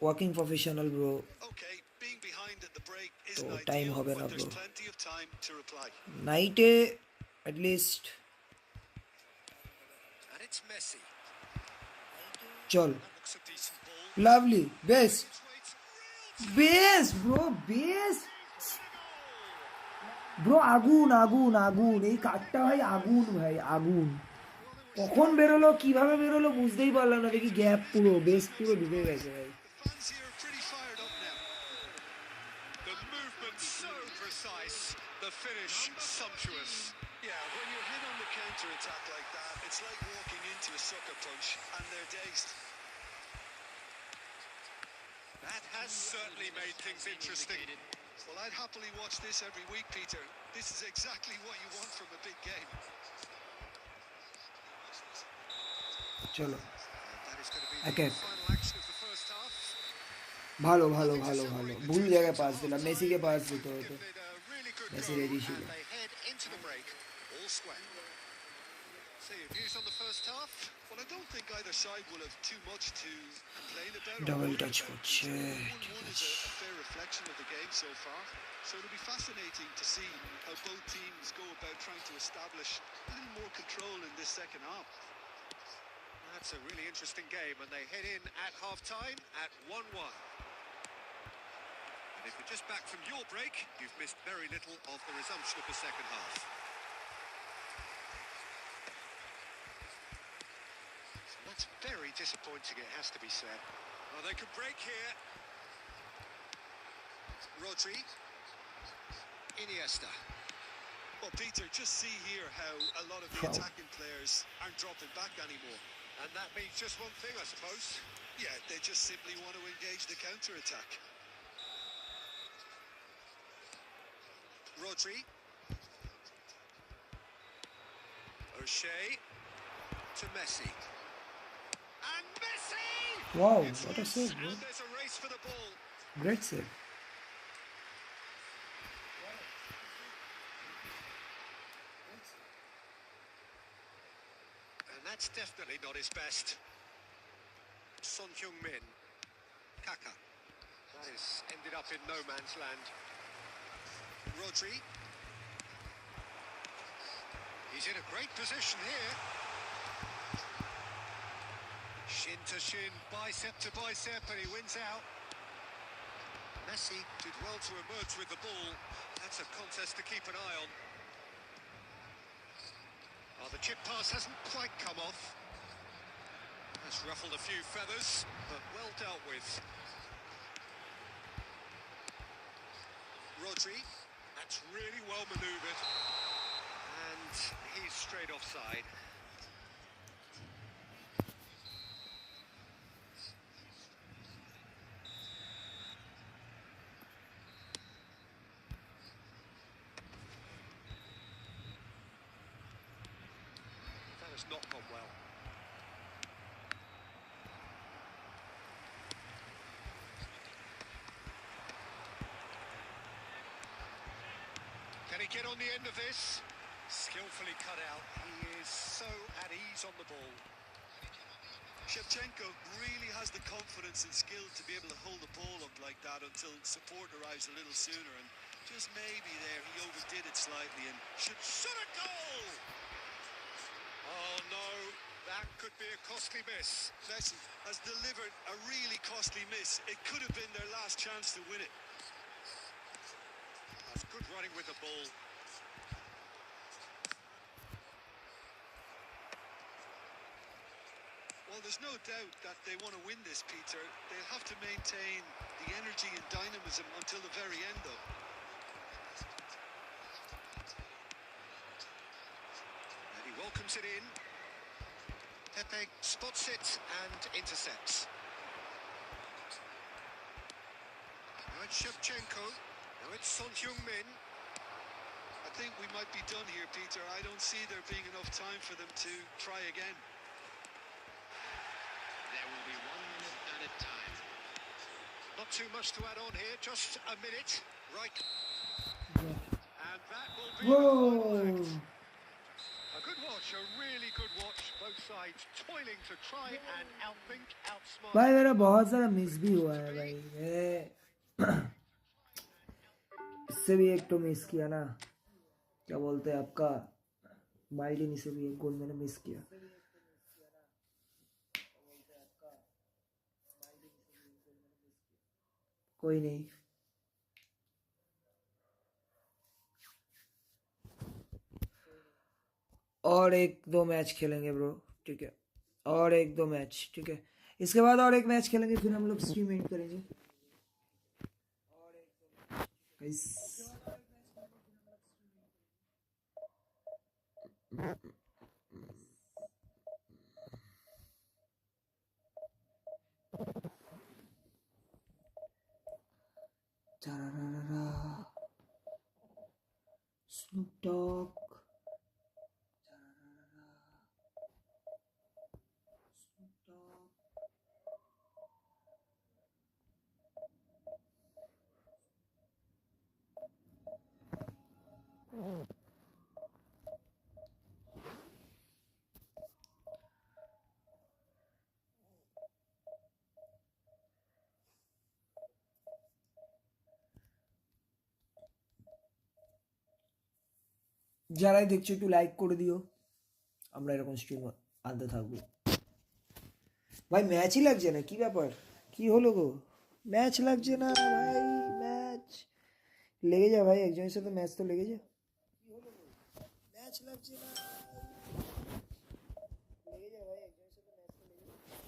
S1: working professional bro,
S2: Okay, being behind at the break
S1: তো
S2: isn't
S1: টাইম
S2: ideal,
S1: হবে না
S2: but
S1: bro,
S2: there's plenty of time to reply.
S1: নাইটে অ্যাটলিস্ট
S2: And it's Messi.
S1: চল।
S2: That looks a decent ball.
S1: Lovely, best
S2: Its way to real
S1: best bro, best bro, আগুন আগুন আগুন, এই কাঠটা ভাই আগুন ভাই আগুন, কখন বেরোলো কিভাবে বেরোলো বুঝতেই পারলাম না, দেখি গ্যাপ পুরো বেস্ট পুরো ঢুকে গেছে ভাই।
S2: The fans here are pretty fired up now. The movement so precise, the finish sumptuous. Yeah, when you hit on the counter attack like that, it's like walking into a sucker punch and they're dazed. That has certainly made things interesting. Well, I'd happily watch this every week, Peter. This is exactly what you want from a big game.
S1: চলো
S2: And that is going to be
S1: Okay.
S2: the final action of the first half.
S1: ভালো ভালো ভালো ভালো, ভুল জায়গায় pass দিলাম, মেসিকে pass দিতে হতো,
S2: Giving it a really good
S1: Messi
S2: go,
S1: ready ছিল।
S2: and they head into the break all square. So your views on the first half? Well, I don't think either side will have too much to complain about. or
S1: Double
S2: worry
S1: touch
S2: about.
S1: করছে,
S2: 1-1 is a fair reflection of the game so far. So it'll be fascinating to see how both teams go about trying to establish a little more control in this second half. That's a really interesting game, and they head in at half-time at 1-1. And if you're just back from your break, you've missed very little of the resumption of the second half. That's very disappointing, it has to be said. Oh, they could break here. Rodri. Iniesta. Well, Peter, just see here how a lot of the
S1: Wow.
S2: attacking players aren't dropping back anymore. And that means just one thing, I suppose. Yeah, they just simply want to engage the counter-attack. Rodri. O'Shea to Messi. And Messi!
S1: Wow
S2: It's
S1: what a
S2: loose,
S1: save bro,
S2: and there's a race for the ball.
S1: Great save.
S2: And that's definitely not his best. Son Heung-min. Kaka. That has ended up in no man's land. Rodri. He's in a great position here. Shin to shin, bicep to bicep, and he wins out. Messi did well to emerge with the ball. That's a contest to keep an eye on. Oh, the chip pass hasn't quite come off. Has ruffled a few feathers, but well dealt with. Rodri, that's really well manoeuvred. And he's straight offside. That has not gone well. Can he get on the end of this? Skillfully cut out. He is so at ease on the ball. Shevchenko really has the confidence and skill to be able to hold the ball up like that until support arrives a little sooner, and just maybe there he overdid it slightly and should a goal! Oh no, that could could be a costly miss. Messi has delivered a really costly miss. It could have been their last chance to win it. That's good running with the ball. Well, there's no doubt that they want to win this, Peter. They'll have to maintain the energy and dynamism until the very end, though. And he welcomes it in. Pepe spots it and intercepts. Now it's Shevchenko. Now it's Son Heung-min. I think we might be done here, Peter. I don't see there being enough time for them to try again.
S3: There will be 1 minute at a time.
S2: Not too much to add on here, just a minute. Right. And that will be
S1: Whoa.
S2: the final act. A good watch, a really good watch. Both sides toiling to try and outthink, outsmart.
S1: भाई मेरा बहुत सारा miss भी हुआ है भाई। इससे भी एक तो मिस किया ना, क्या बोलते हैं आपका, माइलिनी से भी एक गोल मैंने मिस किया। कोई नहीं, और एक दो मैच खेलेंगे ब्रो, ठीक है, और एक दो मैच, ठीक है, इसके बाद और एक मैच खेलेंगे, फिर हम लोग स्ट्रीम एंड करेंगे। Guys Snoop Dogg, Snoop Dogg, যারাই দেখছো একটু লাইক করে দিও, আমরা এরকম স্ট্রিম আনতে থাকবো। ভাই ম্যাচই লাগছে না, কি ব্যাপার, কি হলো গো, ম্যাচ লাগছে না ভাই, ম্যাচ লেগে যা ভাই, একজনের সাথে ম্যাচ তো লেগে যা, কি হলো গো, ম্যাচ লাগছে না, লেগে যা ভাই, একজনের সাথে ম্যাচ তো লেগে যা।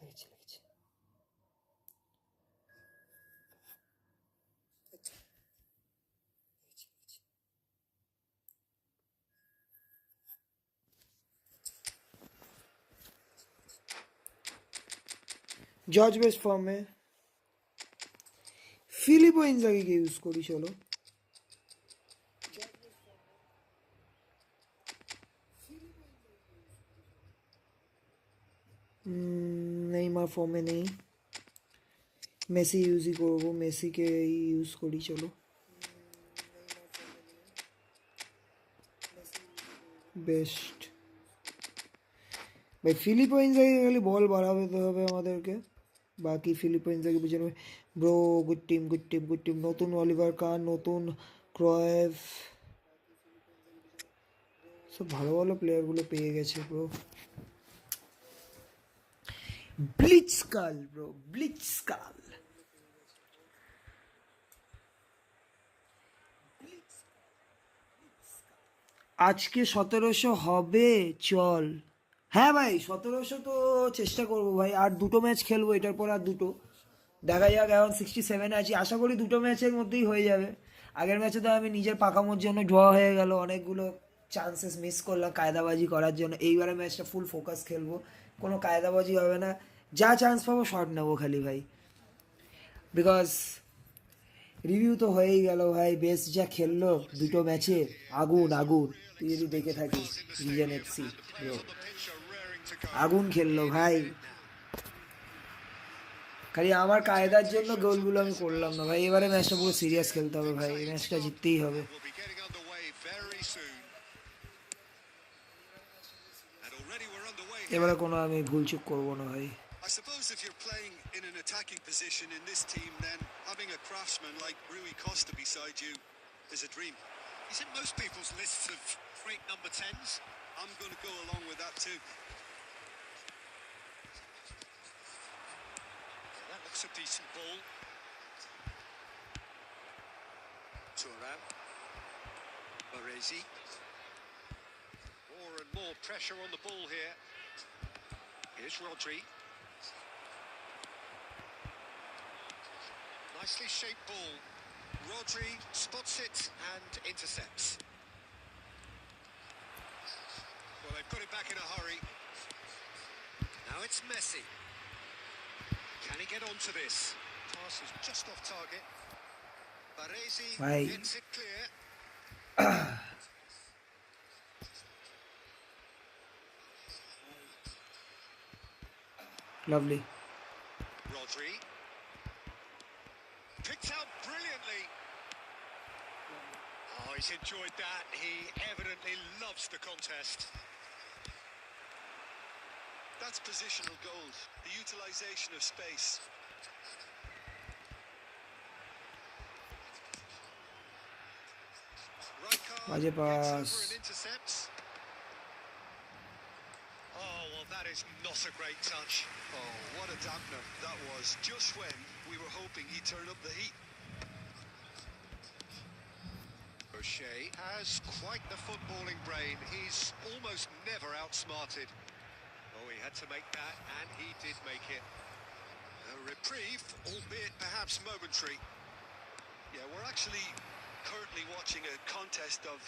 S1: লেগেছে লেগেছে, জর্জ বেস্ট ফর্মে, ফিলিপো ইনজাগিকে ইউজ করি, চলো নেইমার ফর্মে নেই, মেসি ইউজই করবো, মেসিকে ইউজ করি, চলো বেস্ট। ভাই ফিলিপো ইনজাগি খালি বল বাড়াবে তো হবে আমাদেরকে, বাকি ফিলিপো ইনজাগি বুঝে নেবে। Bro good team good team good team, নতুন অলিভার কান, নতুন ক্রয়েফ, সব ভালো ভালো প্লেয়ারগুলো পেয়ে গেছে ব্রো। ব্লিটজকাল ব্রো, ব্লিটজকাল, আজকে 1700 হবে, চল। হ্যাঁ ভাই 1700 তো চেষ্টা করবো ভাই, আর দুটো ম্যাচ খেলবো, এটার পর আর দুটো, দেখা যাক, এখন 67 আছি, আশা করি দুটো ম্যাচের মধ্যেই হয়ে যাবে। আগের ম্যাচে তো আমি নিজের পাকামোর জন্য ড্র হয়ে গেল, অনেকগুলো চান্সেস মিস করলাম কায়দাবাজি করার জন্য। এইবারে ম্যাচটা ফুল ফোকাস খেলবো, কোনো কায়দাবাজি হবে না, যা চান্স পাবো শট নেবো খালি ভাই, বিকজ রিভিউ তো হয়েই গেল ভাই, বেস্ট যা খেললো দুটো ম্যাচে, আগুন আগুন, তুই যদি দেখে থাকিস রিজন এফসি ব্রো, আগুন খেললো ভাই, খালি আমার কায়দার জন্য গোলগুলো আমি করলাম না ভাই, এবারে ম্যাচটা পুরো সিরিয়াস খেলতে হবে ভাই, এই ম্যাচটা জিততেই হবে। এবারে কোনো আমি ভুলচুক করবো না ভাই।
S2: I suppose if you're playing in an attacking position in this team, then having a a craftsman like Rui Costa beside you is a dream.
S3: He's in most people's lists of great number 10s.
S2: I'm going to go along with that too.
S3: That looks a decent ball. Turan. Baresi. More and more pressure on the ball here. Here's Rodri. Nicely shaped ball. Rodri spots it and intercepts. Well, they've got it back in a hurry. Now it's Messi. Can he get onto this? Pass is just off target. Baresi
S1: Right.
S3: gets it clear.
S1: Lovely.
S3: Rodri. Picked out brilliantly. Oh, he's enjoyed that. He evidently loves the contest.
S2: That's positional goals, the utilisation of space.
S1: Baje
S3: Rijkaard gets
S1: pass.
S3: over and intercepts. Oh, well, that is not a great touch.
S2: Oh, what a dampener that was, just when we were hoping he'd turn up the heat.
S3: O'Shea has quite the footballing brain. He's almost never outsmarted. Oh, he had to make that, and he did make it.
S2: A reprieve, albeit perhaps momentary. Yeah, we're actually currently watching a contest of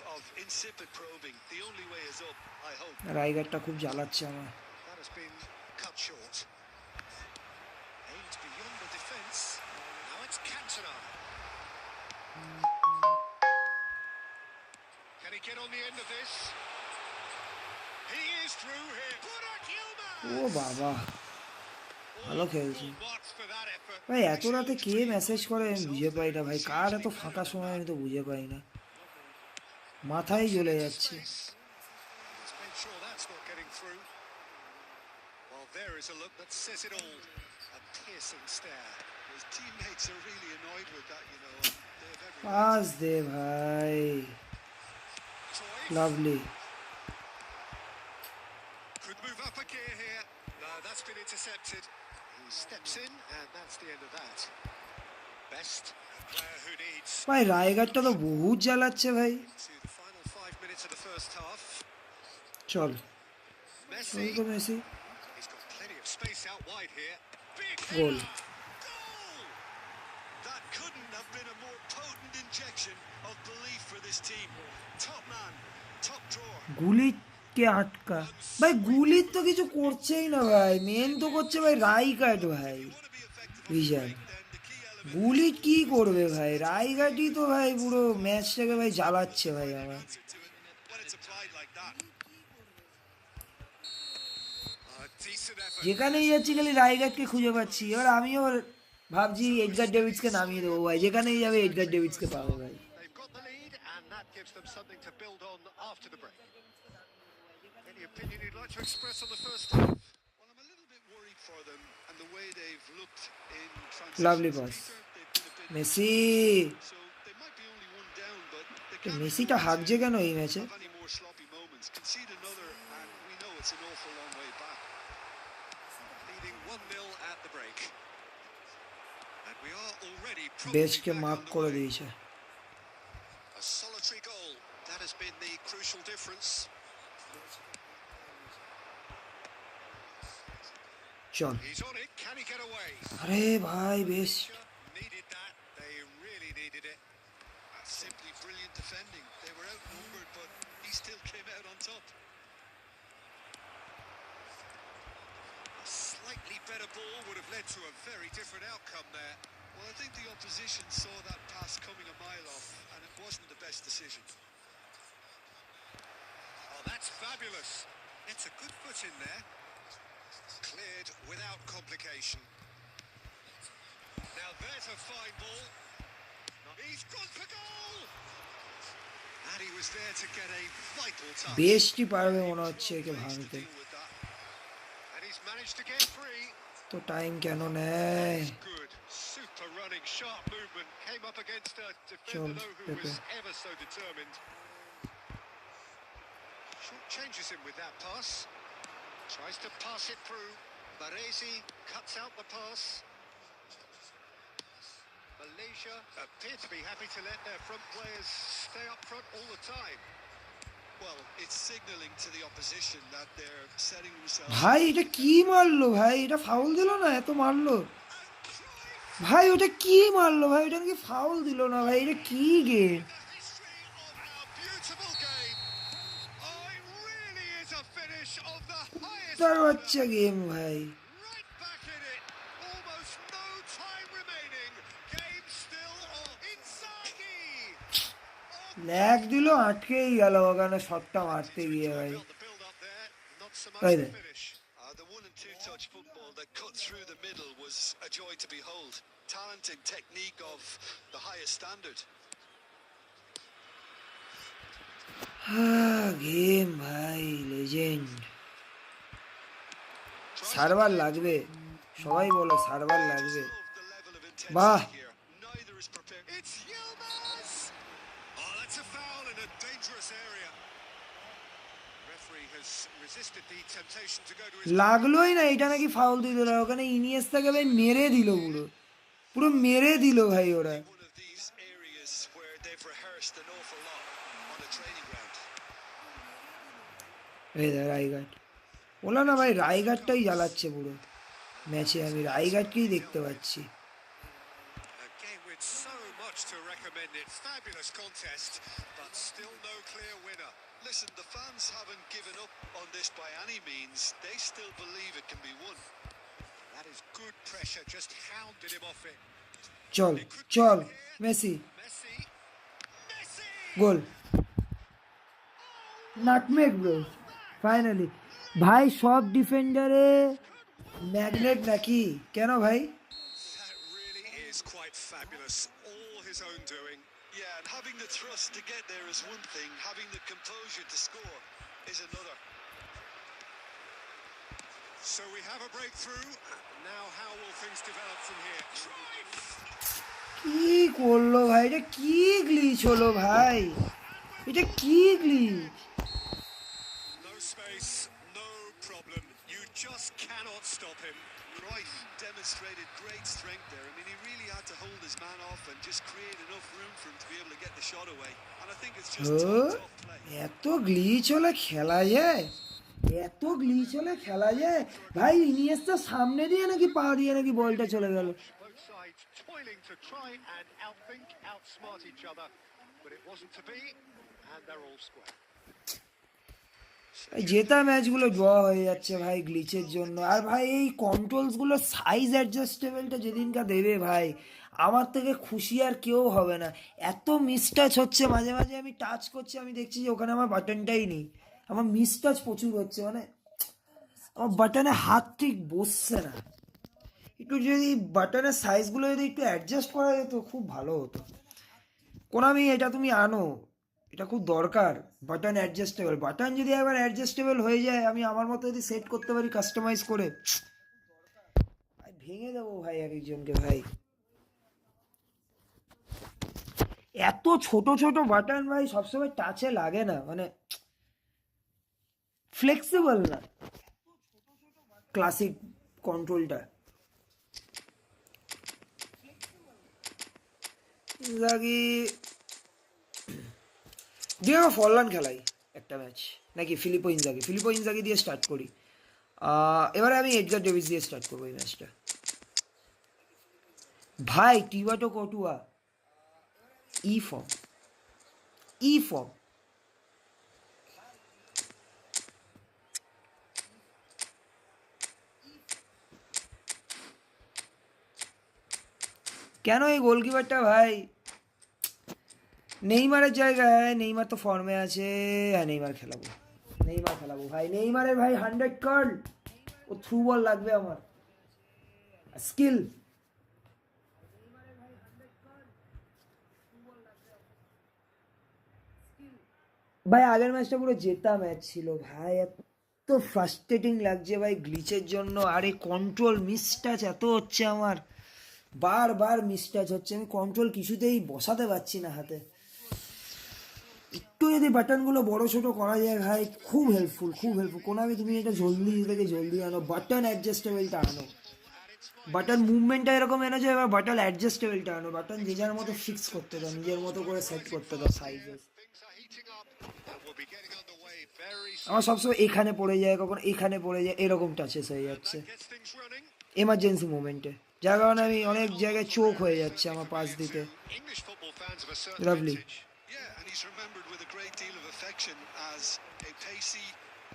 S2: insipid probing. The only way is up, I hope.
S1: রাইগারটা খুব জ্বালাচ্ছে আমার।
S3: That has been cut short. Aimed beyond the defence. Now it's Cantona. Can he get on the end of this? He is through here. Burak
S1: ও বাবা, ভালো খেলছি
S3: marks for that effort.
S1: ভাই। এত রাতে কে message করে আমি বুঝে পাই না ভাই, কার এত ফাঁকা সময় আমি তো বুঝে পাই না, মাথায় জ্বলে যাচ্ছে।
S3: Let's make sure that's not getting through. Well, there is a look that says it all. A piercing stare.
S2: His teammates are really annoyed with that, you know. They have every
S1: pass দে ভাই।
S3: Troy
S1: lovely.
S3: could move up a gear here. No, that's been intercepted. He steps in, and that's the end of that. Best, a player who needs
S1: ভাই রায়গারটা তো বহুত জ্বালাচ্ছে ভাই।
S3: to the final 5 minutes of the first half.
S1: চল
S3: Messi,
S1: তো Messi.
S3: he's got plenty of space out wide here. Big
S1: goal.
S3: header. Goal!
S2: That couldn't have been a more potent injection of belief for this team. Top man, top drawer.
S1: গুলিকে আটকা ভাই, গুলির তো কিছু করছেই না ভাই, মেন তো করছে ভাই রাইগাট ভাই।
S2: You want to be effective on the
S1: Vishal
S2: break, then the key element
S1: গুলি কি করবে ভাই, রাইগাটই তো ভাই পুরো ম্যাচটাকে ভাই জ্বালাচ্ছে ভাই আমার।
S2: answer to it when it's applied like that.
S3: A decent effort.
S1: যেখানেই যাচ্ছি খালি রাইগাটকে খুঁজে পাচ্ছি। এবার আমিও ভাবছি এডগার ডেভিডসকে নামিয়ে দেবো ভাই, যেখানেই যাবে এডগার ডেভিডসকে পাবে ভাই।
S3: They've got the lead, and that gives them something to build on after the break. Any opinion you'd like to express on the first half?
S2: Well, I'm a little bit worried for them and the way they've looked in transition.
S1: Lovely pass. Messi,
S2: So they might be only one down, but they
S1: তো
S2: can't
S1: মেসিটা
S2: afford
S1: হাঁকছে
S2: to
S1: কেন এই ম্যাচে?
S2: have any more sloppy moments. Concede another, and we know it's an awful long way back.
S3: Leading 1-0 at the break. And we are already
S1: বেস্টকে
S3: probably
S1: mark
S3: back
S1: করে
S3: underway.
S1: দিয়েছে।
S3: A solitary goal. That has been the crucial difference.
S1: চল।
S3: He's on it. Can he get away?
S1: আরে ভাই বেশ
S3: Needed that. They really needed it.
S2: That's simply brilliant defending. They were outnumbered, but he still came out on top.
S3: A slightly better ball would have led to a very different outcome there.
S2: Well, I think the opposition saw that pass coming a mile off, and it wasn't the best decision.
S3: Oh, that's fabulous. It's a good foot in there. Cleared without complication. Now there's a fine ball. He's gone for goal! And he was there to get a vital touch.
S1: বেশটি পারবে মনে হচ্ছে একে ভাঙতে।
S2: Deal with that.
S3: And he's managed to get free.
S1: তো time কেন নেয়?
S3: Good. Super clever running, sharp movement. Came up against a defender,
S1: Chol,
S3: though, who
S1: Pepe.
S3: was ever so determined. Short changes him with that pass. Tries to pass it through. Baresi cuts out the pass. Malaysia appear to be happy to let their front players stay up front all the time.
S2: Well, it's signalling to the opposition that they're setting themselves.
S1: ভাই এটা কি মারলো ভাই, এটা foul দিল না, এত মারলো ভাই, ওটা কি মারলো ভাই, ওটা নাকি ফাউল দিল না ভাই, এটা কি game,
S3: The history of our beautiful game. Oh, it really is a finish of the highest
S1: তার
S3: order.
S1: বাচ্চা গেম ভাই,
S3: Right back in it. Almost no time remaining. Game still on. Inzaghi.
S1: Lag দিল, আটকেই গেল ওখানে শটটা মারতে গিয়ে ভাই।
S3: Built the build up there. Not so much
S1: Right
S3: the
S1: there.
S3: finish.
S2: The 1 and 2 touch football that cut through the middle was a joy to behold. Talented technique of the highest standard.
S1: Game ভাই legend. Server লাগবে, সবাই বলো server লাগবে।
S2: The level of intensity
S1: বাহ,
S2: here. Neither is prepared.
S3: It's Yilmaz. Oh, that's a foul in a dangerous area. Referee has resisted the temptation to go to his.
S1: লাগলোই না, এটা নাকি foul দিয়ে দিল, ওখানে ইনিয়েস্তাকে ভাই মেরে দিল, পুরো পুরো মেরে দিল ভাই ওরা।
S2: One of these areas where they've rehearsed an awful lot on a training ground.
S1: এই দেখ রায়ঘাট, বলো না ভাই, রায়ঘাটটাই জ্বালাচ্ছে পুরো ম্যাচে, আমি রায়ঘাটকেই দেখতে পাচ্ছি।
S3: A game with so much to recommend it. Fabulous contest, but still no clear winner.
S2: Listen, the fans haven't given up on this by any means. They still believe it can be won.
S3: That is good pressure, just hounded him off it.
S1: চল চল Messi,
S3: Messi. Messi!
S1: গোল, nutmeg bro, finally. ভাই সব ডিফেন্ডারে magnet নাকি, কেন ভাই?
S3: That really is quite fabulous. All his own doing.
S2: Yeah, and having the thrust to get there is one thing. Having the composure to score is another.
S3: So we have a breakthrough. Now how will things develop from here?
S1: কি করলো ভাই, এটা কি glitch হলো ভাই, এটা কি glitch?
S3: No space, no problem. You just cannot stop him.
S2: Cruyff demonstrated great strength there. I mean, he really had to hold his man off and just create enough room for him to be able to get the shot away. And I think it's just top play.
S1: এত glitch হলে খেলা যায়, এত glitch হলে খেলা যায় ভাই? Iniesta সামনে দিয়ে নাকি পা দিয়ে নাকি বলটা চলে গেল।
S3: Both sides toiling to try and outthink, outsmart each other, but it wasn't to be, and they're all square.
S1: এই জেতা ম্যাচগুলো ড্র হয়ে যাচ্ছে ভাই গ্লিচের জন্য। আর ভাই এই কন্ট্রোলসগুলো সাইজ অ্যাডজাস্টেবলটা যেদিনকা দেবে ভাই, আমার থেকে খুশি আর কেউ হবে না। এত মিসটাচ হচ্ছে মাঝে মাঝে, আমি টাচ করছি, আমি দেখছি যে ওখানে আমার বাটনটাই নেই, আমার মিসটাচ প্রচুর হচ্ছে, মানে আমার বাটনে হাত ঠিক বসছে না। একটু যদি বাটনের সাইজগুলো যদি একটু অ্যাডজাস্ট করা যেত খুব ভালো হতো। কোনামি এটা তুমি আনো, এটা খুব দরকার, বাটন অ্যাডজাস্টেবল। বাটন যদি একবার অ্যাডজাস্টেবল হয়ে যায়, আমি আমার মতো যদি সেট করতে পারি কাস্টমাইজ করে, ভাই ভেঙে দেবো ভাই এক একজনকে ভাই। এত ছোট ছোট বাটন ভাই সবসময় টাচে লাগে না, মানে ফ্লেক্সিবল না ক্লাসিক কন্ট্রোলটা। দিয়ে ফরলান খেলাই একটা ম্যাচ নাকি, ফিলিপো ইনজাগি দিয়ে স্টার্ট করি। এবারে আমি এডগার ডেভিস দিয়ে স্টার্ট করবো এই ম্যাচটা। ভাই টিবাটো কটুয়া ই ফর্ম, কেন এই গোলকিপারটা ভাই? নেইমারের জায়গায়, নেইমার তো ফর্মে আছে, হ্যাঁ নেইমার খেলাবো ভাই, নেইমারের ভাই 100 কার্ড, ও থ্রু বল লাগবে আমার, স্কিল। ভাই আগের ম্যাচটা পুরো জেতা ম্যাচ ছিল ভাই, এত ফ্রাস্ট্রেটিং লাগছে ভাই গ্লিচের জন্য, আর এই কন্ট্রোল মিসটাচ এত হচ্ছে আমার, বারবার মিসটাচ হচ্ছে, আমি কন্ট্রোল কিছুতেই বসাতে পারছি না হাতে। একটু যদি বাটনগুলো বড় ছোট করা যায় ভাই, খুব হেল্পফুল, খুব হেল্পফুল। কোনামি তুমি এটা জলদি থেকে জলদি আনো, বাটন অ্যাডজাস্টেবলটা আনো, বাটন মুভমেন্টটা এরকম এনেছো, এবার বাটন অ্যাডজাস্টেবলটা আনো, বাটন যে যার মতো ফিক্স করতে দাও, নিজের মতো করে সেট করতে দাও সাইজে।
S3: Things are heating up and we'll be getting underway very
S1: আমার
S3: soon.
S1: সবসময় এখানে পড়ে যায়, কখন এখানে পড়ে যায়, এরকম টাচেস হয়ে যাচ্ছে
S3: That gets things running.
S1: Emergency মোমেন্টে, যার কারণে আমি অনেক জায়গায় চোখ হয়ে যাচ্ছে আমার পাস দিতে।
S3: English football fans of a certain
S1: lovely,
S3: vintage.
S2: Yeah, and he's remembered with a great deal of affection as a pacey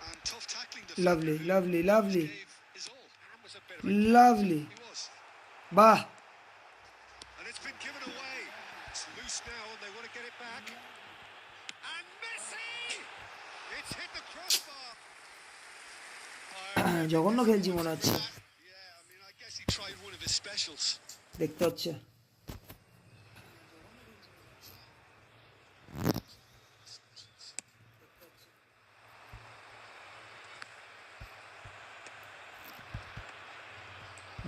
S2: and tough tackling
S1: lovely,
S2: defender who
S1: lovely, lovely,
S2: gave his all.
S3: And was a bit of a
S1: lovely,
S2: He was.
S1: বাহ।
S3: and it's been given away. It's loose now and they want to get it back. And Messi! It's hit the crossbar.
S1: জঘন্য খেলছি মনে হচ্ছে,
S2: Yeah, I mean, I guess he tried one of his specials.
S1: দেখতে হচ্ছে।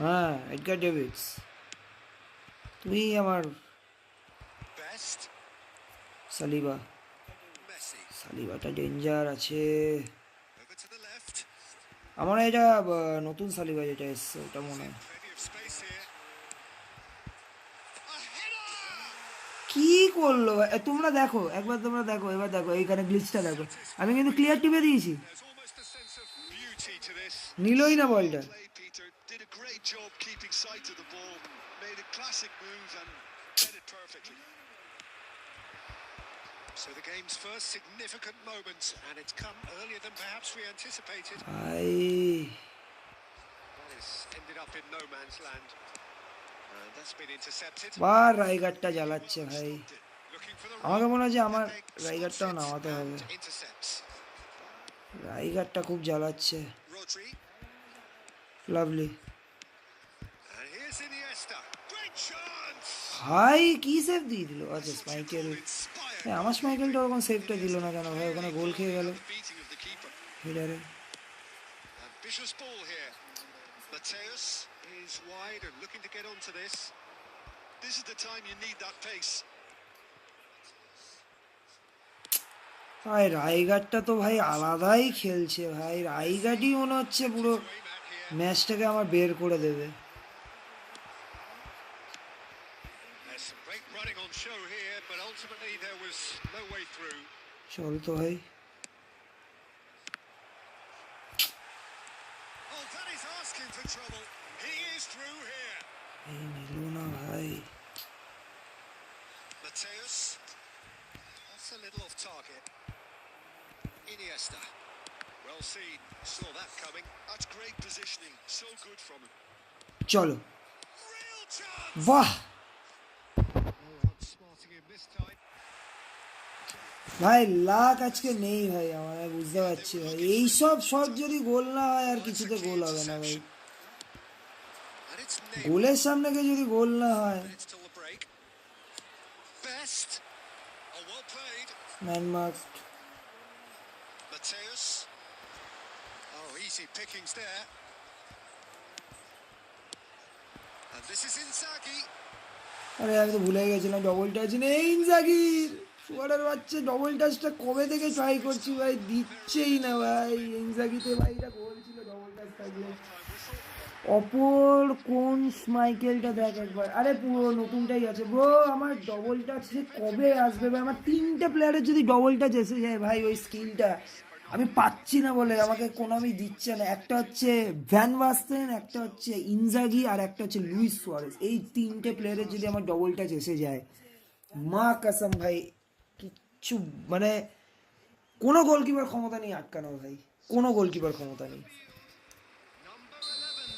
S1: হ্যাঁ, Edgar Davids, তুমি আমার
S3: Best.
S1: Saliba,
S3: Messi.
S1: সালিবাটা danger আছে।
S3: Over to the left.
S1: আমার এটা নতুন সালিবা যেটা এসছে ওটা মনে হয়।
S3: Plenty of space here. A header!
S1: কি করলো তোমরা দেখো একবার, তোমরা দেখো এবার, দেখো এইখানে গ্লিচটা দেখো, আমি কিন্তু ক্লিয়ার টিপে দিয়েছি,
S3: There's almost a sense of beauty to this.
S1: নিলই না বলটা।
S2: Play, Peter did a great job keeping sight of the ball, made a classic move and read it perfectly.
S3: So the game's first significant moment, and it's come earlier than perhaps we anticipated.
S1: ভাই
S3: That has ended up in no man's land. And that's been intercepted.
S1: বার রাইগারটা জ্বালাচ্ছে ভাই,
S3: Looking for the
S1: আমাকে
S3: run.
S1: মনে হচ্ছে আমার
S3: They spot
S1: রাইগারটাও
S3: it
S1: নামাতে হবে,
S3: and intercepts.
S1: রাইগারটা খুব জ্বালাচ্ছে।
S3: Rodri.
S1: Lovely,
S3: And here's Iniesta. Great chance!
S1: ভাই কি সেভ দিয়ে দিল, আচ্ছা স্মাইকেল,
S2: Inspired
S1: আমার স্মাইকেলটা ওরকম সেভটা দিল না কেন ভাই, ওখানে গোল খেয়ে গেল
S2: the beating of the keeper.
S1: হেডারে।
S3: Ambitious ball here. Mateus is wide and looking to get onto this.
S2: This is the time you need that pace.
S1: ভাই রাইগারটা তো ভাই আলাদাই খেলছে ভাই, রাইগারই মনে হচ্ছে পুরো
S3: To aim at here.
S1: ম্যাচটাকে আমার বের করে দেবে।
S3: There's some great running on show here, but ultimately there was no way through.
S1: চল তো ভাই,
S3: Oh, that is asking for trouble. He is through here.
S1: এই নিল না ভাই।
S3: Mateus. That's a little off target. Iniesta. Well seen. Saw that coming.
S2: That's great positioning. So good from him.
S1: চলো,
S3: Real chance.
S1: বাহ
S3: Oh, outsmarting him this time.
S1: ভাই, লাক আজকে নেই ভাই আমার, আমি বুঝতে পারছি ভাই, এইসব শট যদি গোল না হয় আর কিছুতে গোল হবে না ভাই,
S3: And it's nailed.
S1: গোলের সামনে গিয়ে যদি গোল না হয়।
S3: Minutes till the break. Best. Oh, well played.
S1: Man mark,
S3: Mateus. Oh, easy pickings there. And this is Inzaghi.
S1: আরে আমি তো ভুলে গেছিলাম ডবল টাচ নেই ইনজাগির, শুয়ারের বাচ্চা ডবল টাচটা কবে থেকে ট্রাই করছি ভাই, দিচ্ছেই না ভাই ইনজাগিতে ভাই, এটা গোল ছিল ডবল টাচ থাকলে। অপর কোন স্মাইকেলটা দেখ একবার, আরে পুরো নতুনটাই আছে ব্রো, আমার ডবল টাচ কবে আসবে ভাই, আমার তিনটে প্লেয়ারের যদি ডবল টাচ এসে যায় ভাই, ওই স্কিলটা আমি পাচ্ছি না বলে আমাকে কোনামি দিচ্ছে না। একটা হচ্ছে ভ্যান বাস্তেন, একটা হচ্ছে ইনজাগি, আর একটা হচ্ছে লুইস সুয়ারেজ, এই তিনটে প্লেয়ারের যদি আমার ডবল টাচ এসে যায়, মা কসম ভাই কিচ্ছু মানে কোনো গোলকিপার ক্ষমতা নেই আটকানো ভাই, কোনো গোলকিপার ক্ষমতা নেই।
S3: Number 11.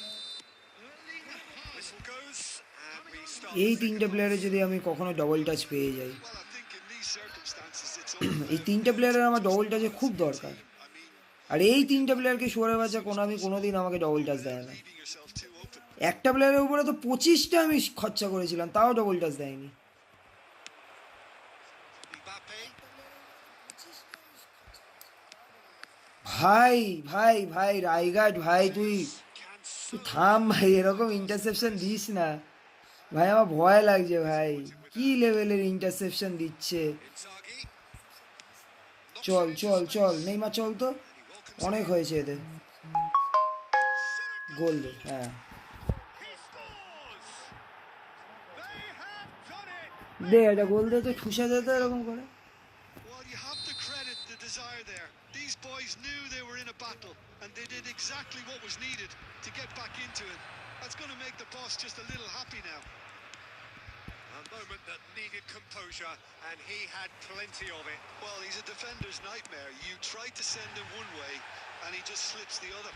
S3: Whistle goes and we start.
S1: এই তিনটে প্লেয়ারে যদি আমি কখনো ডবল টাচ পেয়ে যাই,
S2: Well, I think in these circumstances, it's all
S1: এই তিনটে প্লেয়ারের আমার ডবল টাচে খুব দরকার,
S2: I mean,
S1: আর এই তিনটে প্লেয়ারকে শুয়ারের বাচ্চা কোনামি কোনোদিন আমাকে ডবল টাচ দেয় না।
S2: leaving yourself too open.
S1: একটা প্লেয়ারের উপরে তো 25টা আমি খরচা করেছিলাম, তাও ডবল টাচ দেয়নি।
S3: Mbappe.
S1: ভাই ভাই ভাই রাইগার্ড ভাই, তুই
S3: Can
S1: তুই থাম ভাই, এরকম ইন্টারসেপশন দিস না। ভাই আমার ভয় লাগছে ভাই, কি লেভেলের ইন্টারসেপশন দিচ্ছে।
S3: Inzaghi knocks
S1: চল
S3: it into
S1: চল চল
S3: space.
S1: নেইমার চল তো,
S3: And he welcomes it
S1: অনেক
S3: in.
S1: হয়েছে এদের। গোল দে,
S3: Senegal!
S1: হ্যাঁ
S3: He scores! They have done it!
S1: দে, এটা গোল দে তো, ঠুসে দে তো এরকম করে।
S2: Well, you have to credit the desire there. These boys knew they were in a battle, and they did exactly what was needed to get back into it. That's going to make the boss just a little happy now.
S3: A moment that needed composure, and he had plenty of it.
S2: Well, he's a defender's nightmare. You try to send him one way, and he just slips the other.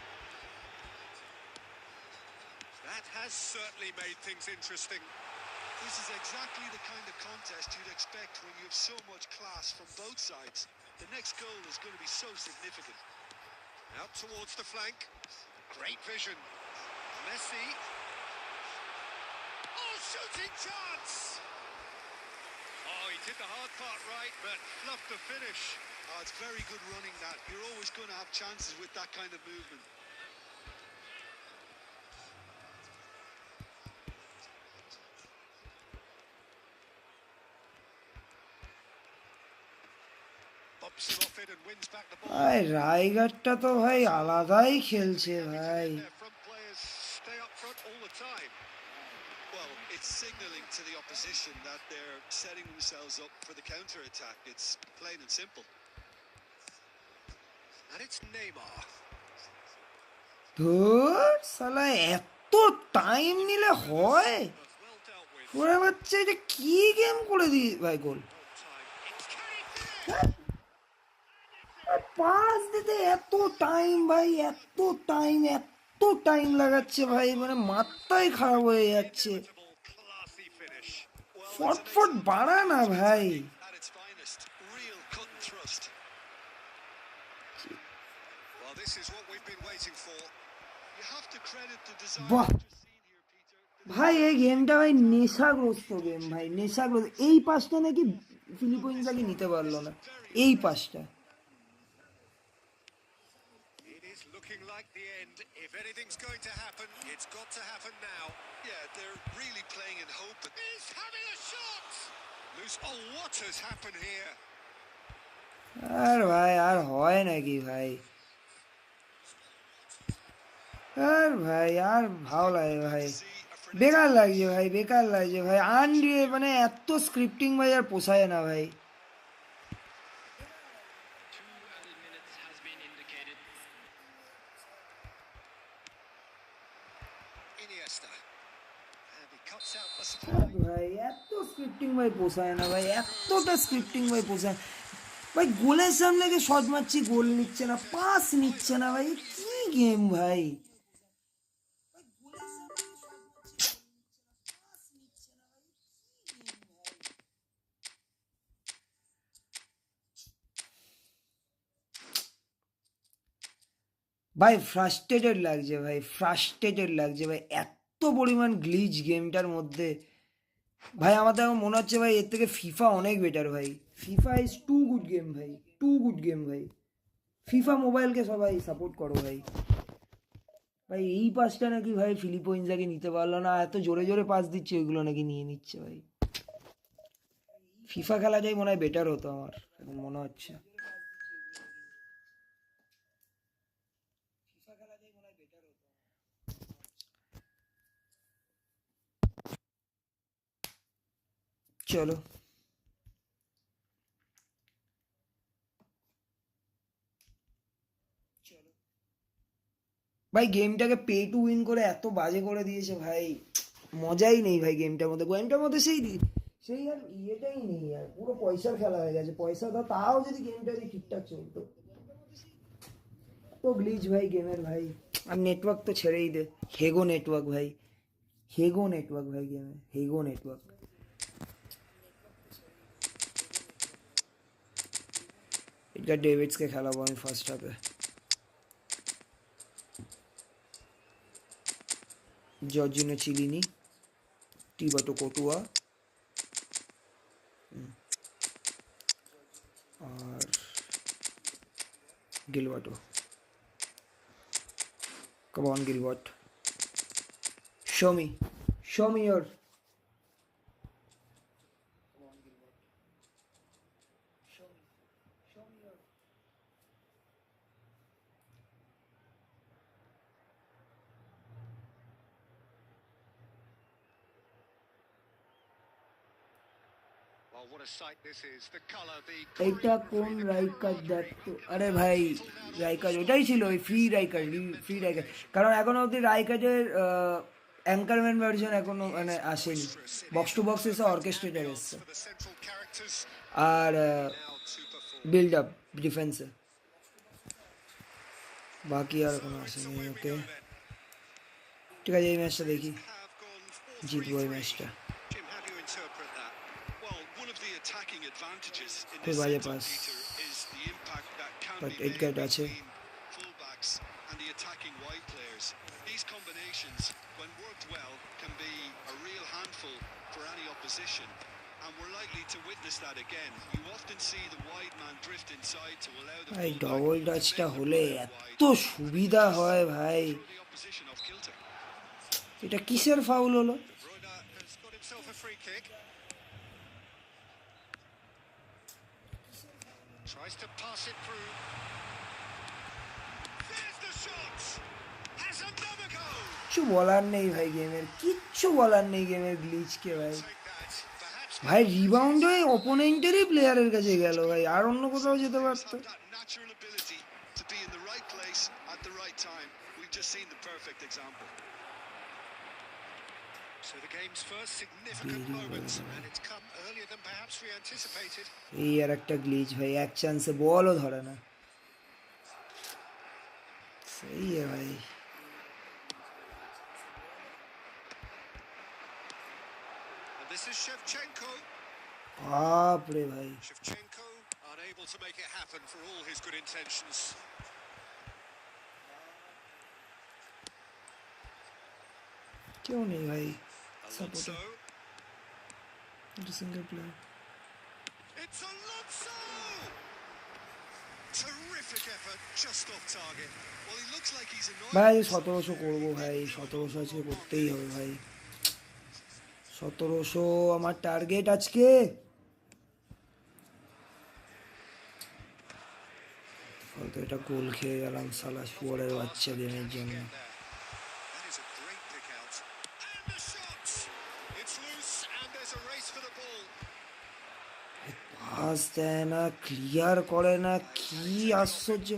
S3: That has certainly made things interesting.
S2: This is exactly the kind of contest you'd expect when you have so much class from both sides. The next goal is going to be so significant.
S3: Out towards the flank. Great vision. Messi. Oh, shooting chance! Oh, he did the hard part right, but fluffed the finish.
S2: Oh, it's very good running that. You're always going to have chances with that kind of movement.
S3: Bumps it off it and wins back the ball.
S1: ভাই রায়গড়টা তো ভাই আলাদাই খেলছে
S3: Having to
S1: ভাই।
S3: let their front players stay up front all the time.
S2: Well, it's signalling to the opposition that they're setting themselves up for the counter-attack. It's plain and simple.
S3: And it's Neymar.
S1: ধুর শালা, এত time নিলে হয়?
S3: Well dealt with.
S1: ওরা বাচ্চা এটা কি game করে দি ভাই, গোল।
S3: Well timed. It's can he finish?
S1: Pass দিতে এত টাইম ভাই, এত টাইম লাগাচ্ছে ভাই, মানে মাথাই খারাপ হয়ে যাচ্ছে।
S3: Inimitable, classy finish.
S2: Well,
S1: ফটফট বাড়া না ভাই।
S2: at its finest. Real cut and thrust.
S3: Well, this is what we've been waiting for.
S2: You have to credit the desire
S1: বাহ
S2: you've just seen here, Peter.
S1: ভাই, এই গেমটা ভাই নেশাগ্রস্ত গেম ভাই, নেশাগ্রস্ত। এই পাসটা নাকি ফিলিপো ইনজাগি নিতে পারলো না, এই পাসটা।
S3: It is looking like the end. If anything's going to happen, it's got to happen now.
S2: Yeah, they're really playing in hope.
S3: He's having a shot! Loose. Oh, what has happened here?
S1: আর ভাই আর হয় নাকি ভাই, আর ভাই আর ভালো লাগে ভাই, বেকার লাগছে ভাই, বেকার লাগছে ভাই। মানে এত স্ক্রিপ্টিং ভাই আর পোষায় না ভাই।
S3: Iniesta. And he cuts out the
S1: ভাই এত স্ক্রিপ্টিং ভাই পোষায় না ভাই, এতটা স্ক্রিপ্টিং ভাই পোষায় ভাই। গোলের সামনে গিয়ে শট মারছি, গোল নিচ্ছে না, পাস নিচ্ছে না ভাই, কি গেম ভাই। ভাই ফ্রাস্ট্রেটেড লাগছে ভাই, ফ্রাস্ট্রেটেড লাগছে ভাই, এত পরিমাণ গ্লিচ গেমটার মধ্যে ভাই। আমার তো এখন মনে হচ্ছে ভাই এর থেকে ফিফা অনেক বেটার ভাই। FIFA is too good game ভাই, টু গুড গেম ভাই। ফিফা মোবাইলকে সবাই সাপোর্ট করো ভাই। ভাই এই পাসটা নাকি ভাই ফিলিপো ইনজাগি নিতে পারলো না, এত জোরে জোরে পাস দিচ্ছে, ওইগুলো নাকি নিয়ে নিচ্ছে ভাই। ফিফা খেলাটাই মনে হয় বেটার হতো আমার এখন মনে হচ্ছে। চলো ভাই, গেমটাকে পে টু উইন করে এত বাজে করে দিয়েছে ভাই, মজাই নেই ভাই গেমটার মধ্যে। গেমটার মধ্যে সেই সেই আর ইয়েটাই নেই, আর পুরো পয়সার খেলা হয়ে গেছে। পয়সা দাও তাও যদি গেমটা যদি ঠিকঠাক চলতো। তো গ্লিচ ভাই গেমের ভাই, আর নেটওয়ার্ক তো ছেড়েই দে, হেগো নেটওয়ার্ক ভাই, হেগো নেটওয়ার্ক ভাই গেমে, হেগো নেটওয়ার্ক। এটা ডেভিডসকে খেলাবো আমি ফার্স্ট হাফে। জর্জিনো চিলিনি, টিবাটো কটুয়া, আর গিলবার্টো। Come on, Gilbert. Show me your
S3: Oh, what a sight this is. The colour, the
S1: এটা কোন রাইকার দেখ তো, আরে ভাই রাইকার ওটাই ছিল, ওই ফ্রি রাইকার, কারণ এখনো অবধি রাইকারের অ্যাঙ্কারম্যান ভার্সন এখনো মানে আসেনি, বক্স টু বক্স এসে অর্কেস্ট্রেটার এসছে
S3: for the central characters.
S1: আর
S3: Now to perform.
S1: Build up ডিফেন্সে, বাকি আর কোনো
S3: So it's
S1: আসেনি।
S3: away we
S1: okay
S3: go then.
S1: ঠিক আছে, এই ম্যাচটা দেখি,
S3: Have gone 4-3-3.
S1: জিতবো এই ম্যাচটা।
S3: Jim, how do you interpret that?
S2: Well, one of the attacking advantages in
S1: খুব
S2: this
S1: বাজে
S2: setup,
S1: pass,
S2: Peter, is the impact that can
S1: but
S2: be made
S1: এডগার্ড আছে।
S2: between fullbacks and the attacking wide players. These combinations, when worked well, can be a real handful for any opposition. And we're likely to witness that again. You often see the wide man drift inside to allow the
S1: ভাই
S2: fullback
S1: double
S2: to
S1: টাচটা
S2: make the
S1: হলে
S2: run out
S1: এত
S2: wide.
S1: সুবিধা হয় ভাই,
S2: Throw the opposition off kilter.
S1: এটা কিসের foul হলো?
S3: De Bruyne has got himself a free kick. Tries to pass it through. There's the shot. Has another goal.
S1: কিচ্ছু বলার নেই ভাই গেমের, কিচ্ছু বলার নেই গেমের গ্লিচকে ভাই।
S3: Take that. Perhaps
S1: ভাই রিবাউন্ড হয়ে অপোনেন্টেরই প্লেয়ারের কাছে গেল ভাই, আর অন্য কোথাও যেতে পারতো।
S2: Have that natural ability to be in the right place at the right time. We've just seen the perfect example.
S3: so the game's first significant moment, and it's come earlier than perhaps we anticipated.
S1: এই আর একটা glitch ভাই, এক চান্সে বলও ধরে না। সেই ভাই,
S3: And this is Shevchenko.
S1: বাপরে ভাই,
S3: Shevchenko unable to make it happen for all his good intentions.
S1: কেউ নেই ভাই সাপোর্টে,
S3: Alonso.
S1: এটা single player.
S3: It's Alonso! Terrific effort, just off target.
S2: Well, he looks like he's annoyed.
S1: ভাই 1700 করবো ভাই, 1700 আজকে করতেই হবে ভাই, 1700 আমার টার্গেট আজকে। হয়তো এটা গোল খেয়ে গেলাম সালা শুয়ারের বাচ্চা গেমের জন্য।
S3: That is a great pick out. And the shot! It's loose, and there's a race for the ball.
S1: Pass দেয় না, ক্লিয়ার করে না, কি আশ্চর্য।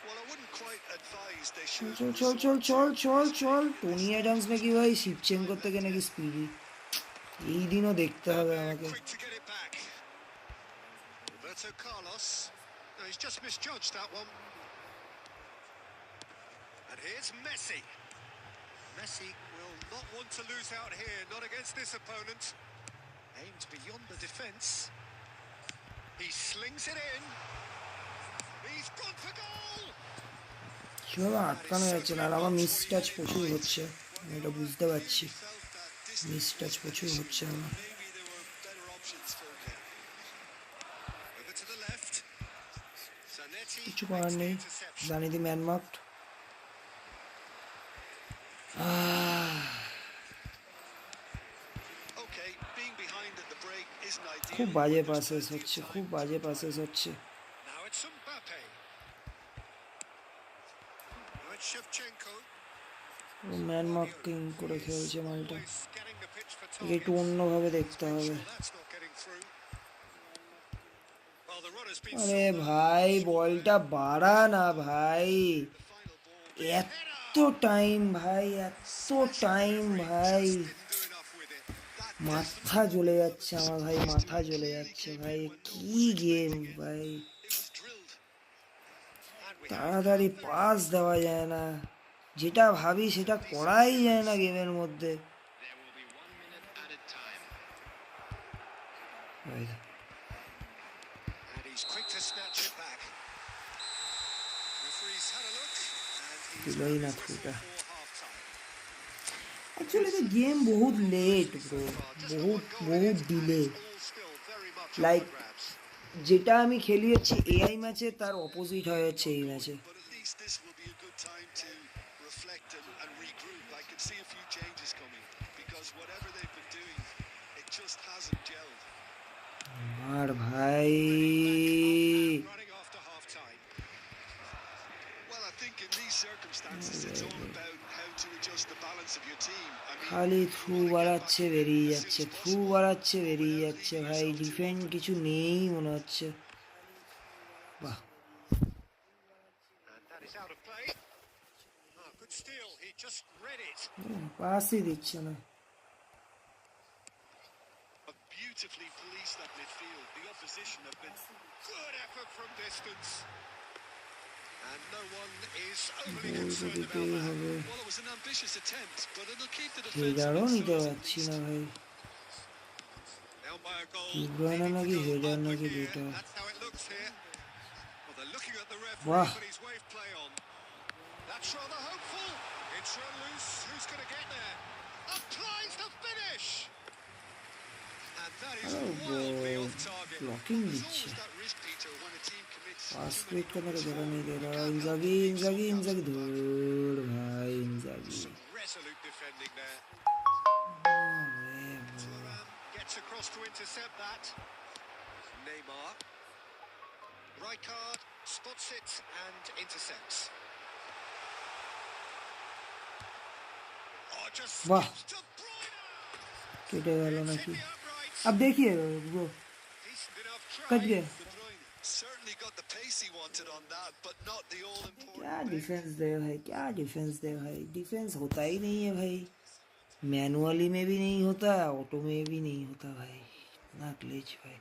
S2: Well, I wouldn't quite advise they
S1: চল
S2: should.
S1: চল চল চল চল চল, টনি অ্যাডামস নাকি ভাই শিবচেঙ্কোর থেকে নাকি স্পিডি, এই দিনও দেখতে হবে আমাকে।
S3: Quick to get it back. Roberto Carlos. No, he's just misjudged that one. And here's Messi. Messi will not want to lose out here, not against this opponent. Aimed beyond the defence. He slings it in. He's gone for goal.
S1: কিভাবে আটকানো যাচ্ছে না, আর আমার miss touch প্রচুর হচ্ছে, আমি এটা বুঝতে পারছি, মিস টাচ প্রচুর হচ্ছে আমার।
S2: Maybe there were better options for him.
S3: Over to the left. Zanetti
S1: কিছু করার
S3: makes the
S1: নেই,
S3: interception.
S1: জানি the man marked.
S2: Okay, being behind at the break isn't ideal.
S1: খুব বাজে
S2: but there's
S1: passes
S2: plenty of
S1: হচ্ছে,
S2: time
S1: খুব
S2: to
S1: বাজে
S2: apply.
S1: Passes হচ্ছে।
S3: Now it's Mbappe. Now it's Shevchenko.
S1: ও ম্যান মার্কিং করে খেলছে মালটা,
S3: Always scanning the pitch for
S1: একে একটু
S3: targets.
S1: অন্যভাবে দেখতে হবে।
S3: Sure, that's not getting through. Well, the run has been
S1: আরে
S3: so
S1: ভাই বলটা বাড়া না ভাই,
S2: Final ball.
S1: এত টাইম ভাই, এত টাইম ভাই,
S3: didn't do enough with it. That
S1: মাথা জ্বলে যাচ্ছে আমার ভাই, মাথা জ্বলে যাচ্ছে ভাই, কি গেম ভাই,
S2: it was drilled.
S3: and we
S1: তাড়াতাড়ি পাস দেওয়া যায় না, যেটা ভাবি সেটা করাই যায় না গেমের মধ্যে।
S3: there will be 1 minute added time.
S1: ভাই,
S3: And he's quick to snatch it back. Referee's had a look and he's
S1: দিলই না
S3: whistle
S1: থ্রুটা।
S3: for half time.
S1: Actually the game বহুত লেট ব্রো, বহুত delay,
S3: All still very much up
S1: like
S3: for grabs.
S1: যেটা আমি খেলি হচ্ছে AI ম্যাচে, তার opposite হয়ে যাচ্ছে এই ম্যাচে।
S2: But at least this will be a good time to reflect and regroup. I can see a few changes coming because whatever they've been doing, it just hasn't gelled.
S1: আর ভাই
S3: Running after half time.
S2: Well, I think in these circumstances, it's all about how to adjust the balance of your team. I mean,
S1: খালি through বাড়াচ্ছে বেরিয়ে যাচ্ছে, through বাড়াচ্ছে বেরিয়ে যাচ্ছে ভাই, defend কিছু নেই মনে হচ্ছে। বাহ,
S3: And that is out of play. Oh, good steal. He just read it.
S1: পাসই দিচ্ছে না।
S2: Beautifully policed that midfield. The opposition have been
S3: Good effort from distance. And no one is overly
S1: গোল তো
S3: concerned about
S1: দিতেই
S3: that.
S1: হবে।
S2: well. It was an ambitious attempt, but it'll keep the defence on
S1: হেডারও
S2: its
S1: নিতে
S2: toes at
S1: পারছি
S2: least.
S1: না ভাই,
S3: Down by a goal.
S1: কি ব্রয়না
S3: Needing to
S1: নাকি
S3: go
S1: header
S3: up
S1: নাকি
S3: here.
S1: দুটা।
S3: That's how it looks here. Well, they're looking at the referee,
S1: Wah.
S3: but he's waved play on. That's rather hopeful. It's run loose. Who's going to get there? Applies the finish. And that is wildly off target.
S1: Blocking
S2: There's
S1: দিচ্ছে।
S2: always that risk, Peter, when a team commits
S1: pass
S2: too
S1: को
S2: many
S1: एक करने का
S2: numbers
S1: जगह
S2: forward.
S1: नहीं दे
S2: You
S1: रहा।
S2: can't help
S1: इंजागी
S2: but think
S1: इंजागी
S2: sometimes
S1: इंजागी
S2: of the back.
S1: धूड़ भाई, इंजागी।
S3: Some resolute defending there.
S1: अरे
S3: Thuram gets across to intercept that. Neymar. Rijkaard spots it and intercepts. Oh, just
S1: Wah.
S3: skips to Bruyne.
S1: केटे वालों
S3: It's
S1: ने
S3: hit
S1: की।
S3: the uprights.
S1: अब देखिए वो
S3: Decent enough
S1: कट
S3: try.
S1: गया।
S2: De Bruyne certainly got the pace he wanted on that, but not the all-important
S1: क्या
S2: bit.
S1: Defence दे भाई, क्या डिफेंस दे भाई, डिफेंस होता ही नहीं है भाई, मैनुअली में भी नहीं होता, ऑटो में भी नहीं होता भाई, इतना ग्लिच भाई।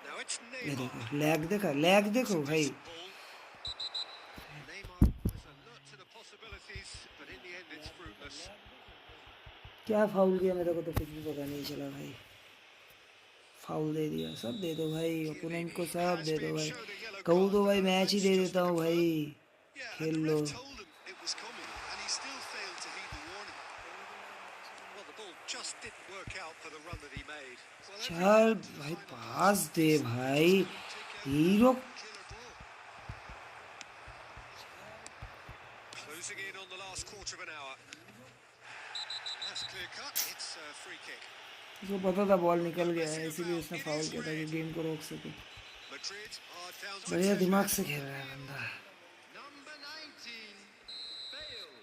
S3: Now it's
S1: ये
S3: Neymar.
S1: देखो लैग देखो भाई।
S3: Decent ball. Neymar was alert to the possibilities, but in the end it's fruitless.
S1: क्या फाउल किया मेरे को तो कुछ भी पता नहीं चला भाई, फाउल दे दिया। सब दे दो भाई, ओपोनेंट को सब दे दो भाई, कहूँ तो भाई मैच ही दे देता हूँ भाई,
S2: Yeah,
S1: खेल
S2: and the
S1: low.
S2: ref told him it was coming, and he still failed to heed the warning.
S3: Well, the ball just didn't work out for the run that he made.
S2: Well,
S1: चल भाई पास दे भाई, hero.
S2: killer ball.
S3: Closing in on the last quarter of an hour. That's clear cut. It's a free kick.
S1: उसको पता था ball निकल गया है, इसीलिए उसने फाउल किया था कि गेम को रोक सके।
S3: Madrid are down to
S1: बढ़िया
S3: 10
S1: दिमाग
S3: men.
S1: से खेल रहा है बंदा।
S4: Number 19, Bale.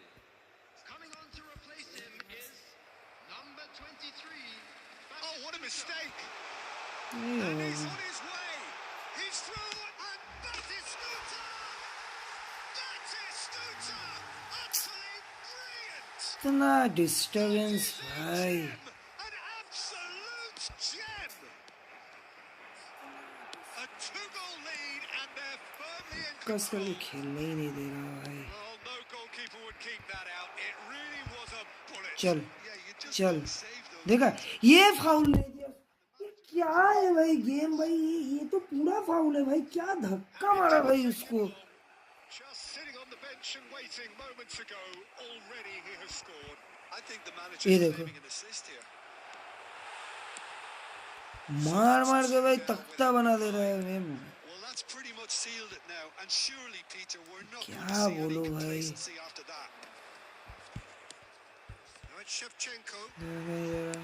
S4: Coming on to replace him is number 23.
S3: Oh, what a mistake!
S1: नहीं
S3: And
S1: होगा
S3: he's
S1: वो।
S3: on his way. He's through, and that is Stuta! That is Stuta! Utterly brilliant!
S1: इतना डिस्टर्बेंस भाई,
S3: Gem! An absolute gem! A two-goal lead, and they're firmly in
S1: कस करके
S3: control.
S1: खेलने ही नहीं दे रहा भाई।
S3: Well, no goalkeeper would keep that out. It really was a bullet.
S1: चल
S2: Yeah, you just
S1: चल,
S2: don't save those.
S1: देखा ये फाउल ले दिया, ये क्या है भाई गेम भाई, ये तो पूरा फाउल है भाई, क्या धक्का मारा भाई उसको।
S3: Just sitting on the bench and waiting moments ago. Already he has scored.
S2: I think the
S1: ये
S2: manager is
S1: देखो,
S2: claiming an assist here.
S1: मार मार के भाई तख्ता बना दे रहा है। मैं
S2: Well, that's pretty much sealed it now, and surely, Peter, we're not going to
S1: क्या
S2: see any
S1: बोलो भाई।
S2: complacency after that.
S3: Now it's Shevchenko.
S1: नहीं दे रहा,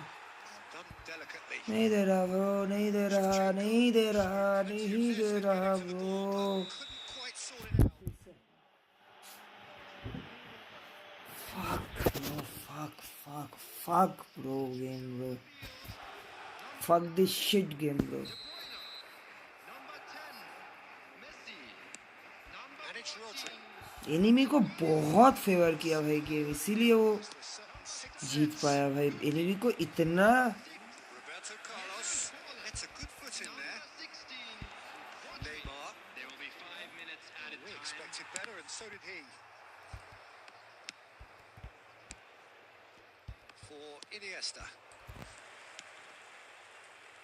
S3: Done delicately.
S1: नहीं दे रहा ब्रो, नहीं दे रहा, नहीं दे रहा, नहीं दे रहा bro.
S3: Couldn't quite sort it out.
S1: Fuck bro, game bro, fuck this shit game bro।
S4: Number 10, Messi. Number
S3: And it's Rodri.
S1: Enemy को बहुत फेवर किया भाई गेम, इसीलिए वो
S3: For a certain sixth
S1: Jeet
S3: sense.
S1: पाया भाई। एनिमी को इतना
S3: Roberto Carlos gets a good foot in there.
S4: 16,
S3: Neymar.
S4: There will be 5 minutes added
S3: We
S4: time.
S3: expected better, and so did he. For Iniesta.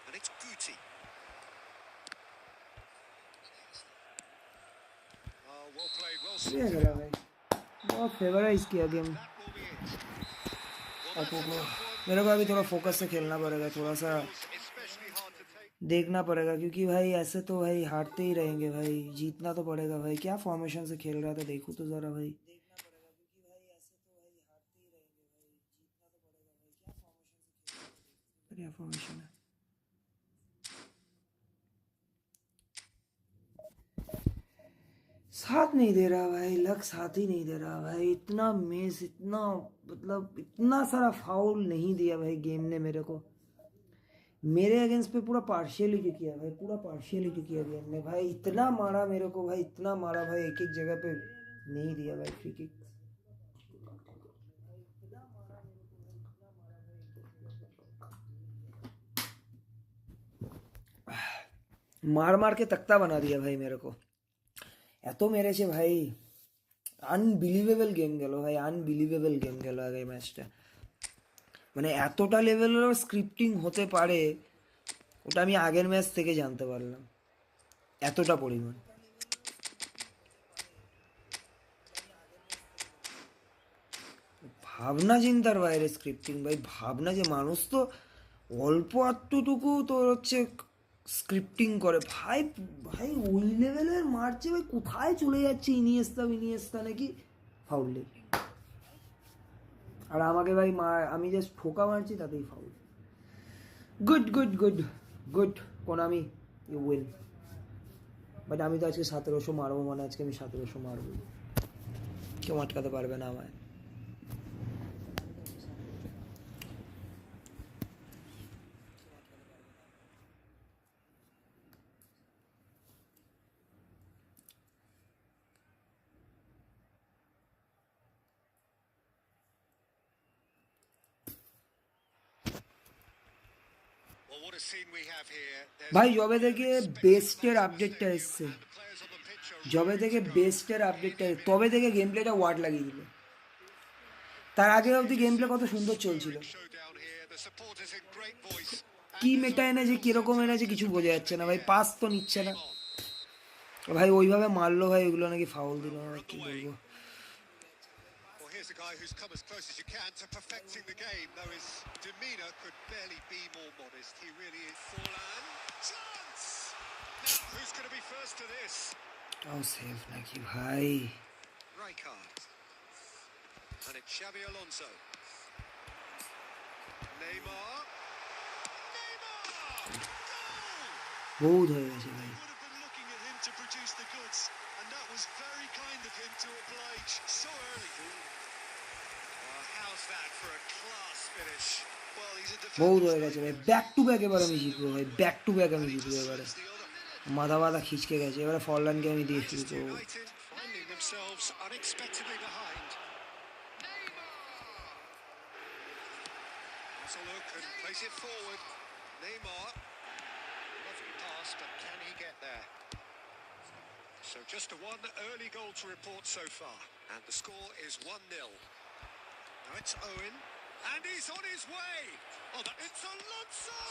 S3: And it's Guti. Oh, well played, well
S1: बढ़िया
S3: sorted
S1: खेला
S3: out.
S1: भाई, बहुत फेवराइज किया game.
S3: That will be it. Well,
S1: आपको
S3: that's a
S1: को
S3: tough one.
S1: मेरे को अभी थोड़ा फोकस से खेलना पड़ेगा, थोड़ा सा
S3: Especially hard to take.
S1: देखना पड़ेगा, क्योंकि भाई ऐसे तो भाई हारते ही रहेंगे भाई, जीतना तो पड़ेगा भाई। क्या फॉर्मेशन से खेल रहा था देखो तो जरा भाई, बढ़िया फॉर्मेशन है। साथ नहीं दे रहा भाई, लक साथ ही नहीं दे रहा भाई। इतना मिस, इतना मतलब इतना सारा फाउल नहीं दिया भाई गेम ने मेरे को। मेरे अगेंस्ट पे पूरा पार्शियलिटी किया भाई, पूरा पार्शियलिटी किया गेम ने भाई। इतना मारा मेरे को भाई, इतना मारा भाई, एक एक जगह पे नहीं दिया भाई फ्री किक। मार मार के तख्ता बना दिया भाई मेरे को। এত মেরেছে ভাই, আনবিলিভেবল গেম গেল ভাই, আনবিলিভেবল গেম গেল আগে ম্যাচটা। মানে এতটা লেভেলের স্ক্রিপ্টিং হতে পারে ওটা আমি আগের ম্যাচ থেকে জানতে পারলাম, এতটা পরিমাণ। ভাবনা চিন্তার বাইরে স্ক্রিপ্টিং ভাই। ভাবনা যে মানুষ তো অল্প আত্মটুকু তোর হচ্ছে স্ক্রিপ্টিং করে ভাই। ভাই ওই লেভেলের মারছে ভাই, কোথায় চলে যাচ্ছে ইনিয়েস্তা ইনিয়েস্তা নাকি ফাউল। আর আমাকে ভাই আমি জাস্ট ঠোকা মারছি তাতেই foul. Good good good good Konami, you win. But আমি তো আজকে 1700 মারবো, মানে আজকে আমি 1700 মারবো, কেউ আটকাতে পারবে না আমায়।
S3: Well, what a scene we have here.
S1: ভাই যবে থেকে বেস্টের আপডেটটা এসছে, যবে থেকে বেস্টের আপডেটটা তবে থেকে গেম প্লেটা ওয়ার্ড লাগিয়ে দিল। তার আগে অবধি গেম প্লে কত সুন্দর চলছিল, কি মেটা এনেছে কিরকম এনেছে কিছু বোঝা যাচ্ছে না ভাই। পাস তো নিচ্ছে না ভাই, ওইভাবে মারলো ভাই, ওইগুলো নাকি ফাউল দিল, কি বলবো।
S3: Well, here's a guy who's come as close as you can to perfecting the game, though his demeanour could barely be more modest. He really is. Forlan, chance! Now, who's going to be first to this?
S1: তাও safe নাকি ভাই?
S3: Rijkaard. And it's Xabi Alonso. Neymar. Neymar! Goal!
S1: বহুত হয়ে গেছে ভাই।
S2: Would have been looking at him to produce the goods, and that was very kind of him to oblige so early.
S3: Well, how's that for a class finish?
S2: Well, he's a
S1: বহুত
S2: defender.
S1: হয়ে গেছে ভাই, back to back এবার আমি জিতবো ভাই, back to back আমি জিতবো এবারে।
S2: The other.
S1: মাথা মাথা খিচকে গেছে, এবারে ফরলানকে আমি দিয়ে শুরু
S3: Manchester
S1: করবো।
S3: United finding themselves unexpectedly behind. Has a look and plays it forward. Neymar. Lovely pass, but can he get there? So just a one early goal to report so far. And the score is 1-0. Now it's Owen. And he's on his way. Oh, it's Alonso!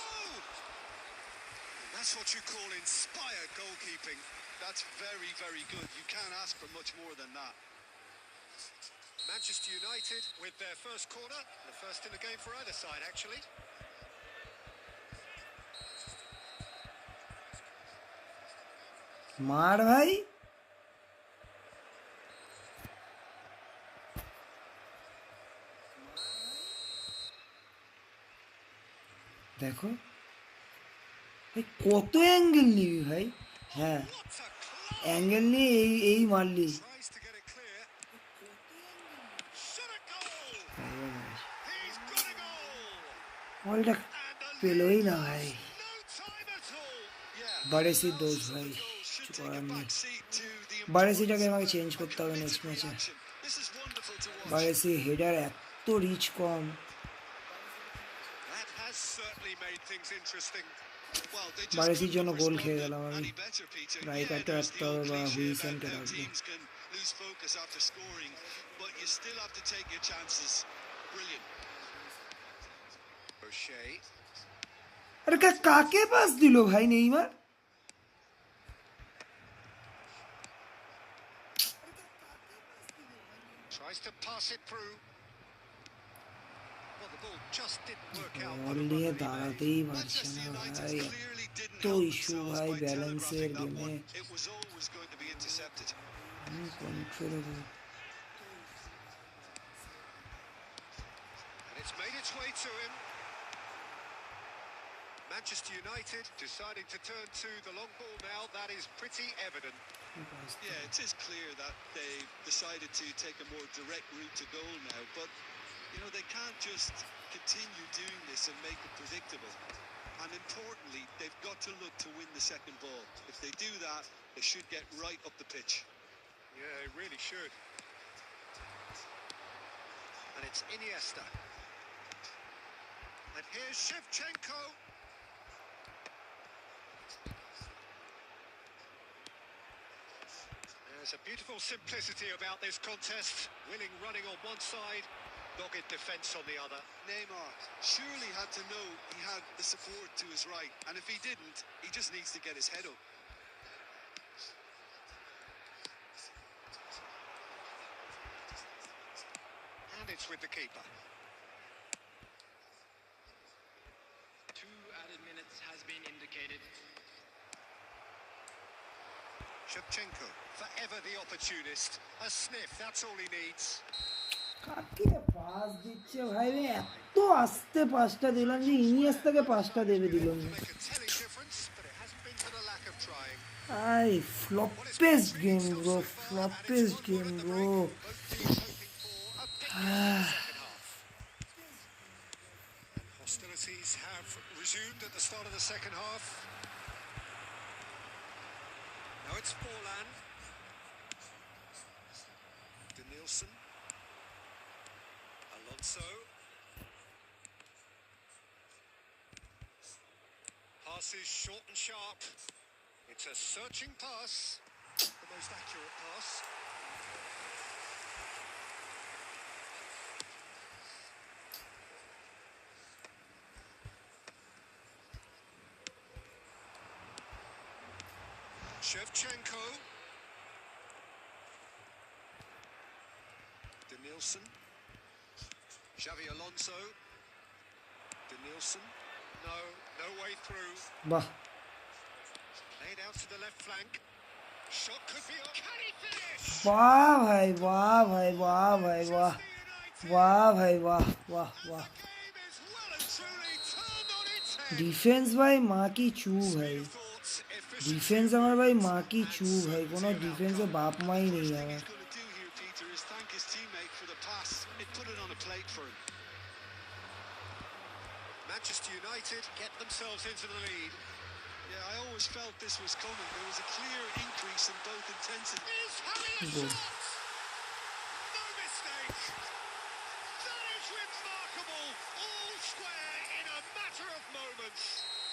S2: That's what you call inspired goalkeeping. That's very, very good. You can't ask for much more than that.
S3: Manchester United with their first corner. The first in the game for either side, actually.
S1: মার ভাই। দেখো ভাই কত angle নিবি ভাই। হ্যাঁ angle নিয়ে এই মারলি।
S3: Tries to get it clear. Shot a goal! He's got a goal!
S1: বলটা পেলোই না ভাই।
S3: No time at all.
S2: Yeah.
S1: Baresi দোষ ভাই, কিছু করার নেই। বারেসিটাকে আমাকে চেঞ্জ করতে হবে নেক্সট ম্যাচে।
S2: This is wonderful to watch.
S1: Baresi header এত রিচ কম।
S3: That has certainly made things interesting.
S2: Well, they just
S1: বারেসির জন্য
S2: couldn't
S1: গোল
S2: have
S1: খেয়ে
S2: responded
S1: গেলাম আমি।
S2: any better, Peter.
S1: রাইকারটা
S2: there's
S1: রাখতে
S2: the old
S1: হবে বা
S2: cliché
S1: হুইসেনকে
S2: about how
S1: রাখবো।
S2: teams can lose focus after scoring, but you still have to take your chances. Brilliant.
S3: O'Shea.
S1: আরে কাকে পাস দিল ভাই Neymar?
S3: Tries to pass it through. Well, the ball just didn't work out.
S1: বল নিয়ে দাঁড়াতেই পারছে না ভাই, এত ইস্যু ভাই ব্যালেন্সের গেমে।
S2: It was always going to be intercepted.
S1: Control
S3: And it's made its way to him. Manchester United deciding to turn to the long ball now. That is pretty evident.
S2: Yeah, it is clear that they've decided to take a more direct route to goal now, but you know, they can't just continue doing this and make it predictable. And importantly, they've got to look to win the second ball. If they do that, they should get right up the pitch.
S3: Yeah, they really should. And it's Iniesta. And here's Shevchenko. There's a beautiful simplicity about this contest. Willing running on one side, dogged defence on the other.
S2: Neymar surely had to know he had the support to his right, and if he didn't, he just needs to get his head up.
S3: And it's with the keeper.
S4: 2 added minutes has been indicated.
S3: Shevchenko, forever the opportunist. A sniff, that's all he needs.
S1: কাকে pass দিচ্ছে ভাই রে, এত আস্তে পাসটা দিলাম যে ইনিয়েস্তাকে পাসটা দেবে দিল না।
S3: Make a telling difference, but it hasn't been for the lack of trying.
S1: আই floppest game bro, floppest game bro.
S3: Hostilities have resumed at the start of the second half. Now it's Forlan. Danielson. Alonso. Pass is short and sharp. It's a searching pass. The most accurate pass. Shevchenko. Danielson. Xavi Alonso. Danielson. No way through.
S1: বাহ,
S3: Laid out to the left flank. Shot could be on. Can he finish?
S1: বাহ ভাই, বাহ ভাই, বাহ ভাই, বাহ, বাহ ভাই, বাহ বাহ বাহ।
S3: The game is well and truly turned on its head.
S1: Defence ভাই মা কি চু ভাই,
S3: Thoughts, efficiency.
S1: ডিফেন্স আমার ভাই মা কি চু ভাই, কোনো ডিফেন্সে বাপ মাই নেই
S2: Thing
S1: আমার।
S2: he's going to do here, Peter, is thank his teammate for the pass. It put it on a plate for him.
S3: Manchester United get themselves into the lead.
S2: Yeah, I always felt this was coming. There was a clear increase in both intensity.
S3: Is having a
S1: Good.
S3: shot. No mistake. That is remarkable. All square in a matter of moments.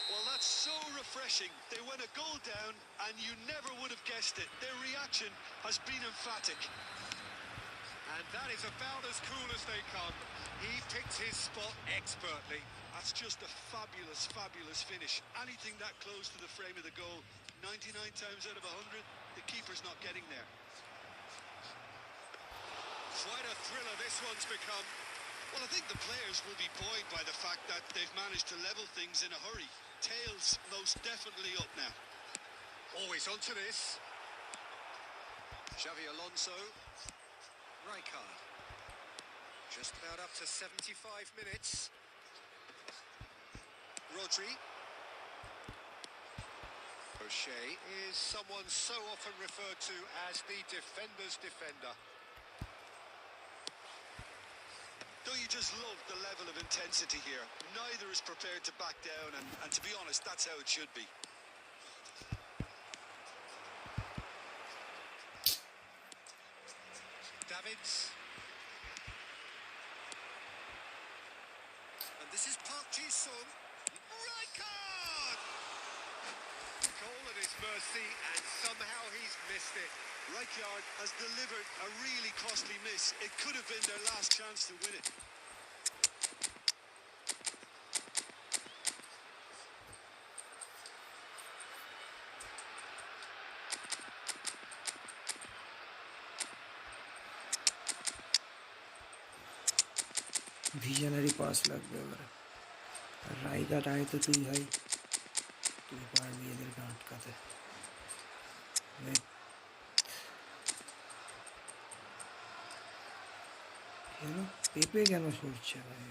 S2: Well, that's so refreshing. They went a goal down, and you never would have guessed it. Their reaction has been emphatic.
S3: And that is about as cool as they come. He picked his spot expertly.
S2: That's just a fabulous, fabulous finish. Anything that close to the frame of the goal, 99 times out of 100, the keeper's not getting there.
S3: Quite a thriller this one's become.
S2: Well, I think the players will be buoyed by the fact that they've managed to level things in a hurry. Tails most definitely up now.
S3: Always onto this. Xavi Alonso. Rijkaard. Just about up to 75 minutes. Rodri. O'Shea is someone so often referred to as the defender's defender.
S2: Don't you just love the level of intensity here? Neither is prepared to back down, and to be honest, that's how it should be.
S3: Davids. And this is Park Ji-sung. Rijkaard! Goal at his mercy, and somehow he's missed it.
S2: Rijkaard has delivered a really costly miss. It could have been their last chance to win it.
S1: Visionary pass লাগবে এবারে। আর রাইকাট আয় তো তুই ভাই, তুই পারবি এদেরকে আটকাতে। কেন পেঁপে কেন সরছে ভাই?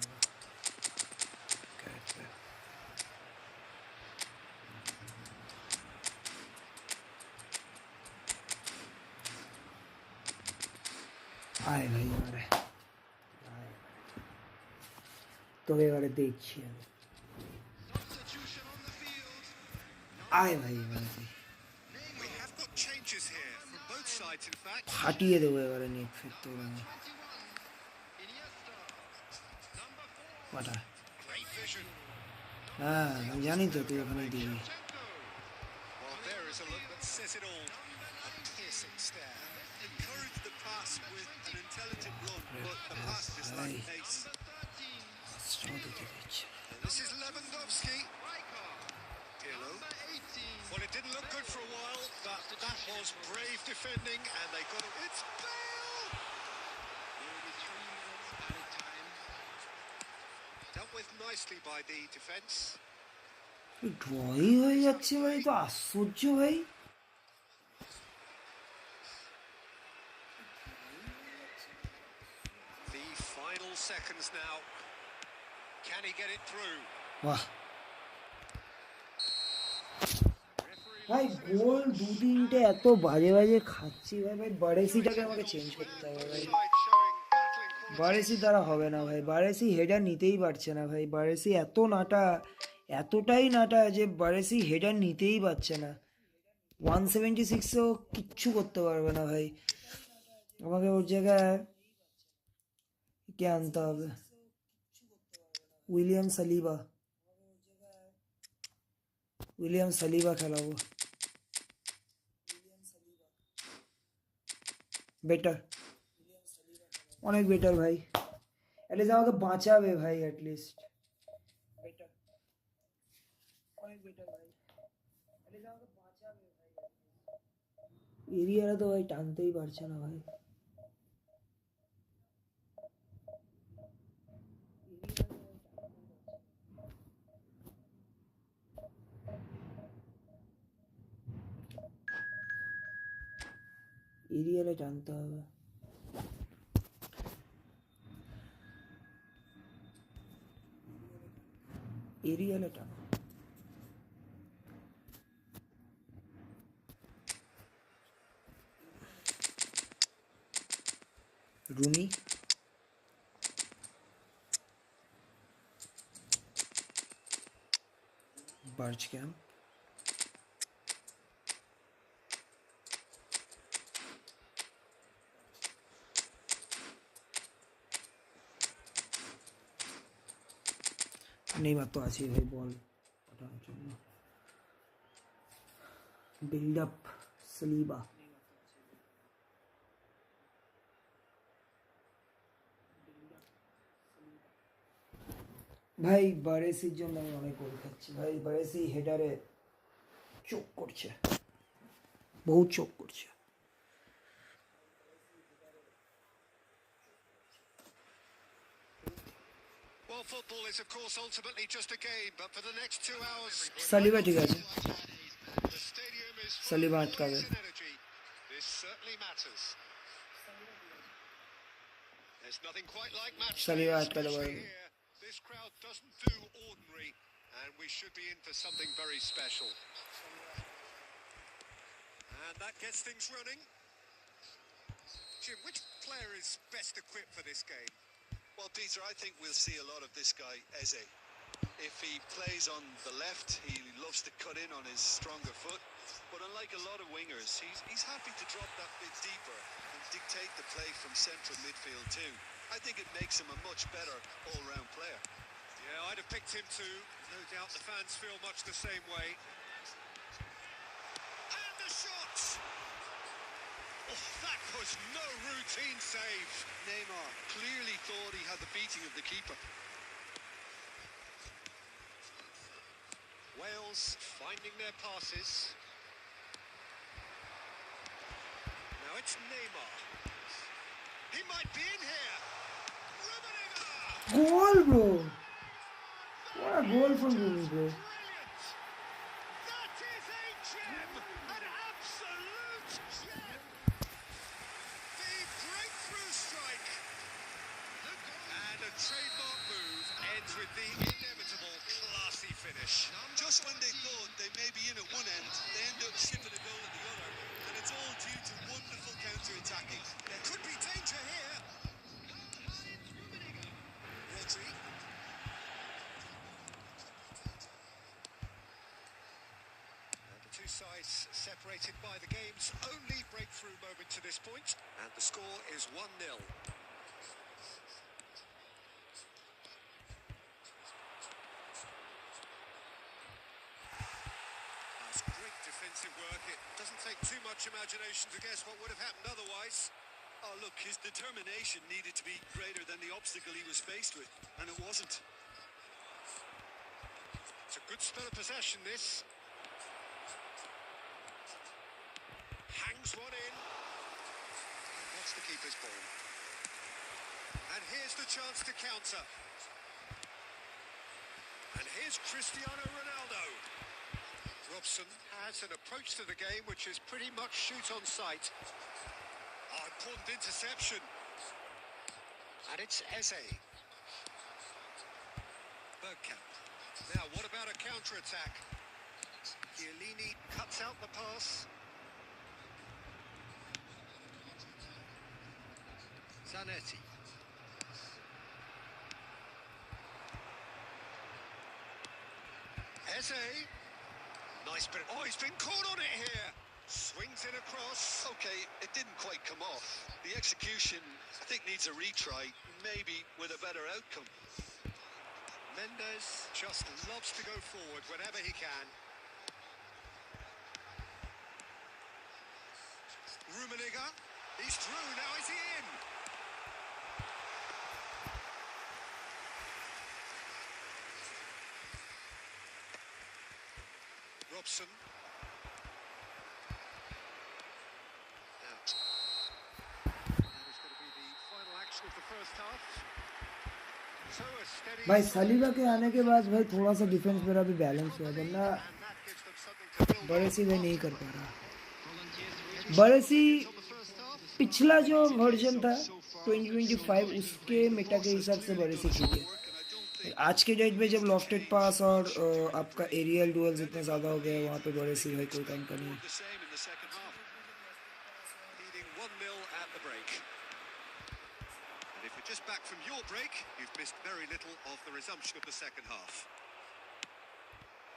S1: আয় ভাই এবারে তোকে এবারে দেখছি আমি
S3: Substitution on the field.
S1: আয় ভাই এবারে
S3: We have got changes here from both sides, in fact.
S1: ফাটিয়ে দেবো এবারে নেট ফেট তোর আমি পাঠা
S3: Great vision.
S1: হ্যাঁ আমি জানি তো তুই ওখানে দিবি
S3: Well, there is a look that says it all. A piercing stare. Encourage the pass with an intelligent run, but the pass just lacked pace.
S1: কষ্টও দিতে দিচ্ছে
S3: This is Lewandowski. Pirlo. Well, it didn't look good for a while, but that was brave defending, and they got it. It's Bale! Dealt with nicely by the defence.
S1: Draw হয়ে যাচ্ছে ভাই তো আশ্চর্য ভাই
S3: The final seconds now. Can he get it through?
S1: বাহ ভাই গোল দু তিনটে এত বাজে বাজে খাচ্ছি ভাই ভাই বারেসিটাকে আমাকে চেঞ্জ করতে হবে ভাই
S3: Side showing battling quality.
S1: Baresi দ্বারা হবে না ভাই বারেসি হেডার নিতেই পারছে না ভাই বারেসি এত নাটা এতটাই নাটা যে বারেসি হেডার নিতেই পারছে না 176-এও কিচ্ছু করতে পারবে না ভাই আমাকে ওর জায়গায় কে আনতে হবে উইলিয়াম সালিবা খেলাবো বেটার অনেক বেটার ভাই অ্যাটলিস্ট আমাকে বাঁচাবে ভাই অ্যাটলিস্ট বেটার অনেক বেটার ভাই অ্যাটলিস্ট আমাকে বাঁচাবে ভাই এরিয়াটা তো ভাই টানতেই পারছে না ভাই এরিয়ালে টানতে হবে এরিয়ালে টান রুমি বার্চ ক্যাম্প নেইমার তো আছে ভাই বল পাঠানোর জন্য বিল্ড আপ সালিবা ভাই বারেসির জন্য আমি অনেক গোল খাচ্ছি ভাই বারেসি হেডারে চোখ করছে বহু চোখ করছে
S3: Well, football is, of course, ultimately just a game, but for the next 2 hours,
S1: Saliba ঠিক আছে
S3: the stadium is full
S1: Saliba
S3: of
S1: আটকাবে
S3: noise and energy. This certainly matters. There's nothing quite like match day,
S1: Saliba আটকাতে
S3: especially
S1: পারবে
S3: here. This crowd doesn't do ordinary, and we should be in for something very special. And that gets things running. Jim, which player is best equipped for this game?
S2: Well, Peter, I think we'll see a lot of this guy, Eze. If he plays on the left, he loves to cut in on his stronger foot. But unlike a lot of wingers, he's happy to drop that bit deeper and dictate the play from central midfield too. I think it makes him a much better all-round player.
S3: Yeah, I'd have picked him too. No doubt the fans feel much the same way. And the shot! Oh, that was no routine save.
S2: Neymar clearly thought he had the beating of the keeper.
S3: Wales finding their passes. Now it's Neymar. He might be in here.
S1: Goal bro what a goal from Rumi bro
S3: Brilliant! That is a gem! An absolute gem! The breakthrough strike! And a trademark move ends with the inevitable classy finish.
S2: Just when they thought they may be in at one end, they end up shipping a goal at the other. And it's all due to wonderful counter-attacking.
S3: There could be danger here. sides separated by the game's only breakthrough moment to this point, and the score is 1-0. That's great defensive work. It doesn't take too much imagination to guess what would have happened otherwise.
S2: Oh, look, his determination needed to be greater than the obstacle he was faced with, and it wasn't.
S3: It's a good spell of possession, this. Hangs one in. And that's the keeper's ball. And here's the chance to counter. And here's Cristiano Ronaldo. Robson has an approach to the game which is pretty much shoot on sight. Oh, important interception. And it's Eze. Bergkamp. Now, what about a counter-attack? Chiellini cuts out the pass. Zanetti. Eze. Nice bit. Oh, he's been caught on it here. Swings it across.
S2: Okay, it didn't quite come off. The execution, I think, needs a retry, maybe with a better outcome.
S3: Mendes just loves to go forward whenever he can. Rummenigge, he's through, now is he in? Robson. Out. That is going to be the final action of the first half. So a steady...
S1: भाई Saliba के आने के बाद भाई थोड़ा सा defence मेरा भी बैलेंस हुआ, वरना बरेसी भाई नहीं कर पा रहा। बरेसी पिछला जो वर्जन था 2025 उसके मेटा के हिसाब से बरेसी ठीक है। आज के डेट में जब लॉफ्टेड पास और आपका एरियल डुअल्स इतने ज़्यादा हो गए, वहाँ पे बरेसी भाई कोई काम का नहीं।
S3: Just back from your break, you've missed very little of the resumption of the second half.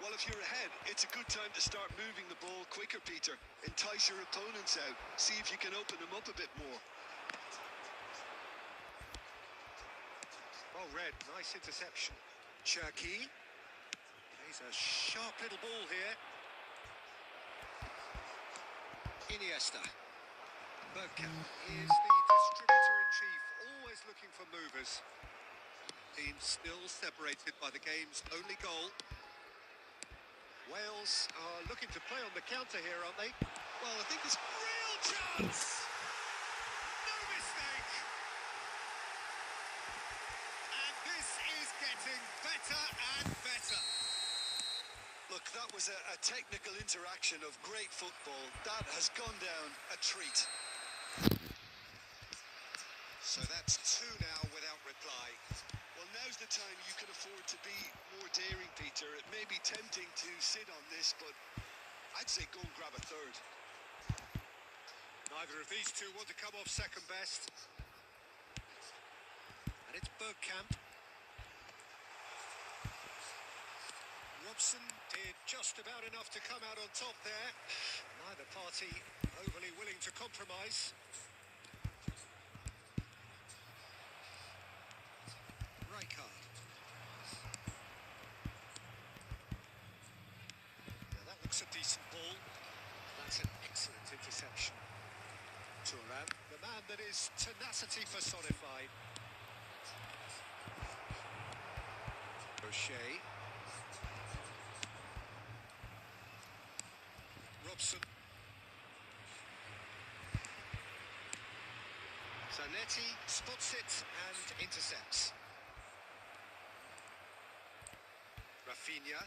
S2: Well, if you're ahead, it's a good time to start moving the ball quicker, Peter. Entice your opponents out. See if you can open them up a bit more.
S3: Well read, nice interception. Cherki. Plays a sharp little ball here. Iniesta. Bergkamp is the distributor-in-chief, always looking for movers. Team still separated by the game's only goal. Wales are looking to play on the counter here, aren't they?
S2: Well, I think there's
S3: Real chance! No mistake! And this is getting better and better.
S2: Look, that was a technical interaction of great football. That has gone down a treat.
S3: So that's two now without reply.
S2: Well, now's the time you can afford to be more daring, Peter. It may be tempting to sit on this, but I'd say go and grab a third.
S3: Neither of these two want to come off second best. And it's Bergkamp. Robson did just about enough to come out on top there. Neither party overly willing to compromise. Rijkaard. Now that looks a decent ball. That's an excellent interception. Thuram, the man that is tenacity personified. O'Shea. Robson. Zanetti spots it and intercepts. Rafinha.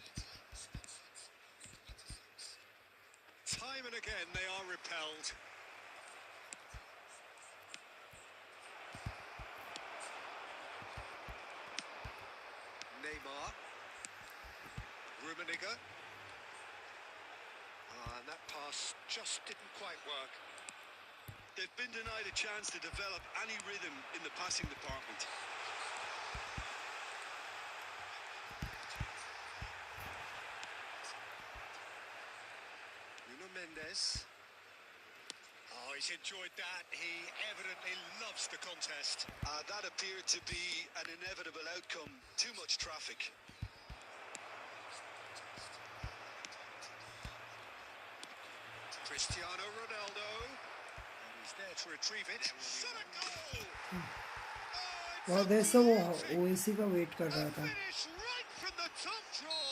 S3: Time and again they are repelled. Neymar. Rummenigge. And that pass just didn't quite work.
S2: They've been denied a chance to develop any rhythm in the passing department.
S3: Mendes. Oh, he's enjoyed that. He evidently loves the contest.
S2: That appeared to be an inevitable outcome. Too much traffic.
S3: Cristiano Ronaldo. And he's there to retrieve it. Shot a goal!
S1: बहुत देर से वो ओएसी का wait कर रहा था.
S3: Finish right from the top draw.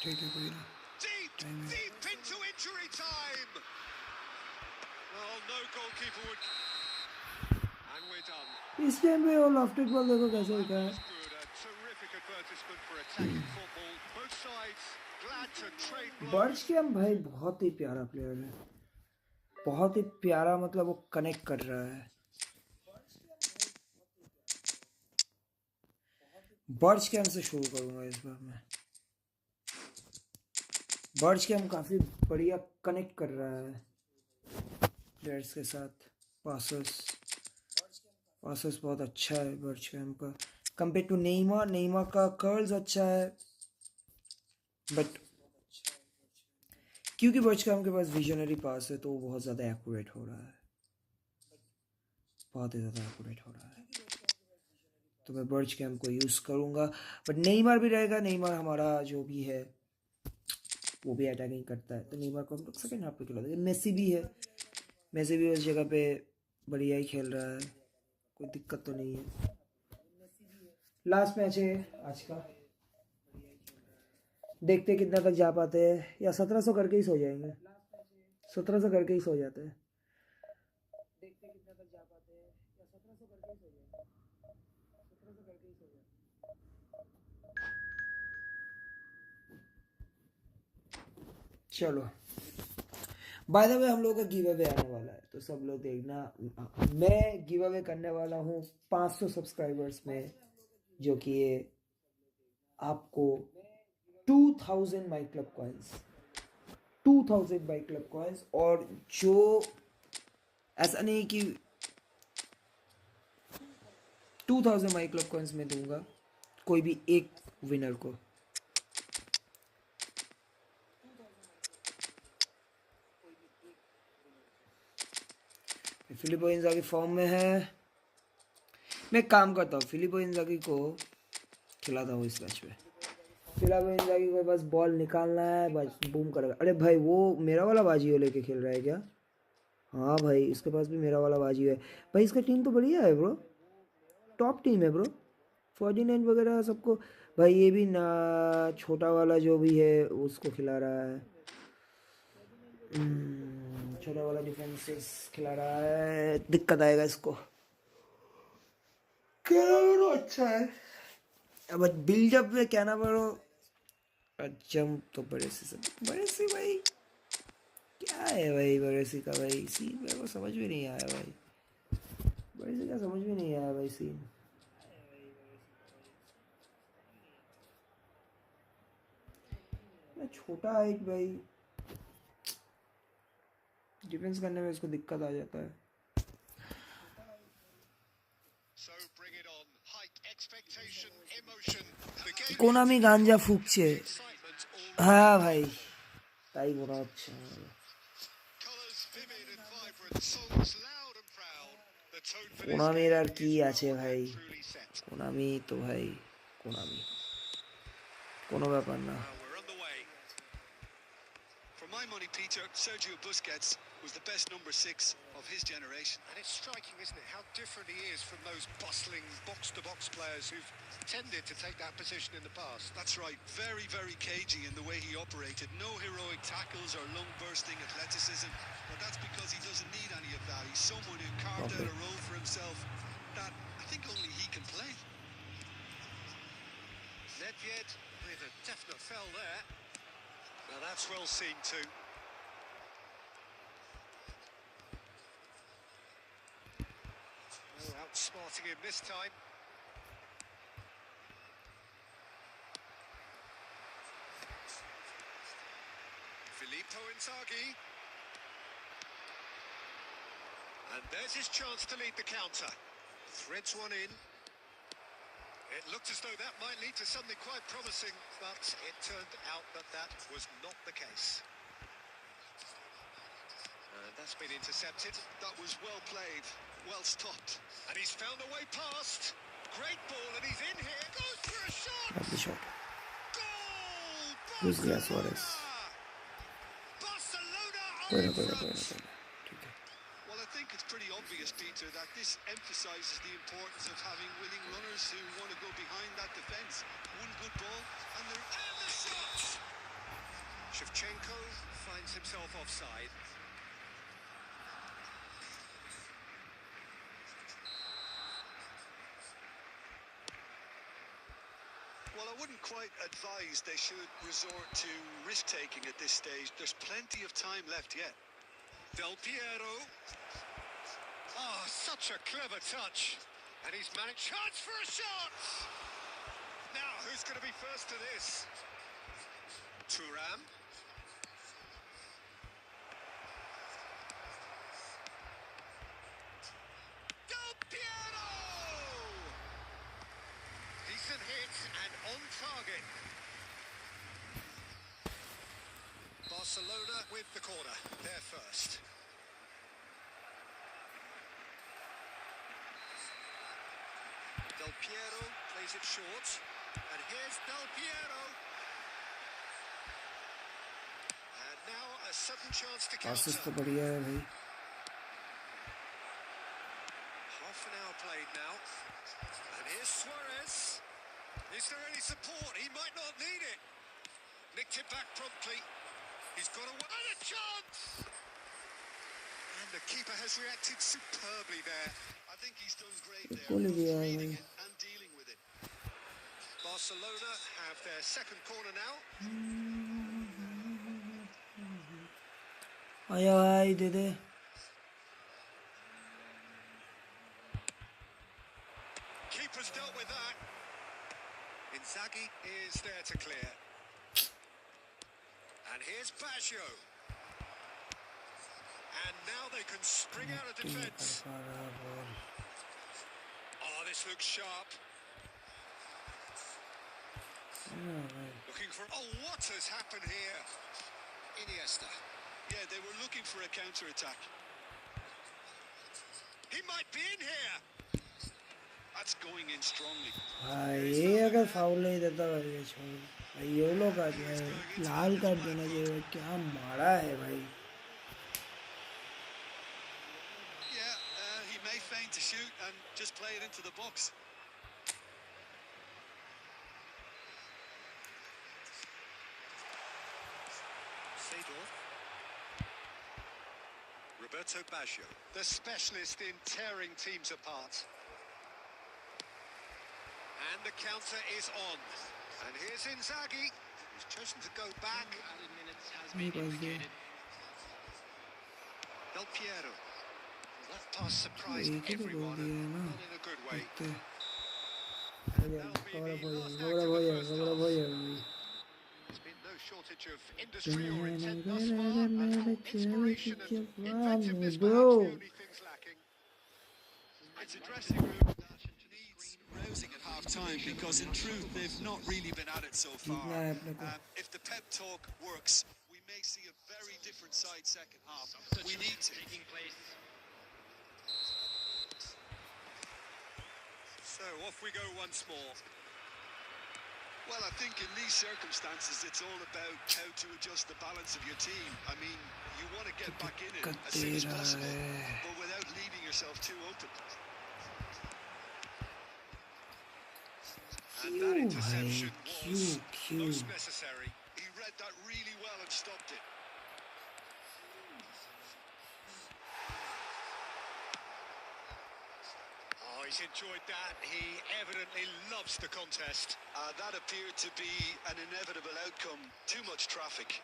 S1: ठीक है कोई ना.
S3: Deep into injury time. Well, no goalkeeper would. And we're done.
S1: इस टाइम पे वो लॉफ्टेड बॉल देखो कैसे होता है.
S3: Good, a terrific advertisement for attacking football. Both sides glad to trade blows.
S1: बर्चकैम भाई बहुत ही प्यारा प्लेयर है. बहुत ही प्यारा मतलब वो कनेक्ट कर रहा है. बर्चकैम से शुरू करूंगा इस बार मैं. बर्चकैम काफी बढ़िया कनेक्ट कर रहा है प्लेयर्स के साथ. पासेस बहुत अच्छा है बर्चकैम का कंपेयर टू नेइमार. नेइमार का कर्ल्स अच्छा है बट क्योंकि बर्चकैम के पास विजनरी पास है तो वो बहुत ज़्यादा एक्यूरेट हो रहा है. बहुत ही ज़्यादा एक्यूरेट हो रहा है. तो मैं बर्चकैम को यूज़ करूँगा. बट नेइमार भी रहेगा. नेइमार हमारा जो भी है वो भी अटैकिंग करता है तो नेइमार को हम लोग सेकेंड हाफ पे खिला देंगे. मेसी भी है. मेसी भी उस जगह पे बढ़िया ही खेल रहा है. कोई दिक्कत तो नहीं है. लास्ट मैच है आज का. देखते कितना तक जा पाते हैं. या 1700 करके ही सो जाएंगे. 1700 करके ही सो जाते हैं. देखते कितना तक जा पाते हैं. या 1700 करके ही सो जाएंगे. 1700 करके ही सो जाएंगे. चलो बाय द वे हम लोग का गिव अवे आने वाला है तो सब लोग देखना. मैं गिव अवे करने वाला हूँ 500 सब्सक्राइबर्स में जो कि ये आपको 2000 my club coins 2000 my club coins. और जो ऐसा नहीं कि 2000 माई क्लब कॉइन्स में दूंगा कोई भी एक विनर को. फिलिपो इंजागी फॉर्म में है. मैं काम करता हूँ फिलिपो इंजागी को खिलाता हूँ इस मैच में. फिलिपो इंजागी को बस बॉल निकालना है बस बूम करेगा. अरे भाई वो मेरा वाला बाजियो लेके खेल रहा है क्या? हाँ भाई इसके पास भी मेरा वाला बाजियो है. भाई इसका टीम तो बढ़िया है ब्रो. टॉप टीम है ब्रो. फर्डिनेंड वगैरह सबको. भाई ये भी ना छोटा वाला जो भी है उसको खिला रहा है. छोटा वाला डिफेंसेस खिला रहा है. दिक्कत आएगा इसको. कैनावरो अच्छा है बट बिल्डअप में कैनावरो जंप तो बड़े से भाई क्या है भाई. बड़े सी का भाई सीन मेरे को समझ में नहीं आया भाई. बड़े सी का समझ में नहीं आया भाई सीन. छोटा है भाई. डिफेंस करने में इसको दिक्कत आ जाता है. कोनामी गांजा फूकছে. हाँ भाई ताई बड़ा अच्छा है. कोनामी यार की আছে ভাই. কোনামি তো ভাই কোনামি কোনো ব্যাপার না.
S2: My money, Peter, Sergio Busquets was the best number 6 of his generation.
S3: And it's striking, isn't it, how different he is from those bustling box-to-box players who've tended to take that position in the past.
S2: That's right, very, very cagey in the way he operated. No heroic tackles or lung-bursting athleticism, but that's because he doesn't need any of that. He's someone who carved out a role for himself that I think only he can play.
S3: Nedved with a definite foul there. Now that's well seen too. Oh, outsmarting him this time. Filippo Inzaghi. And there's his chance to lead the counter. Threads one in. It looked as though that might lead to something quite promising, but it turned out that that was not the case. That's been intercepted.
S2: That was well played, well stopped.
S3: And he's found a way past. Great ball, and he's in here. Goes for a shot.
S1: Lovely shot.
S3: Goal!
S1: घुस गया
S3: Barcelona!
S1: Suarez.
S3: Barcelona
S1: कोई
S3: are
S1: ना
S3: in
S1: कोई ना कोई
S3: front.
S1: ना कोई ना ठीक है.
S2: Well, I think it's pretty obvious, Peter, that this emphasises the importance of having willing runners who want to go behind that defence. One good ball, and they're...
S3: And the shot! Shevchenko finds himself offside.
S2: Well, I wouldn't quite advise they should resort to risk-taking at this stage. There's plenty of time left yet.
S3: Del Piero. Oh, such a clever touch. And he's managed. Chance for a shot! Now, who's going to be first to this? Thuram. Del Piero! Decent hit and on target. Barcelona with the corner. They're first. Del Piero plays it short. And here's Del Piero. And now a sudden chance to
S1: Passes तो
S3: counter.
S1: बढ़िया है भाई.
S3: Half an hour played now. And here's Suarez. Is there any support? He might not need it. Nicked it back promptly. He's got a chance! And the keeper has reacted superbly there.
S2: I think he's done great there,
S1: गोली
S2: both
S1: दिया है
S2: reading
S1: भाई.
S2: it and dealing with it.
S3: Barcelona have their second corner now.
S1: आया भाई दे दे.
S3: Keeper's dealt with that. Inzaghi is there to clear. And here's Baggio. And now they can spring out of defence. Oh, this looks sharp. Looking for... Oh, what has happened here? Iniesta.
S2: Yeah, they were looking for a counter-attack.
S3: He might be in here.
S2: That's going in strongly.
S1: भाई ये अगर foul नहीं देता भाई ये छोड़. भाई yellow card में लाल कार्ड देना चाहिए. क्या मारा है भाई.
S2: Yeah, he may feign to shoot and just play it into the box.
S3: Seedorf. Roberto Baggio, the specialist in tearing teams apart. And the counter is on. And here's Inzaghi, who's chosen to go back.
S4: Added minutes has
S1: नहीं
S4: been
S1: पास दिया.
S4: indicated.
S3: Del Piero. That pass surprised
S1: एक ही तो गोल
S3: everyone,
S1: दिया है
S3: and
S1: ना.
S3: not in a good way.
S1: देखते हैं. Cover हो जाएगा भाई.
S3: There's been no shortage of industry or intent thus far, and inspiration and inventiveness perhaps the only things lacking.
S2: It's a dressing room that needs rousing at half-time because, in truth, they've not really been at it so far. If the pep talk works, we may see a very different side second half. We need to.
S4: Taking place.
S3: So off we go once more.
S2: Well, I think in these circumstances, it's all about how to adjust the balance of your team. I mean, you want to get back in it as soon as possible, but without leaving yourself too open.
S3: And that interception was
S1: क्यों
S3: most necessary.
S2: He read that really well and stopped it.
S3: Oh, he's enjoyed that. He evidently loves the contest.
S2: That appeared to be an inevitable outcome. Too much traffic.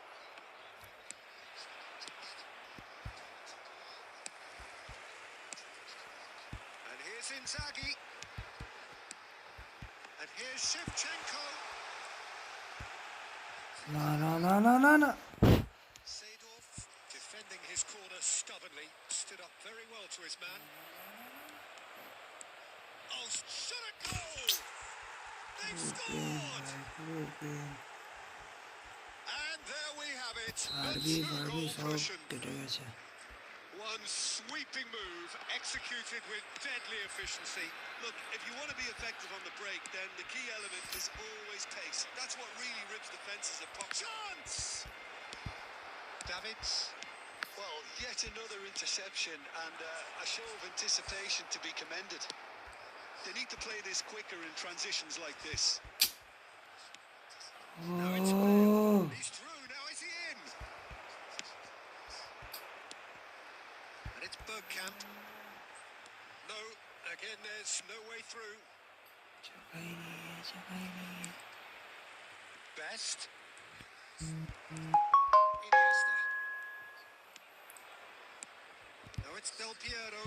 S3: And here's Inzaghi. And here's Shevchenko.
S1: ना.
S3: Seedorf defending his corner stubbornly. Stood up very well to his man. Oh, shot a goal! They've scored! And there we have it. A true goal cushion. And sweeping move, executed with deadly efficiency.
S2: Look, if you want to be effective on the break, then the key element is always pace. That's what really rips defences apart.
S3: Chance! Davids.
S2: Well, yet another interception and a show of anticipation to be commended. They need to play this quicker in transitions like this.
S3: Now it's
S1: Oh,
S3: Bale. He's through, now is he in? And it's Bergkamp. No, again there's no way through.
S1: जगह ही नहीं है, जगह ही नहीं है.
S3: Best. Iniesta. Now it's Del Piero.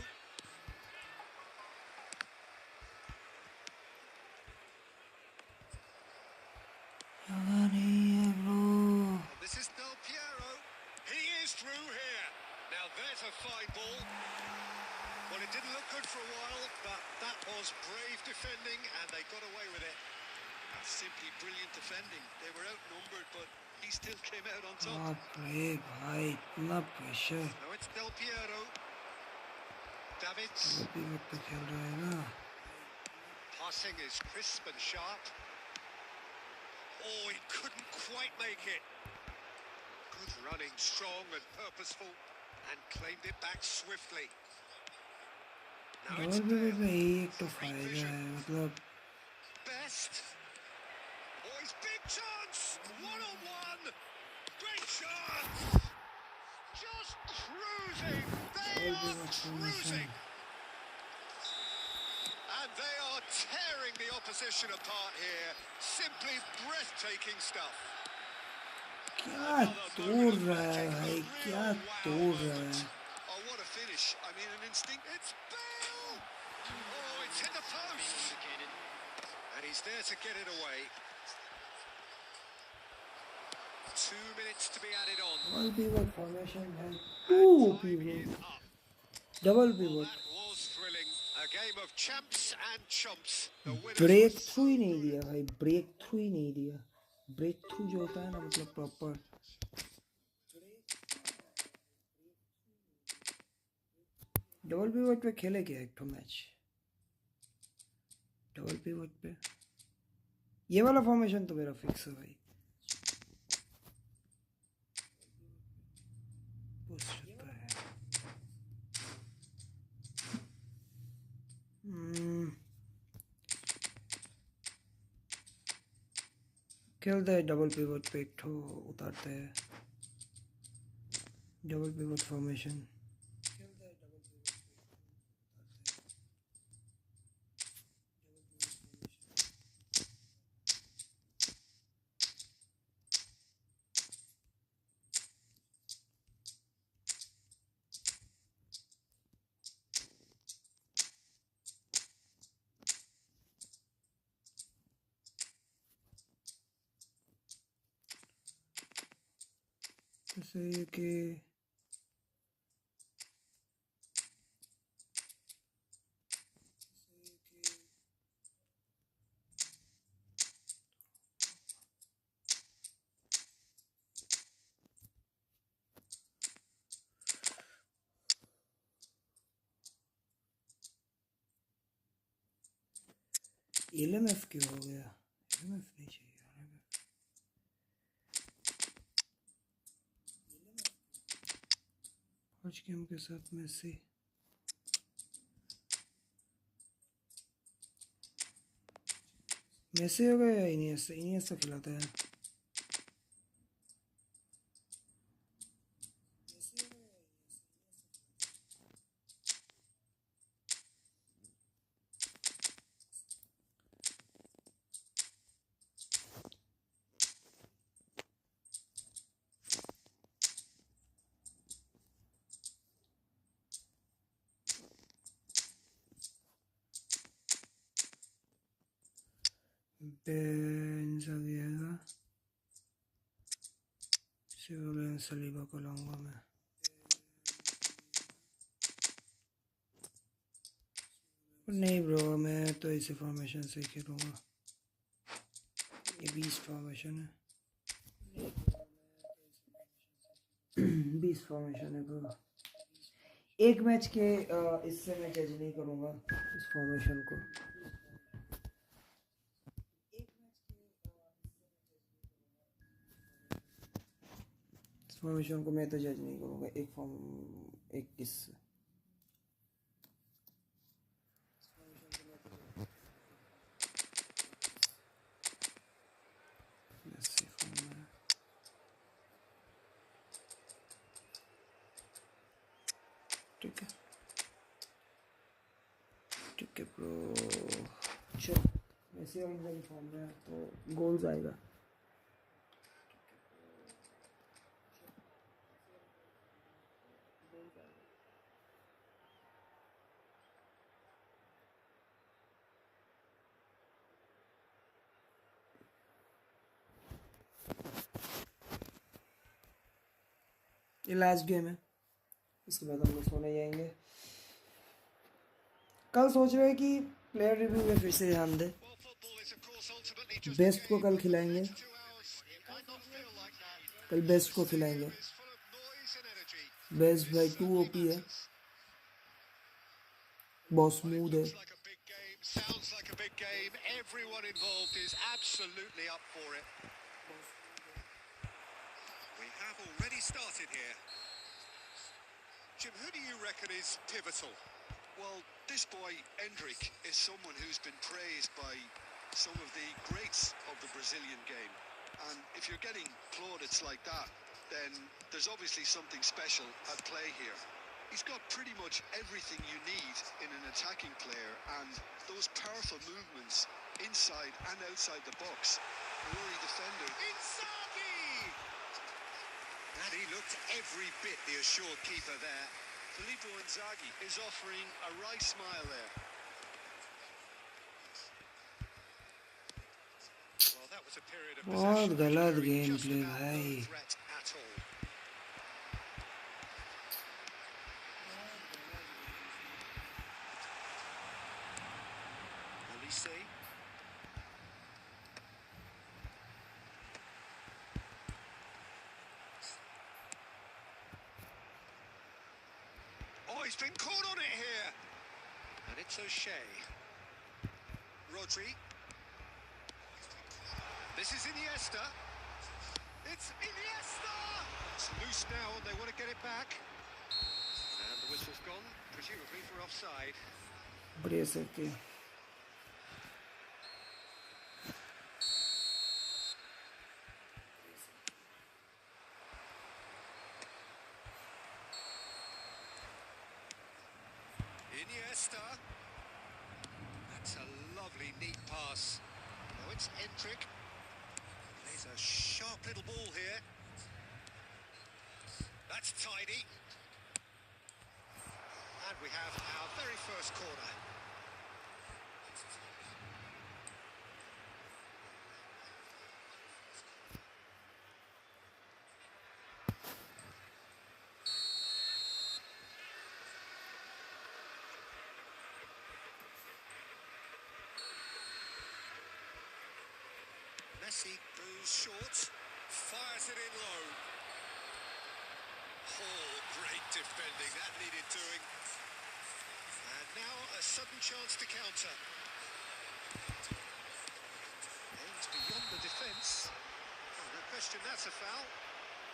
S1: जगह नहीं है bro.
S3: And this is Del Piero. He is through here. Now there's a fine ball. Well, it didn't look good for a while, but that was brave defending and they got away with it.
S2: That's simply brilliant defending. They were outnumbered, but he still came out on top.
S1: बाप रे भाई, इतना pressure.
S3: Now it's Del Piero. Davids.
S1: वो भी वक्त पे खेल रहा है ना.
S3: Passing is crisp and sharp. Oh, he couldn't quite make it. Good running, strong and purposeful, and claimed it back swiftly. Now it's
S1: double pivot में
S3: Bale.
S1: एक तो फायदा है, मतलब
S3: Best. Oh, his big chance. 1-on-1. Great chance. Just cruising. They
S1: double
S3: are
S1: pivot formation.
S3: cruising. And they are tearing the opposition apart here. Simply breathtaking stuff.
S1: क्या तोड़ रहा है भाई, क्या तोड़ रहा है.
S2: Oh, what a finish. I mean, an instinct.
S3: It's Bale. Oh, it's hit the post. And he's there to get it away. 2 minutes to be added on.
S1: Double pivot formation है, two
S3: Time
S1: pivot,
S3: is up.
S1: Double
S3: Well,
S1: pivot.
S3: that was thrilling. A game of champs and chumps. The winners
S1: break
S3: were
S1: through ही नहीं दिया भाई, break through ही नहीं दिया. Break through जो होता है ना, मतलब प्रॉपर. डबल पिवट पे खेले क्या एक तो मैच. डबल पिवट पे ये वाला फॉर्मेशन तो मेरा फिक्स है भाई. पुश रहता है. खेलते हैं डबल पिवट पे, एक ठो उतारते हैं. Double pivot formation. जैसे कि एलएमएफ क्यों हो गया. एलएमएफ नहीं चाहिए. आज गेम के साथ मेसी. मेसी हो गया या इनिएस्टा. इनिएस्टा खिलाता है. बेंजाविएगा. सिविलियन सलीबा को लाऊंगा मैं. नहीं ब्रो, मैं तो इसी फॉर्मेशन से खेलूंगा. ये 20 फॉर्मेशन है. 20 फॉर्मेशन है ब्रो. एक मैच के इससे मैं जज नहीं करूँगा इस फॉर्मेशन को। इस फॉर्मेशन को मैं तो जज नहीं करूँगा एक इससे। ठीक है ब्रो। चलो मेसी और इंजन फॉर्म में है तो गोल्स आएगा। ये लास्ट गेम है, इसके बाद हम लोग सोने जाएंगे। कल सोच रहे हैं कि प्लेयर रिव्यू में फिर से ध्यान दें। बेस्ट को कल खिलाएंगे, कल बेस्ट को खिलाएंगे। बेस्ट भाई 2 ओपी है, बहुत स्मूथ है।
S3: Sounds like a big game. Everyone involved is absolutely up for it. We have already started here. Jim, who do you reckon is pivotal?
S2: Well, this boy, Endrick, is someone who's been praised by some of the greats of the Brazilian game. And if you're getting plaudits like that, then there's obviously something special at play here. He's got pretty much everything you need in an attacking player, and those powerful movements inside and outside the box. Rory defender.
S3: Inzaghi! And he looked every bit the assured keeper there.
S2: Filippo Inzaghi is offering a wry smile there.
S3: Well, that was a period of
S1: बहुत
S3: possession
S1: गलत
S3: carried
S1: game
S3: just
S1: play
S3: about no
S1: भाई।
S3: threat at all. Olise. Oh, he's been caught on it here. And it's O'Shea. Rodri. This is Iniesta. It's Iniesta! It's loose now and they want to get it back. And the whistle's gone, presumably for offside.
S1: बढ़िया sir के
S3: Iniesta. That's a lovely, neat pass. Now it's Endrick. Plays a sharp little ball here. That's tidy. And we have our very first corner. Messi goes short, fires it in low. Oh, great defending, that needed doing. And now a sudden chance to counter. Aims beyond the defence. Oh, no question, that's a foul.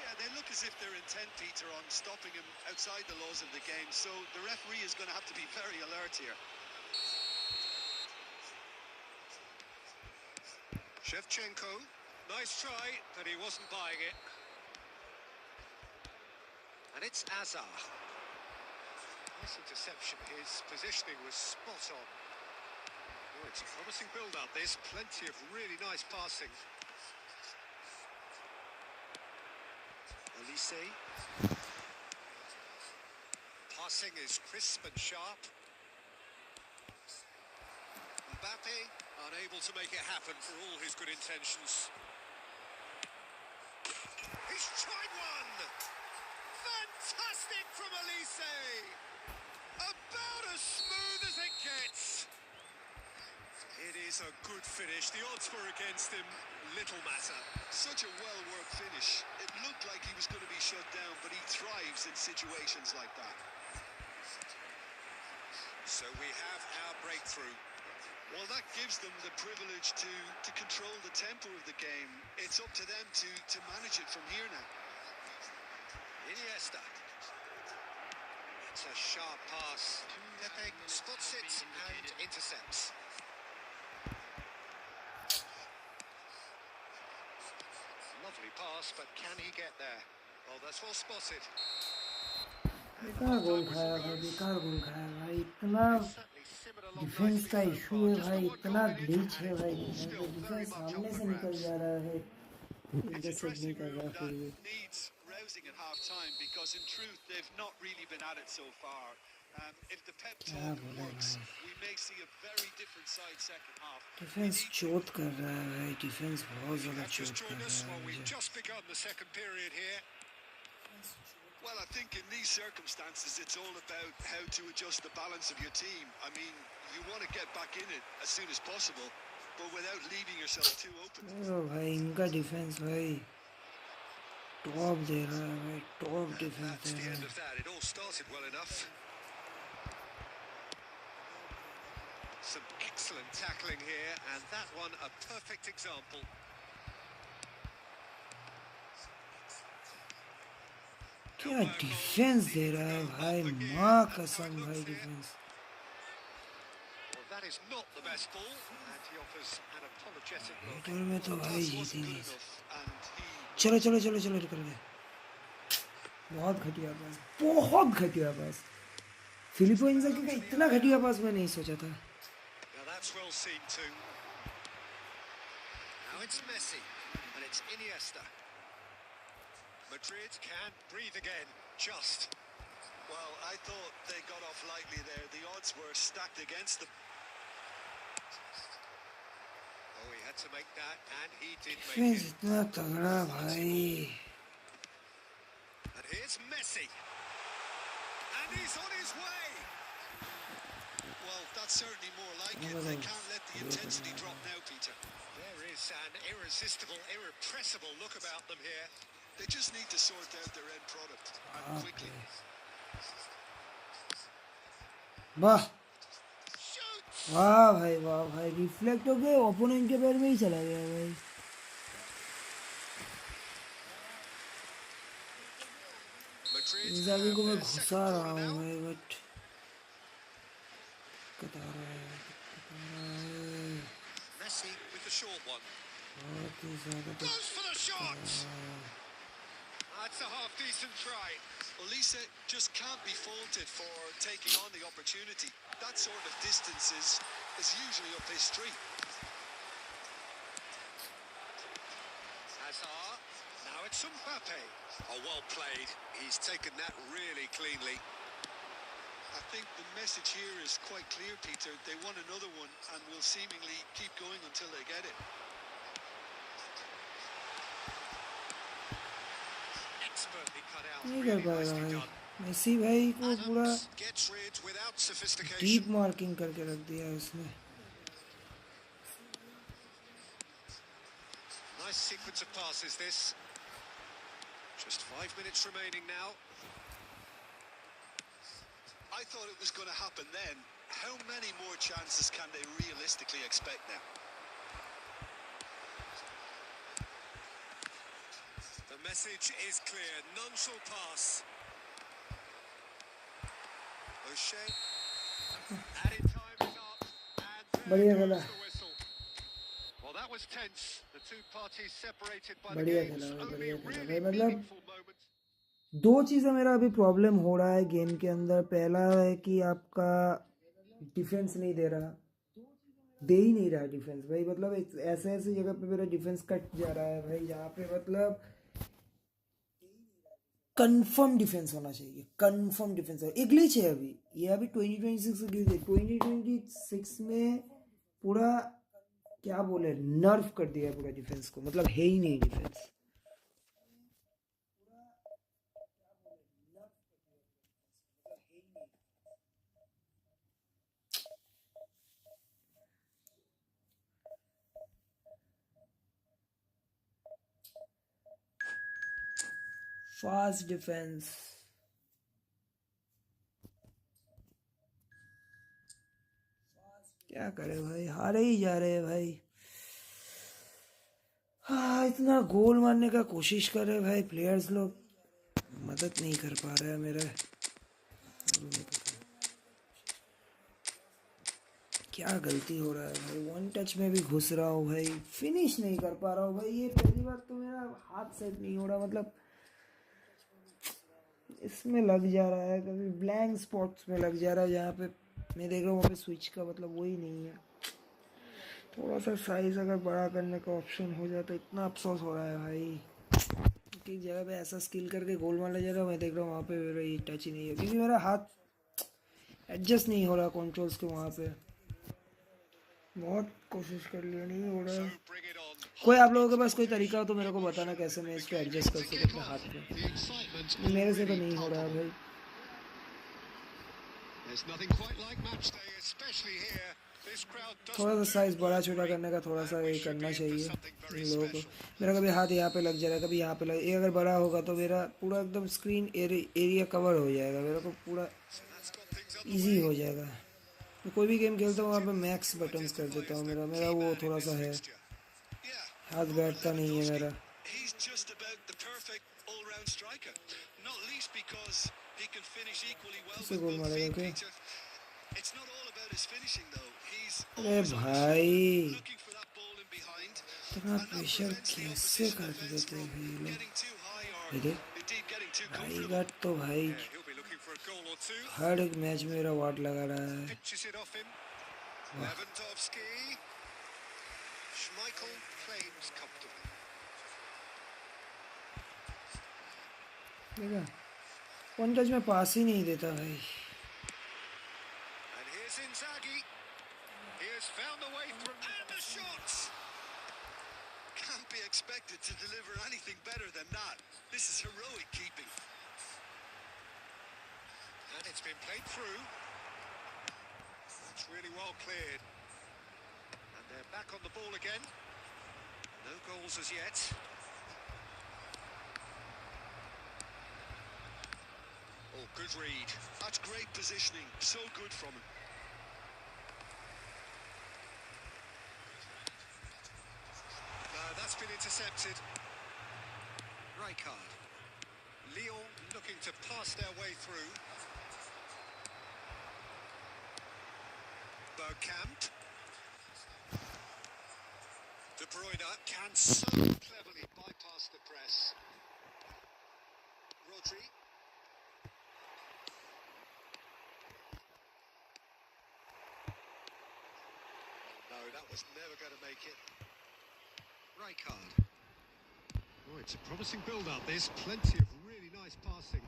S2: Yeah, they look as if they're intent, Peter, on stopping him outside the laws of the game. So the referee is going to have to be very alert here.
S3: Shevchenko, nice try, but he wasn't buying it. And it's Azar. Nice interception, his positioning was spot on. Oh, it's a promising build-up, this, plenty of really nice passing. Olise. Passing is crisp and sharp. Mbappe unable to make it happen for all his good intentions. He's tried one! Fantastic from Olise! About as smooth as it gets! It is a good finish. The odds were against him. Little matter.
S2: Such a well-worked finish. It looked like he was going to be shut down, but he thrives in situations like that.
S3: So we have our breakthrough.
S2: Well, that gives them the privilege to control the tempo of the game. It's up to them to manage it from here now.
S3: Iniesta. It's a sharp pass. Pepe spots it and intercepts. Lovely pass, but can he get there? Well, that's well spotted.
S1: बेकार गोल खाया भाई, बेकार गोल खाया भाई, इतना
S3: Certainly simmered along
S1: defence
S3: nicely
S1: का
S3: so
S1: issue
S3: far.
S1: है
S3: Just
S1: भाई,
S3: the one
S1: इतना
S3: goal in it,
S1: ग्लिच है
S3: and
S1: भाई
S3: all
S1: डिफेंस
S3: still
S1: में,
S3: very
S1: डिफेंस
S3: much up
S1: सामने
S3: for
S1: से निकल
S3: grabs.
S1: जा रहा है,
S2: It's a
S1: इंटरसेप्ट नहीं
S2: dressing
S1: कर
S2: room
S1: रहा फिर
S2: that
S1: भी.
S2: needs rousing at half-time because in truth they've not really been at it so far. If the pep
S1: क्या
S2: talk
S1: बोले
S2: works,
S1: भाई,
S2: we may see a very different side second half. We
S1: defence
S2: need to.
S1: चोट कर रहा है भाई, defence बहुत
S3: If you
S1: ज़्यादा
S3: have just
S1: चोट कर
S3: joined
S1: रहा
S3: us,
S1: है
S3: well, we've
S1: मुझे.
S3: just begun the second period here.
S2: Well, I think in these circumstances, it's all about how to adjust the balance of your team. I mean, you want to get back in it as soon as possible, but without leaving yourself too open.
S1: ओ भाई इनका defence भाई top दे रहा है भाई, top
S3: And
S1: defence
S3: that's
S1: they
S3: the
S1: रहा
S3: end
S1: है.
S3: of that. It all started well enough. Some excellent tackling here, and that one a perfect example.
S1: क्या defence दे रहा है भाई, माँ कसम भाई defence.
S3: Well, that is not the best ball, and he offers an apologetic look.
S1: Header में तो भाई
S2: Pass
S1: जीत
S2: wasn't
S1: ही
S2: good
S1: नहीं.
S2: enough, and he.
S1: चलो चलो चलो चलो निकल गए. बहुत घटिया पास, बहुत घटिया पास. फिलिपो इंजागी का इतना घटिया पास मैं नहीं सोचा था.
S3: Now that's well seen too. Now it's Messi, and it's Iniesta. Madrid can breathe again, just.
S2: Well, I thought they got off lightly there. The odds were stacked against them.
S3: Oh, he had to make that, and he did make
S1: defence
S3: it.
S1: इतना तगड़ा भाई.
S3: And here's Messi. And he's on his way.
S2: Well, that's certainly more like it. They can't let the intensity drop now, Peter.
S3: There is an irresistible, irrepressible look about them here.
S2: They just need to sort out their end product and quickly.
S1: वाह
S3: Shoots!
S1: वाह भाई reflect हो गए, opponent के पैर में ही चला गया भाई.
S3: Madrid
S1: इंजागी को
S3: have
S1: मैं
S3: their
S1: घुसा
S3: second
S1: रहा
S3: corner
S1: हूँ
S3: now.
S1: भाई, बट दिक्कत आ रहा है, दिक्कत आ रहा है,
S3: Messi with the short one.
S1: बहुत ही ज़्यादा
S3: Goes
S1: दिक्कत
S3: for the shot!
S1: आ रहा है.
S3: That's a half-decent try.
S2: Well, Lisa just can't be faulted for taking on the opportunity. That sort of distance is usually up his street.
S3: Hazard. Now it's Mbappe. Oh, well played. He's taken that really cleanly.
S2: I think the message here is quite clear, Peter. They want another one and will seemingly keep going until they get it.
S3: Expertly cut out.
S1: नहीं कर
S3: Really
S1: पाएगा
S3: nicely
S1: भाई.
S3: done.
S1: Messi भाई को पूरा
S3: Adams gets rid without sophistication.
S1: Deep marking करके रख दिया है उसने.
S3: Nice sequence of passes this. Just 5 minutes remaining now.
S2: I thought it was going to happen then. How many more chances can they realistically expect now?
S3: The message is clear. None shall pass. O'Shea. Added time is up. And there
S1: बढ़िया
S3: goes
S1: खेला,
S3: the whistle. Well, that was tense. The two parties separated by the
S1: बढ़िया
S3: game's
S1: खेला भाई,
S3: only
S1: बढ़िया खेला
S3: really
S1: भाई. मतलब
S3: meaningful moment.
S1: दो चीज़ें मेरा अभी प्रॉब्लम हो रहा है गेम के अंदर. पहला है कि आपका डिफेंस नहीं दे रहा, दे ही नहीं रहा डिफेंस भाई. मतलब ऐसे ऐसे जगह पे मेरा डिफेंस कट जा रहा है भाई, जहाँ पे मतलब कंफर्म डिफेंस होना चाहिए, कंफर्म डिफेंस है. एक ग्लिच है अभी, ये अभी 2026 से गिर गई. 2026 में पूरा क्या बोले, नर्व कर दिया पूरा डिफेंस को. मतलब है ही नहीं डिफेंस. Fast defence. क्या करे भाई, हारे ही जा रहे हैं भाई। हाँ, इतना गोल मारने का कोशिश कर रहे भाई प्लेयर्स लोग, मदद नहीं कर पा रहे हैं मेरे। क्या गलती हो रहा है भाई, वन टच में भी घुस रहा हूँ भाई, फिनिश नहीं कर पा रहा हूँ भाई। ये पहली बार तो मेरा हाथ सेट नहीं हो रहा, मतलब इसमें लग जा रहा है, कभी ब्लैंक स्पॉट्स में लग जा रहा है जहाँ पे मैं देख रहा हूँ वहाँ पे स्विच का मतलब वही नहीं है। थोड़ा सा साइज़ अगर बड़ा करने का ऑप्शन हो जाए तो इतना अफसोस हो रहा है भाई। एक जगह पे ऐसा स्किल करके गोल मारने जा रहा हूँ, मैं देख रहा हूँ वहाँ पे मेरा ये टच ही नहीं है, क्योंकि मेरा हाथ एडजस्ट नहीं हो रहा कंट्रोल्स के वहाँ पे। बहुत कोशिश कर लिया, नहीं हो रहा है। कोई आप लोगों के पास कोई तरीका हो तो मेरे को बताना कैसे मैं इस पर एडजस्ट कर सकूँ अपने हाथ पे। मेरे से तो नहीं हो रहा है भाई। थोड़ा सा साइज़ बड़ा छोटा करने का थोड़ा सा ये करना चाहिए इन लोगों को। मेरा कभी हाथ यहाँ पे लग जा रहा है, कभी यहाँ पे लग, ये अगर बड़ा होगा तो मेरा पूरा एकदम स्क्रीन एरिया कवर हो जाएगा, मेरे को पूरा इजी हो जाएगा। मैं कोई भी गेम खेलता हूँ वहाँ पे मैक्स बटन्स कर देता हूँ, मेरा मेरा वो थोड़ा सा है, हाथ बैठता नहीं है मेरा।
S2: He's just about the perfect all-round striker, not least because he can finish equally well
S1: किससे
S2: with
S1: गोल
S2: both
S1: मारेगा
S2: feet,
S1: क्या?
S2: Peter. It's not all about his finishing though. He's
S1: अरे
S2: always on his
S1: भाई,
S2: feet, looking for that ball in behind,
S1: इतना
S2: and that
S1: pressure
S2: prevents the
S1: कैसे
S2: opposition
S1: कर
S2: defence
S1: देते हैं
S2: from
S1: भाई ये लोग।
S2: getting too high or
S1: ये देख
S2: indeed getting too
S1: भाई,
S2: comfortable.
S1: गट तो भाई
S3: Yeah, he'll be looking for a goal or two.
S1: हर एक मैच में मेरा वाट लगा रहा है।
S3: Pinches it off him. Lewandowski. Schmeichel claims comfortably.
S1: देखा, वन टच में पास ही नहीं देता भाई।
S3: And here's Inzaghi. He has found a way through. And the shots!
S2: Can't be expected to deliver anything better than that. This is heroic keeping.
S3: And it's been played through. It's really well cleared. And they're back on the ball again. No goals as yet.
S2: Oh, good read. That's great positioning. So good from him.
S3: That's been intercepted. Rijkaard. Lyon looking to pass their way through. Bergkamp. De Bruyne can so cleverly bypass the press. Rodri. No, that was never going to make it. Rijkaard. Oh, it's a promising build-up. There's plenty of really nice passing.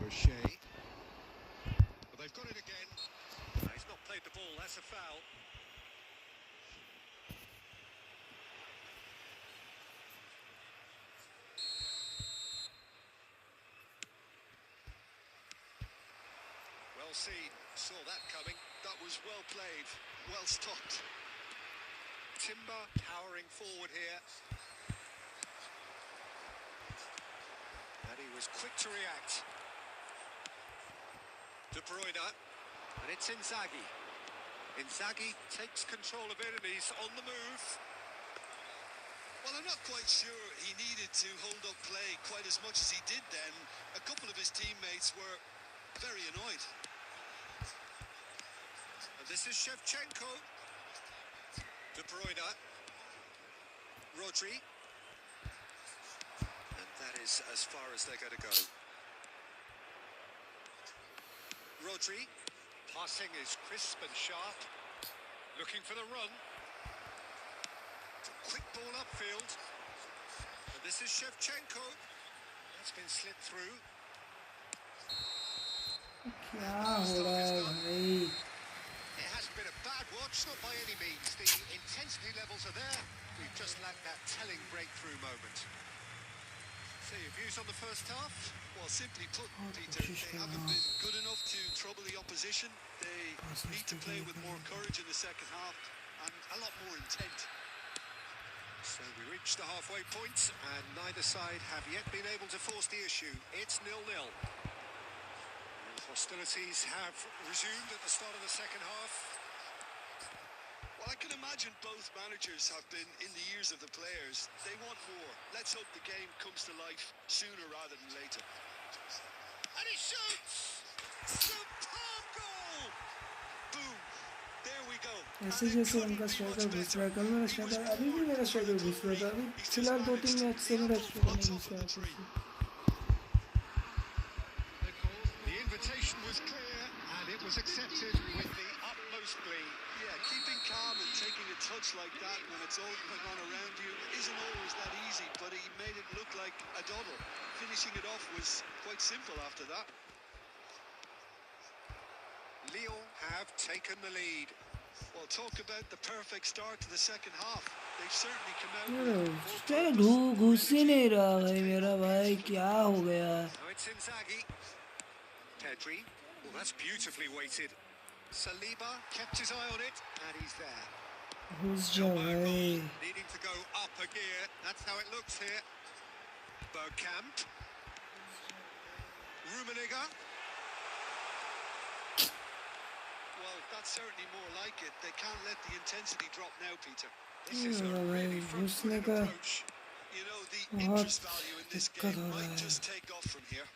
S3: Boucher. But they've got it again. No, he's not played the ball. That's a foul. Well seen. Saw that coming.
S2: That was well played. Well stopped.
S3: Timber powering forward here. And he was quick to react. De Bruyne. And it's Inzaghi. Inzaghi takes control of it and he's on the move.
S2: Well, I'm not quite sure he needed to hold up play quite as much as he did then. A couple of his teammates were very annoyed.
S3: And this is Shevchenko. De Bruyne. Rodri. And that is as far as they're going to go. Rodri. Passing is crisp and sharp. Looking for the run. Quick ball upfield. And this is Shevchenko. That's been slipped through.
S1: क्या हो रहा है भाई?
S3: It hasn't been a bad watch, not by any means. The intensity levels are there. We've just lacked that telling breakthrough moment. So your views on the first half?
S2: Well, simply put, Peter, they haven't been good enough to trouble the opposition. They need to play with more courage in the second half and a lot more intent.
S3: So we reached the halfway point and neither side have yet been able to force the issue. It's 0-0. And hostilities have resumed at the start of the second half.
S2: Well, I can imagine both managers have been in the ears of the players. They want more. Let's hope the game comes to life sooner rather than later.
S3: And he shoots! Superb goal!
S2: Boom! There we go.
S1: ऐसे
S2: And it
S1: जैसे
S2: couldn't
S1: उनका
S2: be
S1: striker
S2: much
S1: घुस
S2: better.
S1: रहा है, कल मेरा
S2: He was
S1: striker, अभी भी
S2: born
S1: मेरा
S2: for the
S1: स्ट्राइकर घुस रहा था,
S2: glory.
S1: अभी
S2: He's just
S1: फिलहाल 2-3
S2: managed
S1: मैच
S2: the
S1: से मेरा
S2: apple
S1: स्ट्राइकर
S2: on
S1: नहीं
S2: top
S1: घुस
S2: of
S1: रहा
S2: the
S1: है फिर
S2: tree.
S1: से.
S4: The goal for
S3: The invitation was clear and it was accepted with the utmost glee.
S2: Yeah, keeping calm and taking a touch like that when it's all going on around you isn't always that easy, but he made it look like a doddle. Finishing it off was quite simple after that.
S3: Lyon have taken the lead.
S2: Well, talk about the perfect start to the second half. They've certainly come out with more
S1: striker
S2: purpose, more
S1: घुस ही
S2: energy,
S1: नहीं रहा
S2: and
S1: भाई
S2: paid
S1: मेरा
S2: off
S1: भाई,
S2: beautifully.
S1: क्या हो गया.
S3: Now it's Inzaghi. Pedri. Well, that's beautifully weighted. Saliba kept his eye on it and he's there.
S1: घुस जा भाई.
S3: Needing to go up a gear. That's how it looks here. Bergkamp. Rummenigge.
S2: Well, that's certainly more like it. They can't let the intensity drop now, Peter.
S3: This is a
S1: भाई
S3: really
S1: घुसने
S3: front-footed
S1: का
S3: approach.
S2: You know, the
S1: बहुत
S2: interest value in this
S1: दिक्कत
S2: game
S1: हो रहा
S2: might
S1: है.
S2: just take off from here.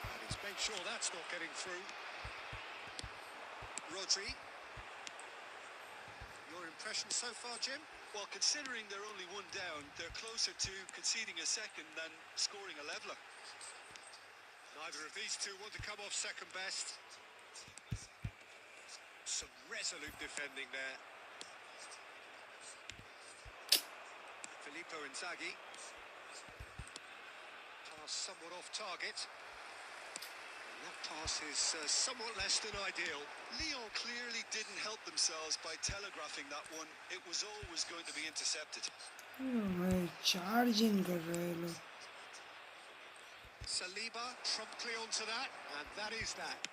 S3: And he's made sure that's not getting through. Rodri. Your impression so far, Jim?
S2: Well, considering they're only one down, they're closer to conceding a second than scoring a leveller.
S3: Neither of these two want to come off second best. Some resolute defending there. Filippo Inzaghi. Pass somewhat off target. And that pass is somewhat less than ideal.
S2: Lyon clearly didn't help themselves by telegraphing that one. It was always going to be intercepted.
S1: भाई charge in कर रहे हैं लोग.
S3: Saliba promptly onto that, and that is that.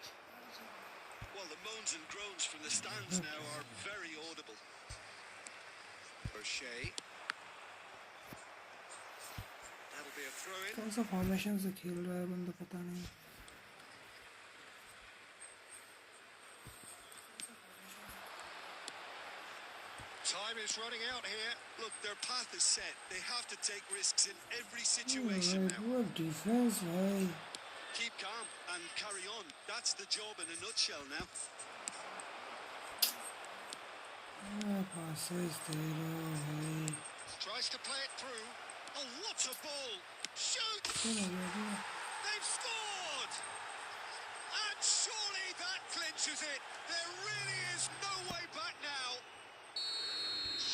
S2: Well, the moans and groans from the stands now are very audible.
S3: O'Shea. That'll be a throw-in.
S1: कौन सा formation से खेल रहा है बंदा पता नहीं.
S3: Time is running out here.
S2: Look, their path is set. They have to take risks in every
S1: भाई
S2: situation now.
S1: पूरा डिफेंस भाई.
S2: Keep calm and carry on. That's the job in a nutshell now.
S1: Passes दे रहा भाई.
S3: Tries to play it through. Oh, what a ball! Shoots!
S1: क्या हो गया?
S3: They've scored! And surely that clinches it. There really is no way back now.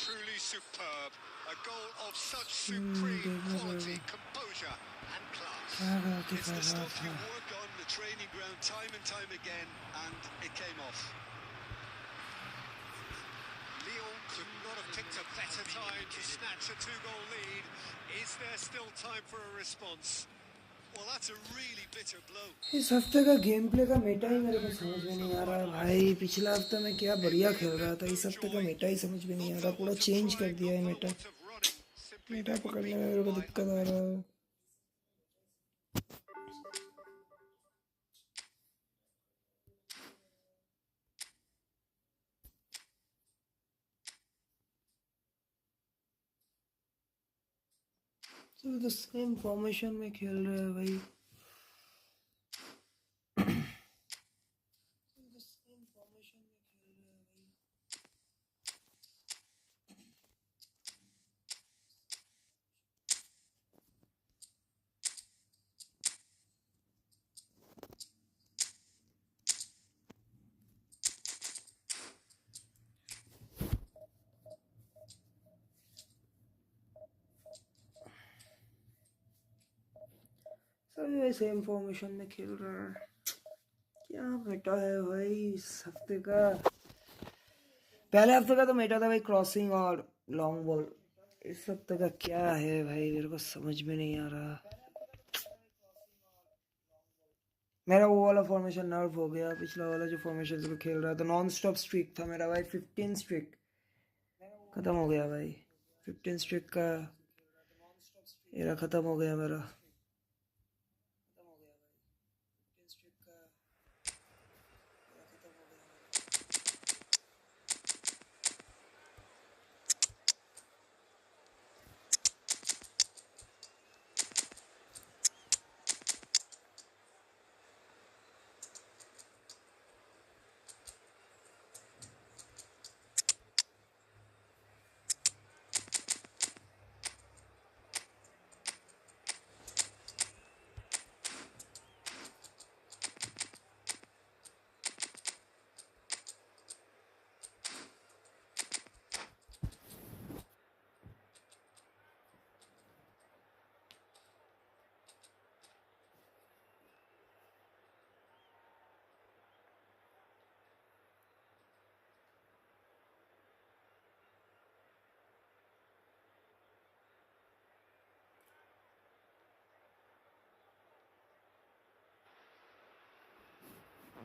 S3: Truly superb. A goal of such supreme quality, composure and class.
S1: क्या गलती
S2: It's
S1: कर
S2: the
S1: रहा
S2: stuff you
S1: था.
S2: work on the training ground time and time again, and it came off.
S3: Lyon could not have picked a better time to snatch a two-goal lead. Is there still time for a response?
S2: Well, that's a really bitter blow.
S1: इस हफ्ते का game play का Meta ही मेरे को समझ में नहीं आ रहा भाई. पिछला हफ्ता मैं क्या बढ़िया खेल रहा था, इस हफ्ते का मेटा ही समझ में नहीं आ रहा. पूरा चेंज कर दिया है मेटा. मेटा पकड़ने में मेरे को दिक्कत आ रहा है. तो द सेम फॉर्मेशन में खेल रहे हैं भाई. सभी भाई सेम फॉर्मेशन में खेल रहे हैं. क्या मेटा है भाई इस हफ्ते का. पहले हफ्ते का तो मेटा था भाई क्रॉसिंग और लॉन्ग बॉल. इस हफ्ते का क्या है भाई मेरे को समझ में नहीं आ रहा. मेरा वो वाला फॉर्मेशन नर्व हो गया. पिछला वाला जो फॉर्मेशन से खेल रहा था नॉन स्टॉप स्ट्रीक था मेरा भाई. 15 स्ट्रीक खत्म हो गया भाई. 15 स्ट्रीक का एरा खत्म हो गया मेरा.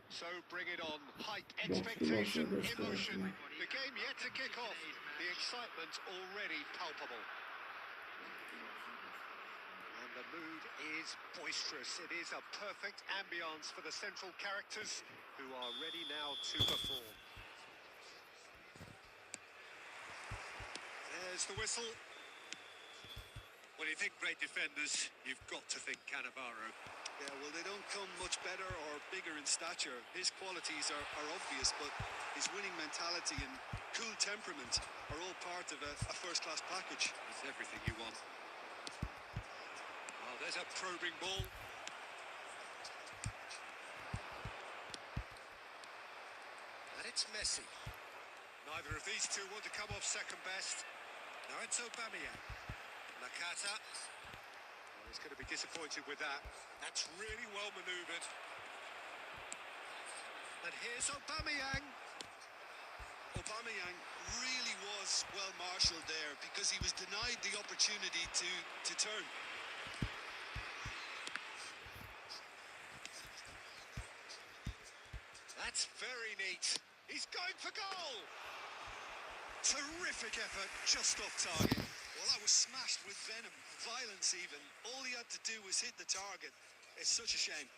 S3: So bring it on. Hype,
S1: Box
S3: expectation,
S1: office
S3: emotion.
S1: का
S3: The game yet to kick off. The excitement already palpable. And the mood is boisterous. It is a perfect ambience for the central characters who are ready now to perform. There's the whistle. When you think great defenders, you've got to think Cannavaro.
S2: Yeah, well, they don't come much better or bigger in stature. His qualities are obvious, but his winning mentality and cool temperament are all part of a first-class package.
S3: It's everything you want. Oh, there's a probing ball. And it's Messi. Neither of these two want to come off second best. Now it's Aubameyang. Nakata. Well, he's going to be disappointed with that. That's really well manoeuvred. And here's Aubameyang.
S2: Aubameyang really was well marshalled there because he was denied the opportunity to turn.
S3: That's very neat. He's going for goal.
S2: Terrific effort, just off target. Well, that was smashed with venom, violence even. All he had to do was hit the target. It's such a shame.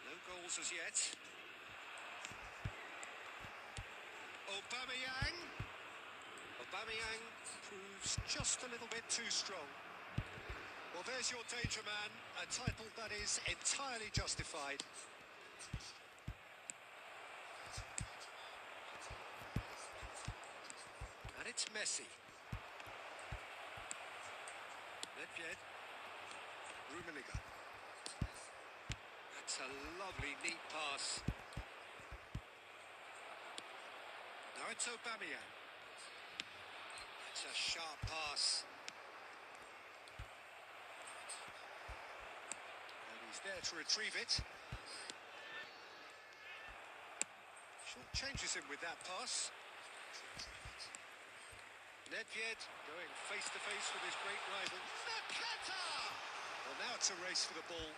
S3: No goals as yet. Aubameyang. Aubameyang proves just a little bit too strong. Well, there's your danger man, a title that is entirely justified. And it's Messi. Nedved. Rummenigge. That's a lovely, neat pass. Now it's Aubameyang. It's a sharp pass. And he's there to retrieve it. Short changes him with that pass. Nedved going face to face with his great rival. Nakata! Well, now it's a race for the ball.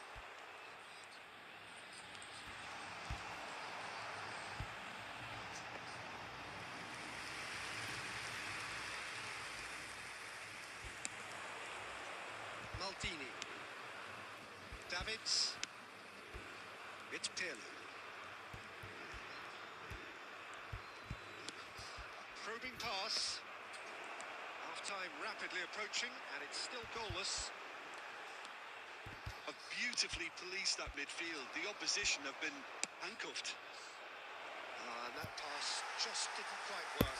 S3: Maldini. Davids. It's Pirlo. Probing pass. Half-time rapidly approaching, and it's still goalless.
S2: Have beautifully policed that midfield. The opposition have been handcuffed.
S3: And that pass just didn't quite work.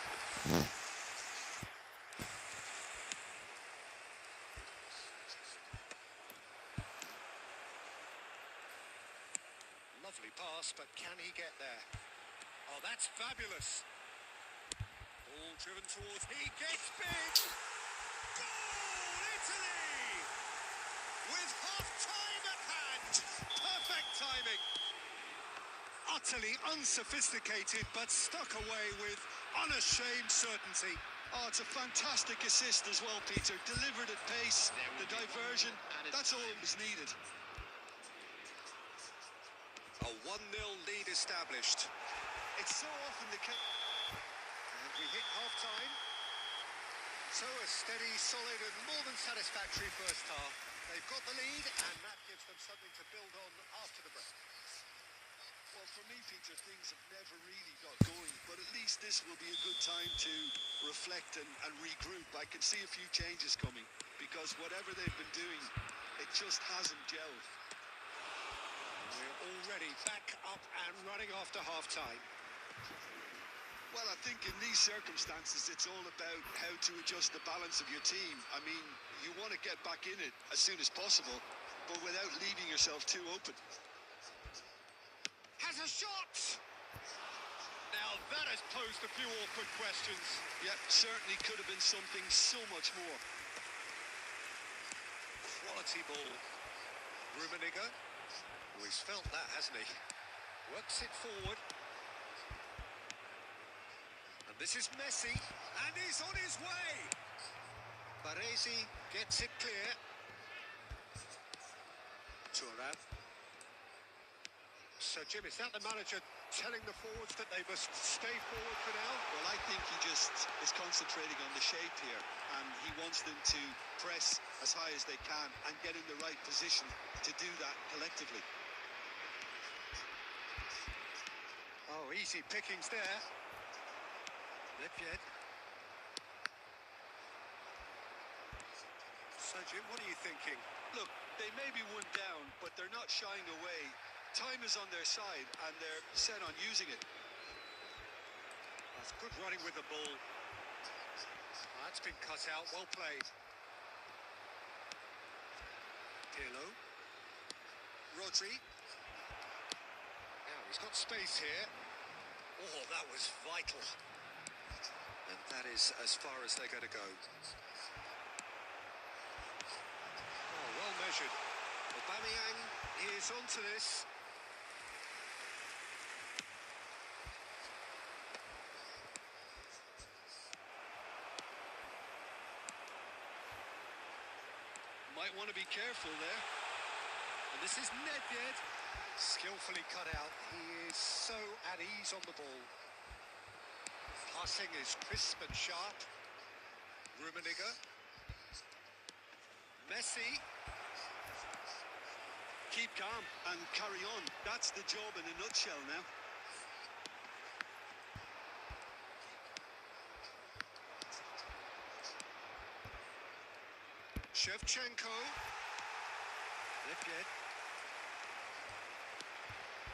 S3: Lovely pass, but can he get there? Oh, that's fabulous. Ball driven towards, he gets big! Goal, Italy! With half-time at hand! Perfect timing!
S2: Utterly unsophisticated, but stuck away with unashamed certainty. Oh, it's a fantastic assist as well, Peter. Delivered at pace, the diversion, that's all that was needed.
S3: A 1-0 lead established.
S2: It's so often the case.
S3: And we hit half-time. So a steady, solid and more than satisfactory first half. They've got the lead and that gives them something to build on after the break.
S2: Well, for me, Peter, things have never really got going, but at least this will be a good time to reflect and regroup. I can see a few changes coming because whatever they've been doing, it just hasn't gelled.
S3: We're already back up and running after half-time.
S2: Well, I think in these circumstances, it's all about how to adjust the balance of your team. I mean, you want to get back in it as soon as possible, but without leaving yourself too open.
S3: Has a shot! Now that has posed a few awkward questions.
S2: Yep, certainly could have been something so much more.
S3: Quality ball. Rummenigge. Oh, he's felt that, hasn't he? Works it forward. And And this is Messi, and he's on his way. Baresi gets it clear. Thuram. So, Jim, is that the manager telling the forwards that they must stay forward for now?
S2: Well, I think he just is concentrating on the shape here, and he wants them to press as high as they can and get in the right position to do that collectively.
S3: Oh, easy pickings there. Nedved. So, Jim, what are you thinking?
S2: Look, they may be one down, but they're not shying away. Time is on their side, and they're set on using it.
S3: That's good running with the ball. That's been cut out. Well played. Pirlo. Rodri. Now he's got space here. Oh, that was vital. And that is as far as they're going to go. Oh, well measured. Aubameyang is onto this.
S2: Might want to be careful there.
S3: And this is Nedved. Skillfully cut out. He is so at ease on the ball. Passing is crisp and sharp. Rummenigge. Messi.
S2: Keep calm and carry on. That's the job in a nutshell now.
S3: Shevchenko. Nedved.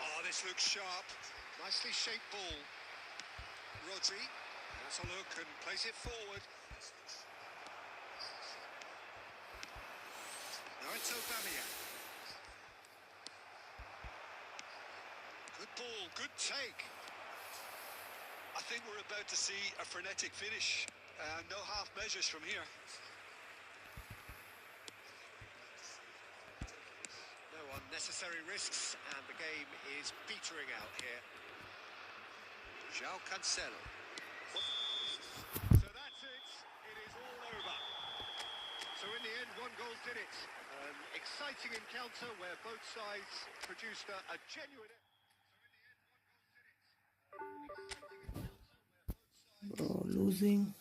S3: Oh, this looks sharp. Nicely shaped ball. Rodri has a look and plays it forward. Now it's Aubameyang. Good ball, good take.
S2: I think we're about to see a frenetic finish. No half measures from here.
S3: No unnecessary risks, and the game is petering out here. João Cancelo. So that's it. It is all over. So in the end, one goal did it. An exciting encounter where both sides produced a genuine...
S1: Bro, losing.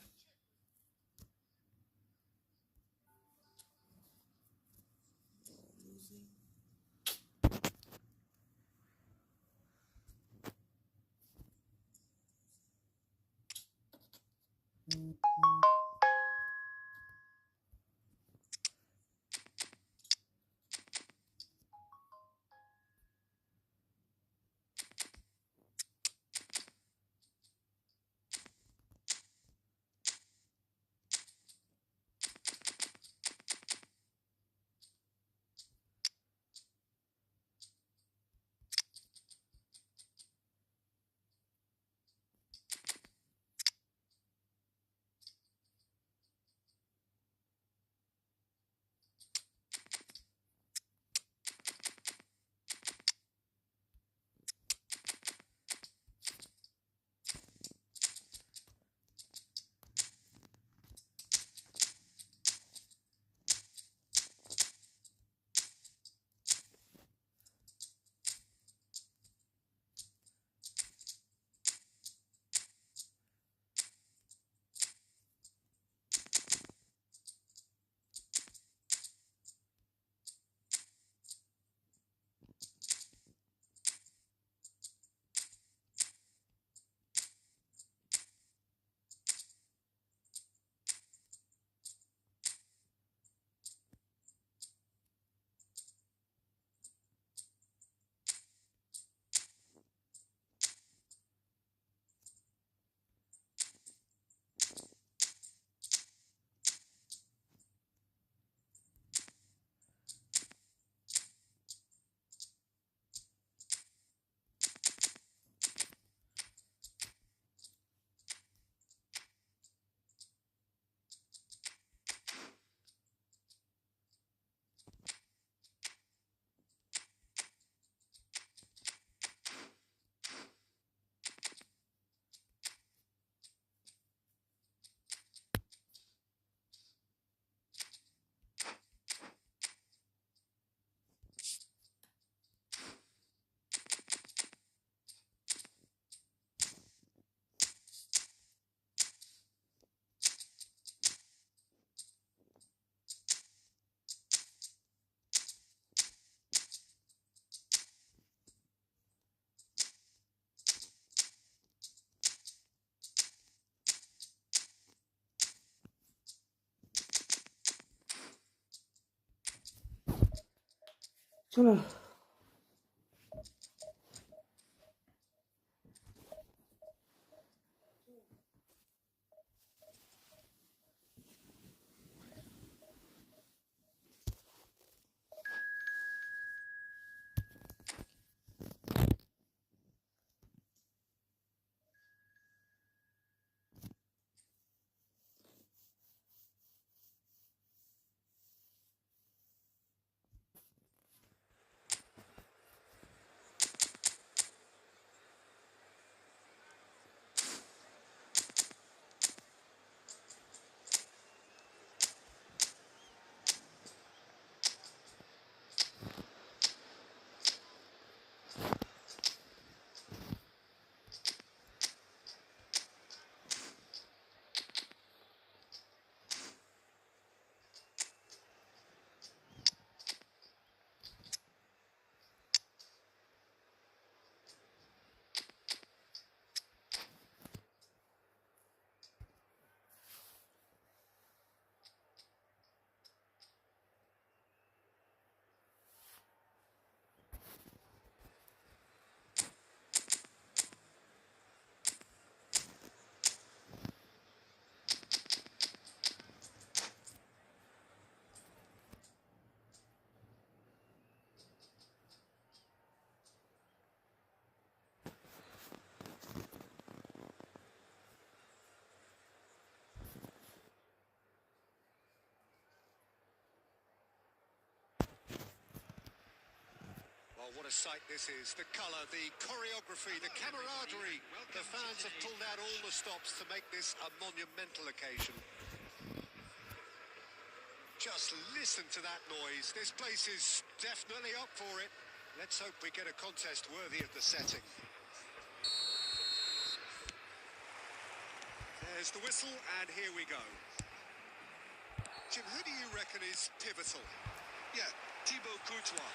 S3: Well, what a sight this is. The colour, the choreography, the camaraderie. The fans have pulled out all the stops to make this a monumental occasion. Just listen to that noise. This place is definitely up for it. Let's hope we get a contest worthy of the setting. There's the whistle, and here we go. Jim, who do you reckon is pivotal?
S2: Yeah, Thibaut Courtois.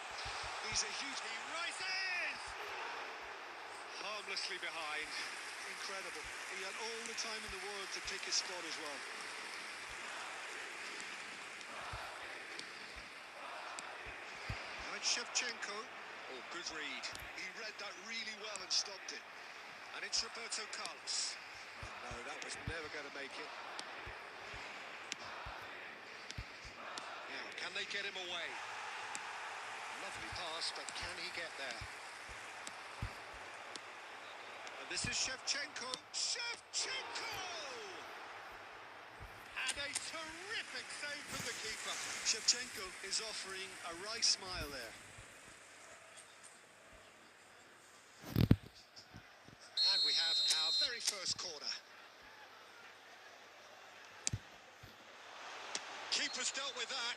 S2: He's a huge...
S3: He rises! Harmlessly behind.
S2: Incredible. He had all the time in the world to pick his spot as well.
S3: And Shevchenko. Oh, good read.
S2: He read that really well and stopped it.
S3: And it's Roberto Carlos. No, that was never going to make it. Now, can they get him away? Lovely pass, but can he get there? And this is Shevchenko. Shevchenko! And a terrific save from the keeper.
S2: Shevchenko is offering a wry smile there.
S3: And we have our very first corner. Keeper's dealt with that.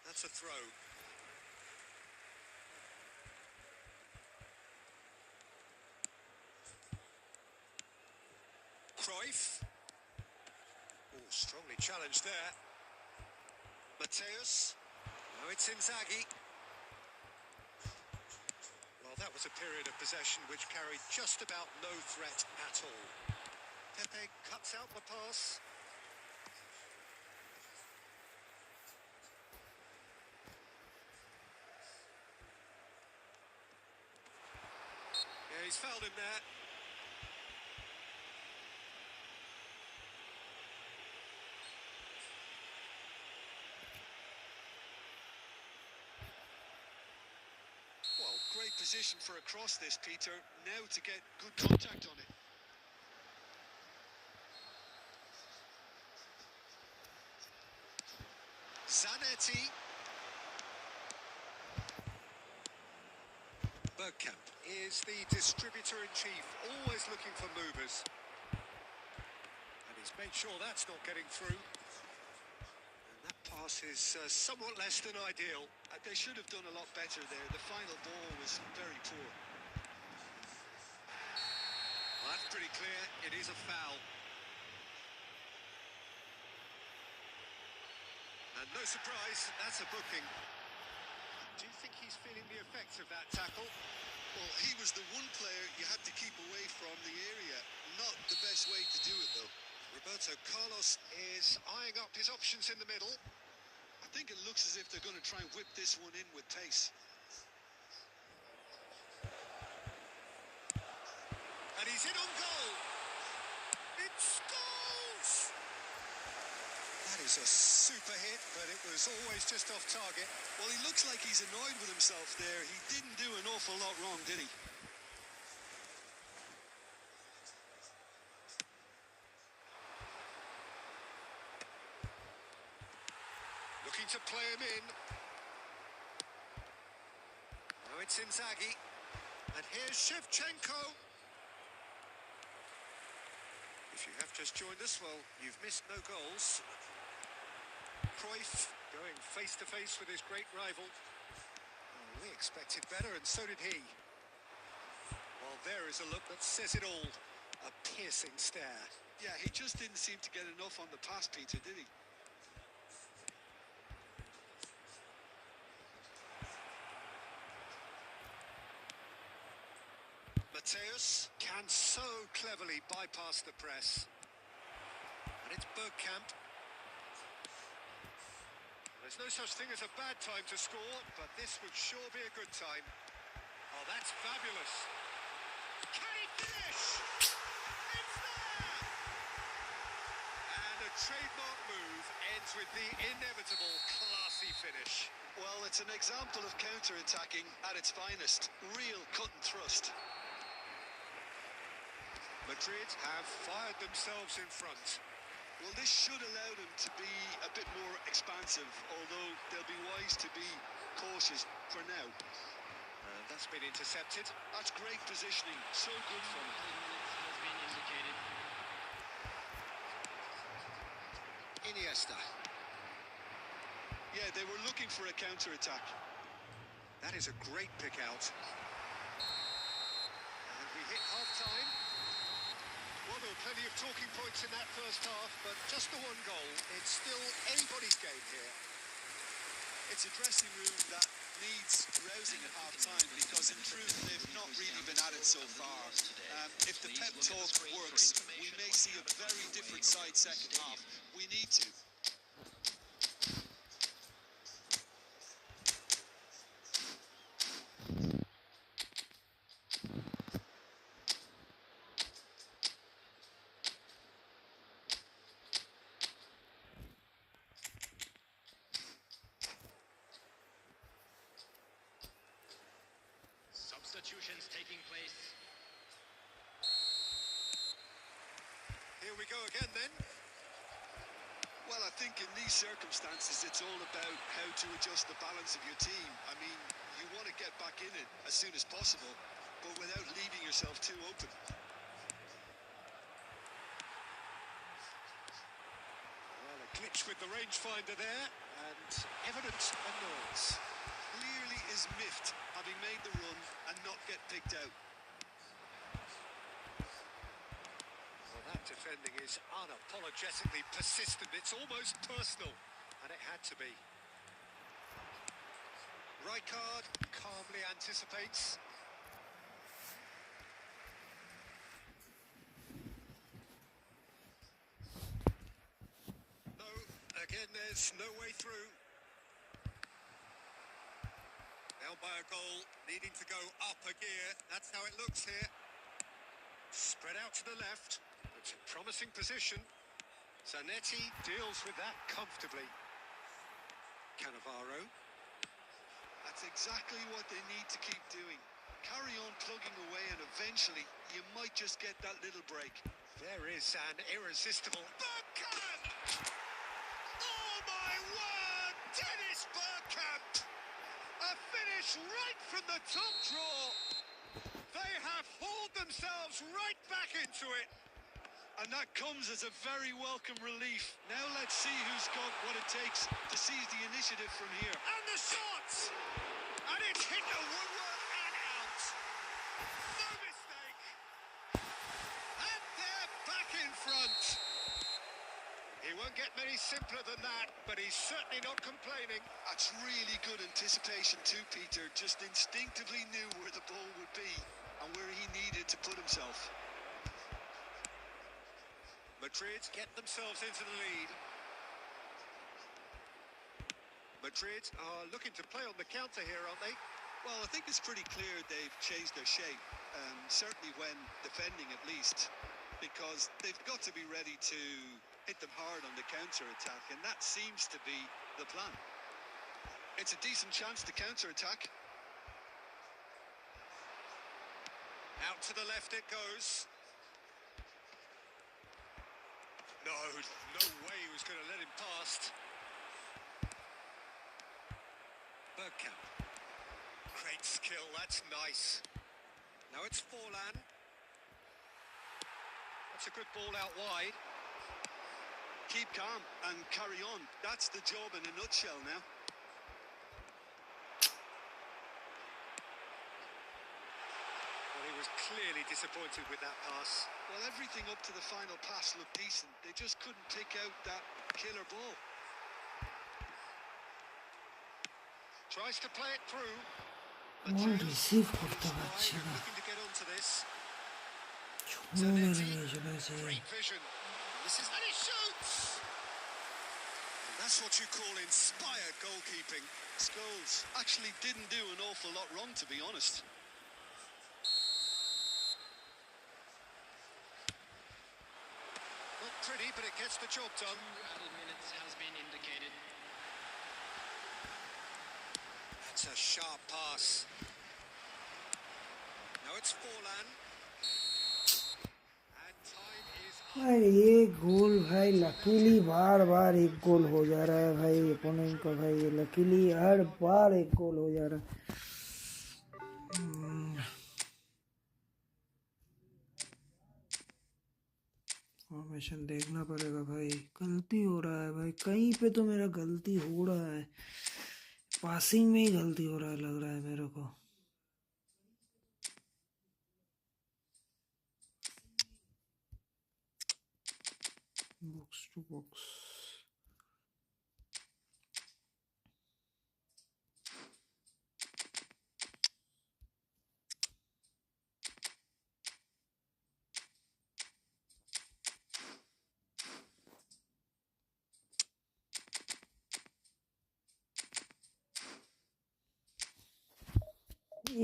S3: That's a throw. Cruyff. Oh, strongly challenged there. Mateus. Now it's Inzaghi. Well, that was a period of possession which carried just about no threat at all. Pepe cuts out the pass. Yeah, he's fouled him there.
S2: Well, great position for a cross this, Peter. Now to get good contact on it.
S3: Zanetti. Bergkamp is the distributor-in-chief, always looking for movers. And he's made sure that's not getting through. And that pass is somewhat less than ideal.
S2: They should have done a lot better there. The final ball was very poor.
S3: Well, that's pretty clear. It is a foul. And no surprise, that's a booking. Do you think he's feeling the effects of that tackle?
S2: Well, he was the one player you had to keep away from the area. Not the best way to do it, though.
S3: Roberto Carlos is eyeing up his options in the middle.
S2: I think it looks as if they're going to try and whip this one in with pace.
S3: And he's in on goal. It scores! That is a super hit, but it was always just off target.
S2: Well, he looks like he's annoyed with himself there. He didn't do an awful lot wrong, did he?
S3: Looking to play him in. Now it's Inzaghi. And here's Shevchenko. If you have just joined us, well, you've missed no goals. Cruyff going face-to-face with his great rival. Oh, we expected better, and so did he. Well, there is a look that says it all. A piercing stare.
S2: Yeah, he just didn't seem to get enough on the pass, Peter, did he?
S3: Mateus can so cleverly bypass the press. And it's Bergkamp. There's no such thing as a bad time to score, but this would sure be a good time. Oh, that's fabulous. Can he finish? It's there! And a trademark move ends with the inevitable classy finish.
S2: Well, it's an example of counter-attacking at its finest. Real cut and thrust.
S3: Madrid have fired themselves in front.
S2: Well, this should allow them to be a bit more expansive, although they'll be wise to be cautious for now.
S3: And that's been intercepted.
S2: That's great positioning. So good from him.
S4: 10 minutes has been indicated.
S3: Iniesta.
S2: Yeah, they were looking for a counter-attack.
S3: That is a great pick out. And we hit half-time. Well, there were plenty of talking points in that first half, but just the one goal. It's still anybody's game here.
S2: It's a dressing room that needs rousing at half-time because, in truth, they've not really been at it so far. If the pep talk works, we may see a very different side second half. We need to.
S4: Substitutions taking place.
S3: Here we go again then.
S2: Well, I think in these circumstances, it's all about how to adjust the balance of your team. I mean, you want to get back in it as soon as possible, but without leaving yourself too open.
S3: Well, a glitch with the rangefinder there, and evident annoyance.
S2: Clearly is miffed, having made the run and not get picked out.
S3: Well, that defending is unapologetically persistent. It's almost personal, and it had to be. Rijkaard calmly anticipates. No, again, there's no way through. Down by a goal, needing to go up a gear. That's how it looks here. Spread out to the left. It's a promising position. Zanetti deals with that comfortably. Cannavaro.
S2: That's exactly what they need to keep doing. Carry on plugging away and eventually you might just get that little break.
S3: There is an irresistible Bergkamp! Oh my word! Dennis Bergkamp! A finish right from the top draw. They have hauled themselves right back into it.
S2: And that comes as a very welcome relief. Now let's see who's got what it takes to seize the initiative from here.
S3: And the shots! And it's hit the woodwork and out. No mistake. And they're back in front. He won't get many simpler than that, but he's certainly not complaining.
S2: That's really good anticipation too, Peter. Just instinctively knew where the ball would be and where he needed to put himself.
S3: Madrid get themselves into the lead. Madrid are looking to play on the counter here, aren't they?
S2: Well, I think it's pretty clear they've changed their shape, certainly when defending at least, because they've got to be ready to hit them hard on the counter-attack, and that seems to be the plan. It's a decent chance to counter-attack.
S3: Out to the left it goes. No way he was going to let him past. Bergkamp. Great skill, that's nice. Now it's Forlan. That's a good ball out wide.
S2: Keep calm and carry on. That's the job in a nutshell now.
S3: Well, he was clearly disappointed with that pass.
S2: Well, everything up to the final pass looked decent. They just couldn't pick out that killer ball.
S3: Tries to play it through.
S1: Ball receive করতে পারছি না
S3: Looking to get onto this.
S1: ছুঁড়ে মেরে চলেছে
S3: Great vision. And he shoots! And that's what you call inspired goalkeeping.
S2: Scholes actually didn't do an awful lot wrong, to be honest.
S3: Not pretty, but it gets the job done.
S4: 2 added minutes has been indicated.
S3: That's a sharp pass. Now it's Forlan. And time is up.
S1: भाई ये गोल भाई luckily बार बार एक गोल हो जा रहा है भाई opponent का भाई ये लकीली हर बार एक गोल हो जा रहा है फॉर्मेशन देखना पड़ेगा भाई गलती हो रहा है भाई कहीं पे तो मेरा गलती हो रहा है पासिंग में ही गलती हो रहा है लग रहा है मेरे को बॉक्स टू बॉक्स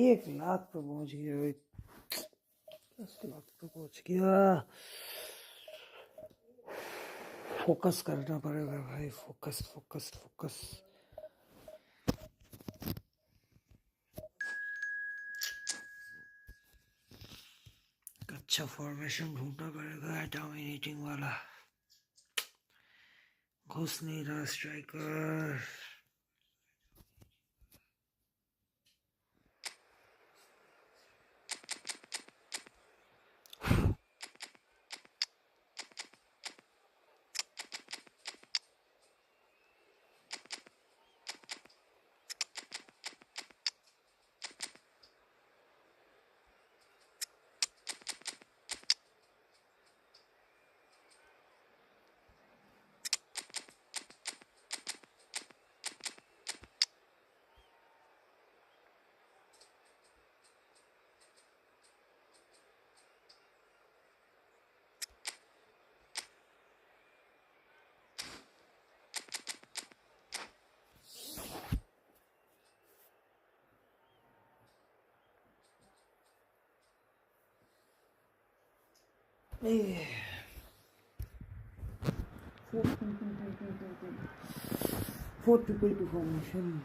S1: एक लाख पे पहुंच गया भाई 10 लाख पे पहुंच गया फोकस करना पड़ेगा भाई फोकस फोकस फोकस अच्छा फॉर्मेशन ढूंढना पड़ेगा डोमिनेटिंग वाला घुस नहीं रहा striker Four people to formation.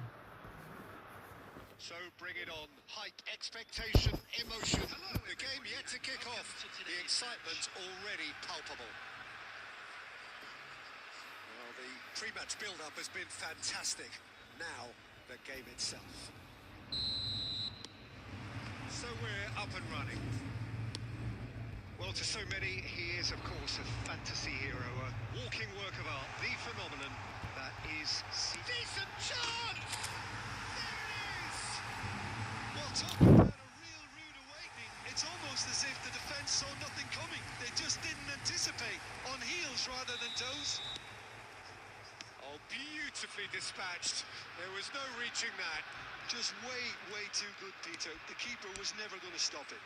S3: So bring it on. Height, expectation, emotion. The game yet to kick off. The excitement already palpable. Well, the pre-match build-up has been fantastic. Now, the game itself. So we're up and running. Well, to so many, he is, of course, a fantasy hero, a walking work of art, the phenomenon that is... Decent chance! There it is!
S2: Well, talking about a real rude awakening, it's almost as if the defence saw nothing coming. They just didn't anticipate, on heels rather than toes.
S3: Oh, beautifully dispatched. There was no reaching that.
S2: Just way too good, Peter. The keeper was never going to stop it.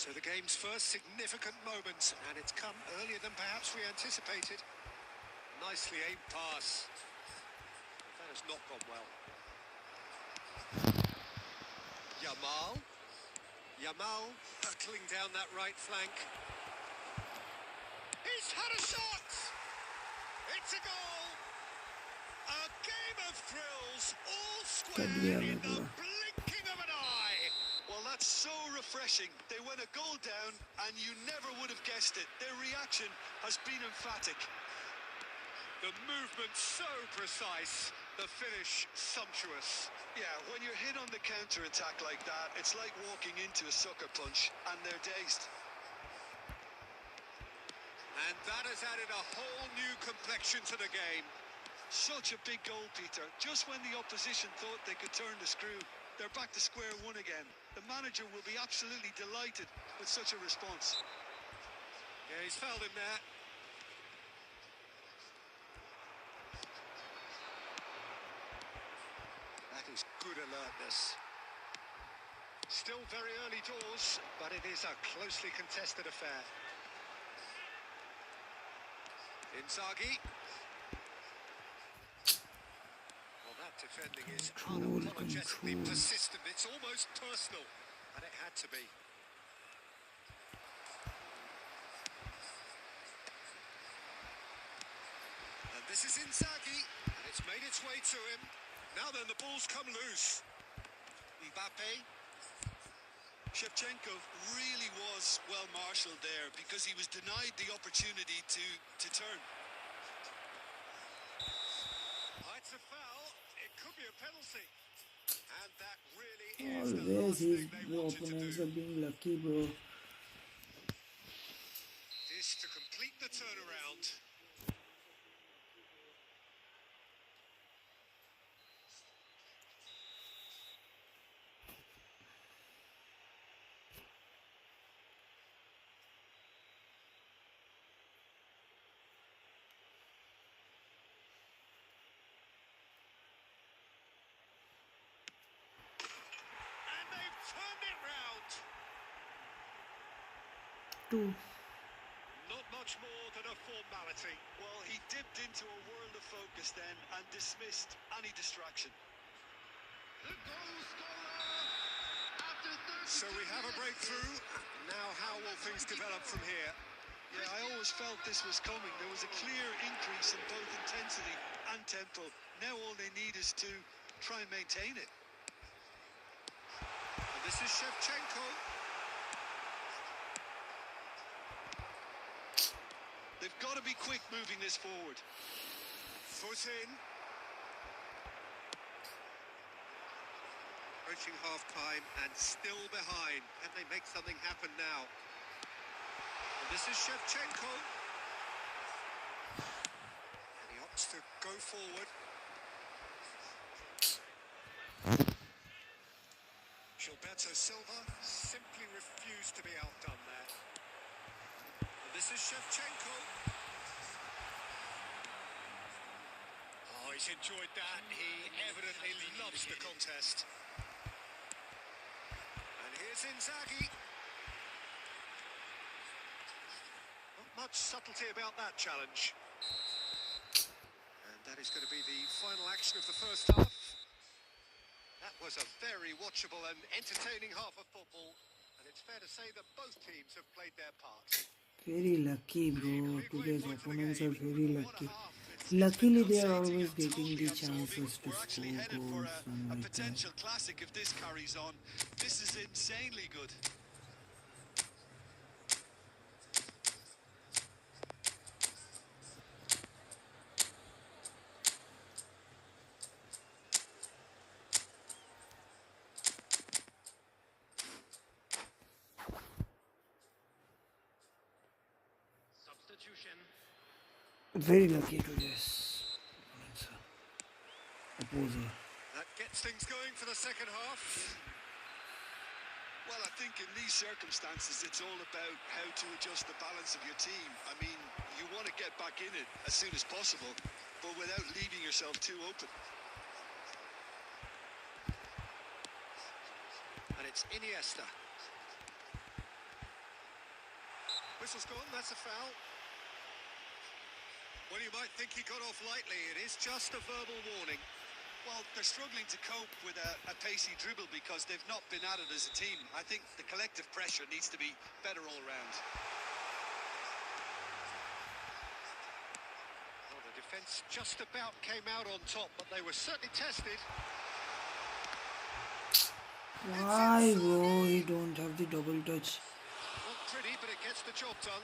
S3: So the game's first significant moment, and it's come earlier than perhaps we anticipated. Nicely aimed pass. That has not gone well. Yamal hurtling down that right flank. He's had a shot! It's a goal! A game of thrills, all square in the blinking of an eye.
S2: Well, that's so refreshing. They went a goal down and you never would have guessed it. Their reaction has been emphatic.
S3: The movement so precise, the finish sumptuous.
S2: Yeah, when you're hit on the counter-attack like that, it's like walking into a sucker punch and they're dazed.
S3: And that has added a whole new complexion to the game.
S2: Such a big goal, Peter. Just when the opposition thought they could turn the screw, they're back to square one again. The manager will be absolutely delighted with such a response.
S3: Yeah, he's fouled him there. That is good alertness. Still very early doors, but it is a closely contested affair. Inzaghi. Well, that defending is unapologetically persistent. It's almost personal, and it had to be. And this is Inzaghi, and it's made its way to him. Now then, the ball's come loose. Mbappe.
S2: Shevchenko really was well marshalled there because he was denied the opportunity to turn.
S3: It's a foul. It could be a penalty. And that really is the
S1: Always
S3: last
S1: his
S3: thing they wanted to
S1: opponents
S3: do.
S1: are being lucky, bro.
S3: This to complete the turnaround. And they've turned it round.
S1: 2.
S3: Not much more than a formality.
S2: Well, he dipped into a world of focus then and dismissed any distraction.
S3: So we have a breakthrough. Now how will things develop from here?
S2: Yeah, I always felt this was coming. There was a clear increase in both intensity and tempo. Now all they need is to try and maintain it.
S3: And this is Shevchenko.
S2: They've got to be quick moving this forward.
S3: Foot in. Approaching half-time and still behind. Can they make something happen now? And this is Shevchenko. And he opts to go forward. Gilberto Silva simply refused to be outdone there. And this is Shevchenko. Oh, he's enjoyed that. He evidently loves the contest. And here's Inzaghi. Not much subtlety about that challenge. And that is going to be the final action of the first half. That was a very watchable and entertaining half of football. And it's fair to say that both teams have played their part.
S1: Very lucky, bro. Today's opponents are very lucky. Luckily, they are always getting the chances to
S2: We're actually
S1: score
S2: headed for
S1: goals and
S2: a
S1: like that.
S2: potential classic if this carries on. This is insanely good.
S4: Substitution.
S1: Very lucky today's opposer.
S3: That gets things going for the second half.
S2: Well, I think in these circumstances, it's all about how to adjust the balance of your team. I mean, you want to get back in it as soon as possible, but without leaving yourself too open.
S3: And it's Iniesta. Whistle's gone, that's a foul. Well, you might think he got off lightly. It is just a verbal warning.
S2: Well, they're struggling to cope with a pacey dribble because they've not been at it as a team. I think the collective pressure needs to be better all round.
S3: Well, the defence just about came out on top, but they were certainly tested.
S1: Why, bro? You don't have the double touch.
S3: Not pretty, but it gets the job done.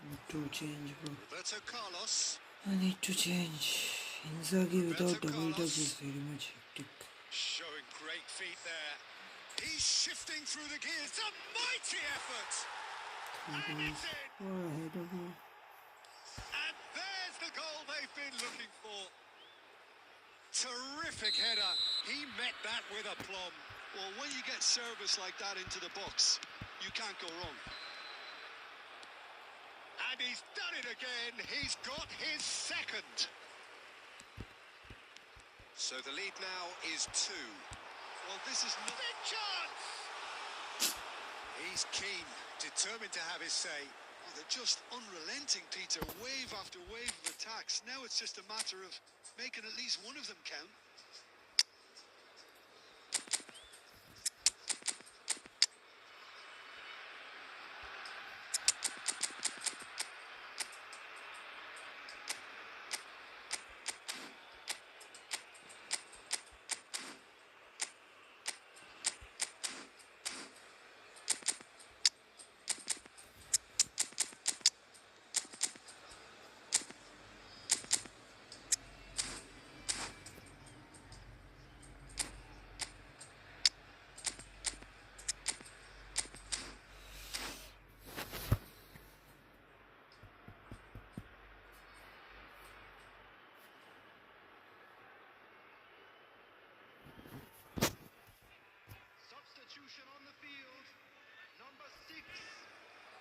S1: Need to change, bro.
S3: Roberto Carlos.
S1: I need to change. Inzaghi without
S3: Roberto
S1: double touch
S3: Carlos.
S1: is very much hectic.
S3: Showing great feet there. He's shifting through the gears. A mighty effort. And it's in.
S1: Far ahead of you.
S3: And there's the goal they've been looking for. Terrific header. He met that with aplomb.
S2: Well, when you get service like that into the box, you can't go wrong.
S3: And he's done it again. He's got his second. So the lead now is 2.
S2: Well, this is not...
S3: Big chance! He's keen, determined to have his say.
S2: Oh, they're just unrelenting, Peter. Wave after wave of attacks. Now it's just a matter of making at least one of them count.
S4: Substitution on the field. Number 6.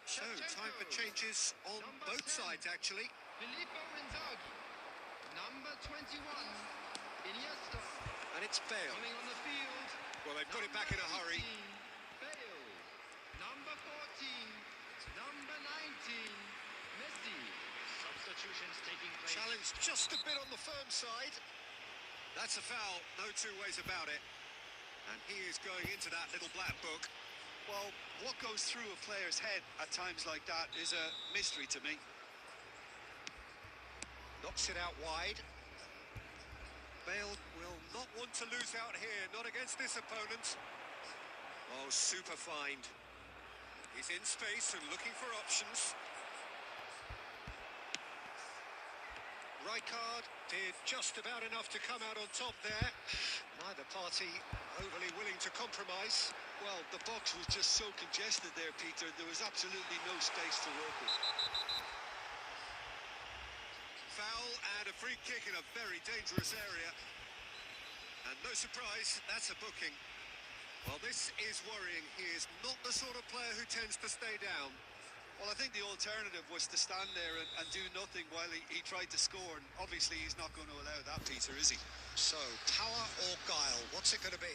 S3: So, time for changes on
S4: Number
S3: both
S4: 10.
S3: sides, actually.
S4: Filippo Inzaghi. Number 21. Iniesta.
S3: And it's Bale.
S4: Coming on the field.
S3: Well, they've got it back in a hurry.
S4: 18, Bale. Number 14. Number 19. Messi. Substitutions taking place.
S3: Challenge just a bit on the firm side. That's a foul, no two ways about it. And he is going into that little black book.
S2: Well, what goes through a player's head at times like that is a mystery to me.
S3: Knocks it out wide. Bale will not want to lose out here, not against this opponent. Oh, super find. He's in space and looking for options. Rijkaard did just about enough to come out on top there. Neither party overly willing to compromise.
S2: Well, the box was just so congested there, Peter. There was absolutely no space to work with.
S3: Foul and a free kick in a very dangerous area. And no surprise, that's a booking. Well, this is worrying. He is not the sort of player who tends to stay down.
S2: Well, I think the alternative was to stand there and do nothing while he tried to score. And obviously, he's not going to allow that, Peter, is he?
S3: So, power or guile, what's it going to be?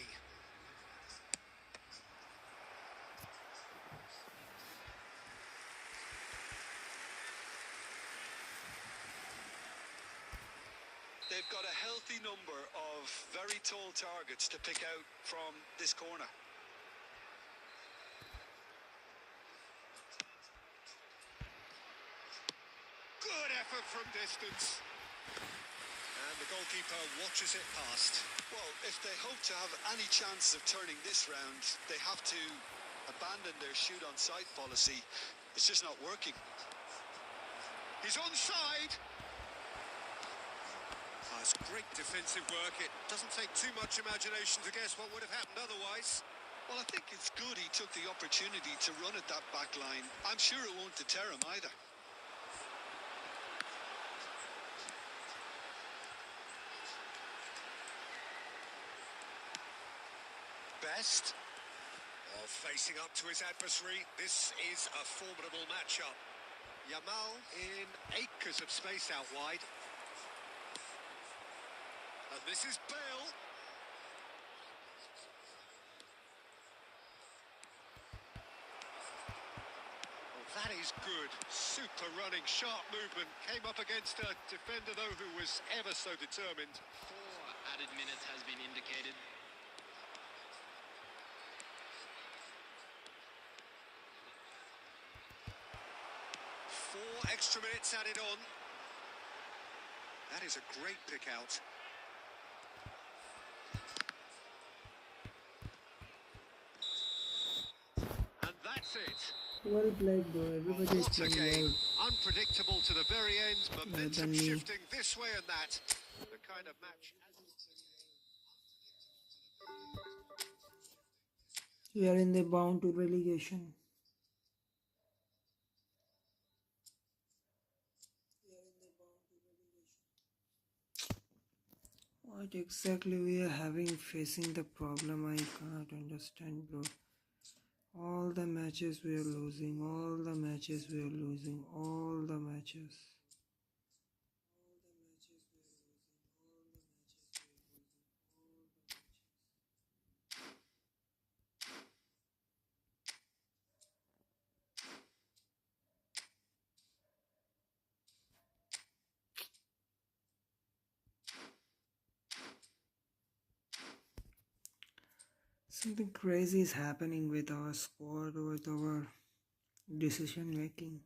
S2: They've got a healthy number of very tall targets to pick out from this corner.
S3: Good effort from distance. And the goalkeeper watches it past.
S2: Well, if they hope to have any chance of turning this round, they have to abandon their shoot on sight policy. It's just not working.
S3: He's onside. Oh, it's great defensive work. It doesn't take too much imagination to guess what would have happened otherwise.
S2: Well, I think it's good he took the opportunity to run at that back line. I'm sure it won't deter him either.
S3: Best. Oh, facing up to his adversary. This is a formidable matchup. Yamal in acres of space out wide. And this is Bale. Oh, That is good. Super running, sharp movement. Came up against a defender, though, who was ever so determined.
S4: 4 added minutes has been indicated.
S3: Four extra minutes added on. That is a great pick out. And that's it.
S1: Well played, bro. Everybody is
S3: What a
S1: playing
S3: game.
S1: well.
S3: Unpredictable to the very end. Momentum
S1: than me.
S3: shifting this way and that. The kind of match.
S1: We are in the bound to relegation. What exactly we are having facing the problem, I cannot understand, bro. All the matches we are losing, all the matches we are losing, all the matches. Something crazy is happening with our squad, with our decision making.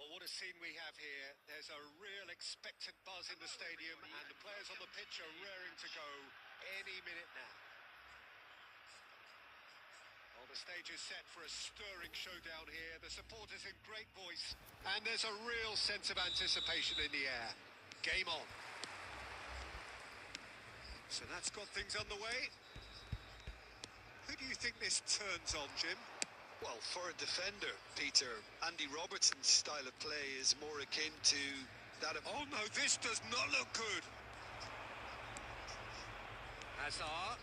S3: Well, what a scene we have here. There's a real expectant buzz in the stadium, and the players on the pitch are raring to go any minute now. Well, the stage is set for a stirring showdown here. The supporters in great voice, and there's a real sense of anticipation in the air. Game on. So that's got things underway. Who do you think this turns on, Jim?
S2: Well, for a defender, Peter, Andy Robertson's style of play is more akin to that of...
S3: Oh no, this does not look good. Hazard.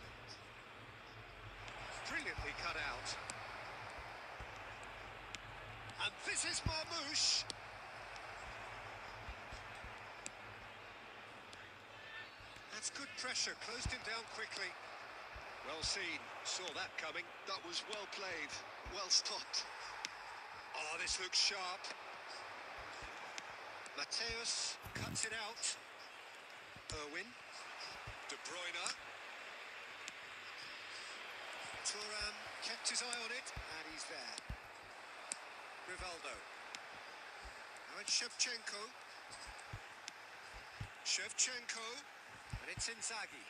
S3: Brilliantly cut out. And this is Marmouche. That's good pressure, closed him down quickly. Well seen, saw that coming.
S2: That was well played, well stopped.
S3: Oh, this looks sharp. Mateus cuts it out. Irwin. De Bruyne. Thuram kept his eye on it, and he's there. Rivaldo. Now it's Shevchenko. And it's Inzaghi.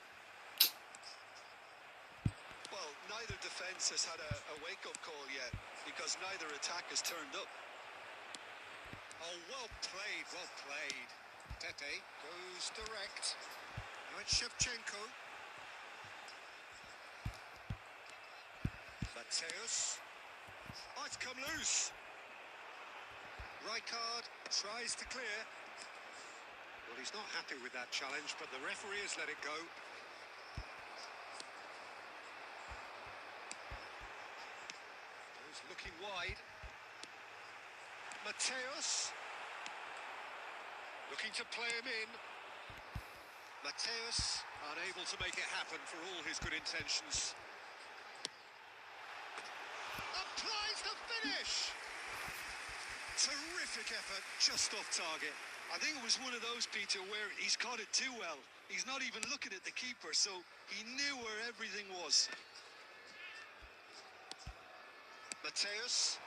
S2: Well, neither defence has had a wake-up call yet, because neither attack has turned up.
S3: Oh, well played, well played. Tete goes direct. Now it's Shevchenko. Mateus. Oh, it's come loose. Rijkaard tries to clear. Well, he's not happy with that challenge, but the referee has let it go. Goes looking wide. Mateus. Looking to play him in. Mateus unable to make it happen for all his good intentions. Applies the finish! Terrific effort, just off target.
S2: I think it was one of those, Peter, where he's caught it too well. He's not even looking at the keeper, so he knew where everything was.
S3: Mateus.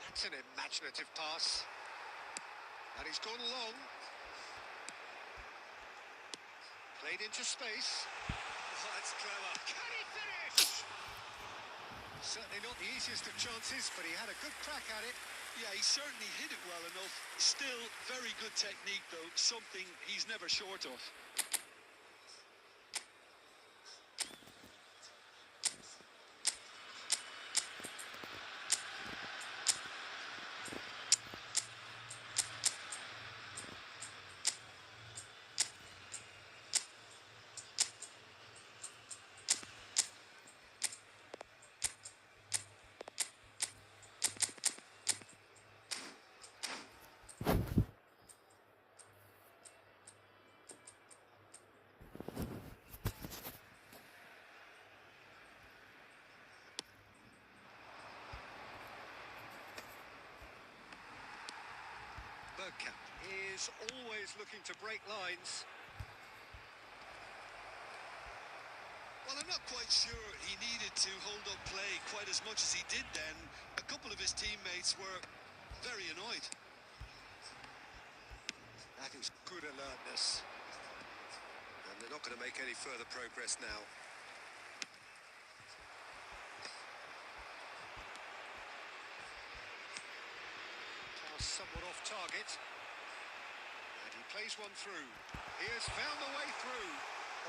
S3: That's an imaginative pass. And he's gone long. Played into space. Oh, that's clever. Can he finish? Certainly not the easiest of chances, but he had a good crack at it.
S2: Yeah, he certainly hit it well enough. Still very good technique, though. Something he's never short of.
S3: Bergkamp is always looking to break lines.
S2: Well, I'm not quite sure he needed to hold up play quite as much as he did then. A couple of his teammates were very annoyed.
S3: That is good alertness. And they're not going to make any further progress now. Somewhat off target, and he plays one through. He has found the way through.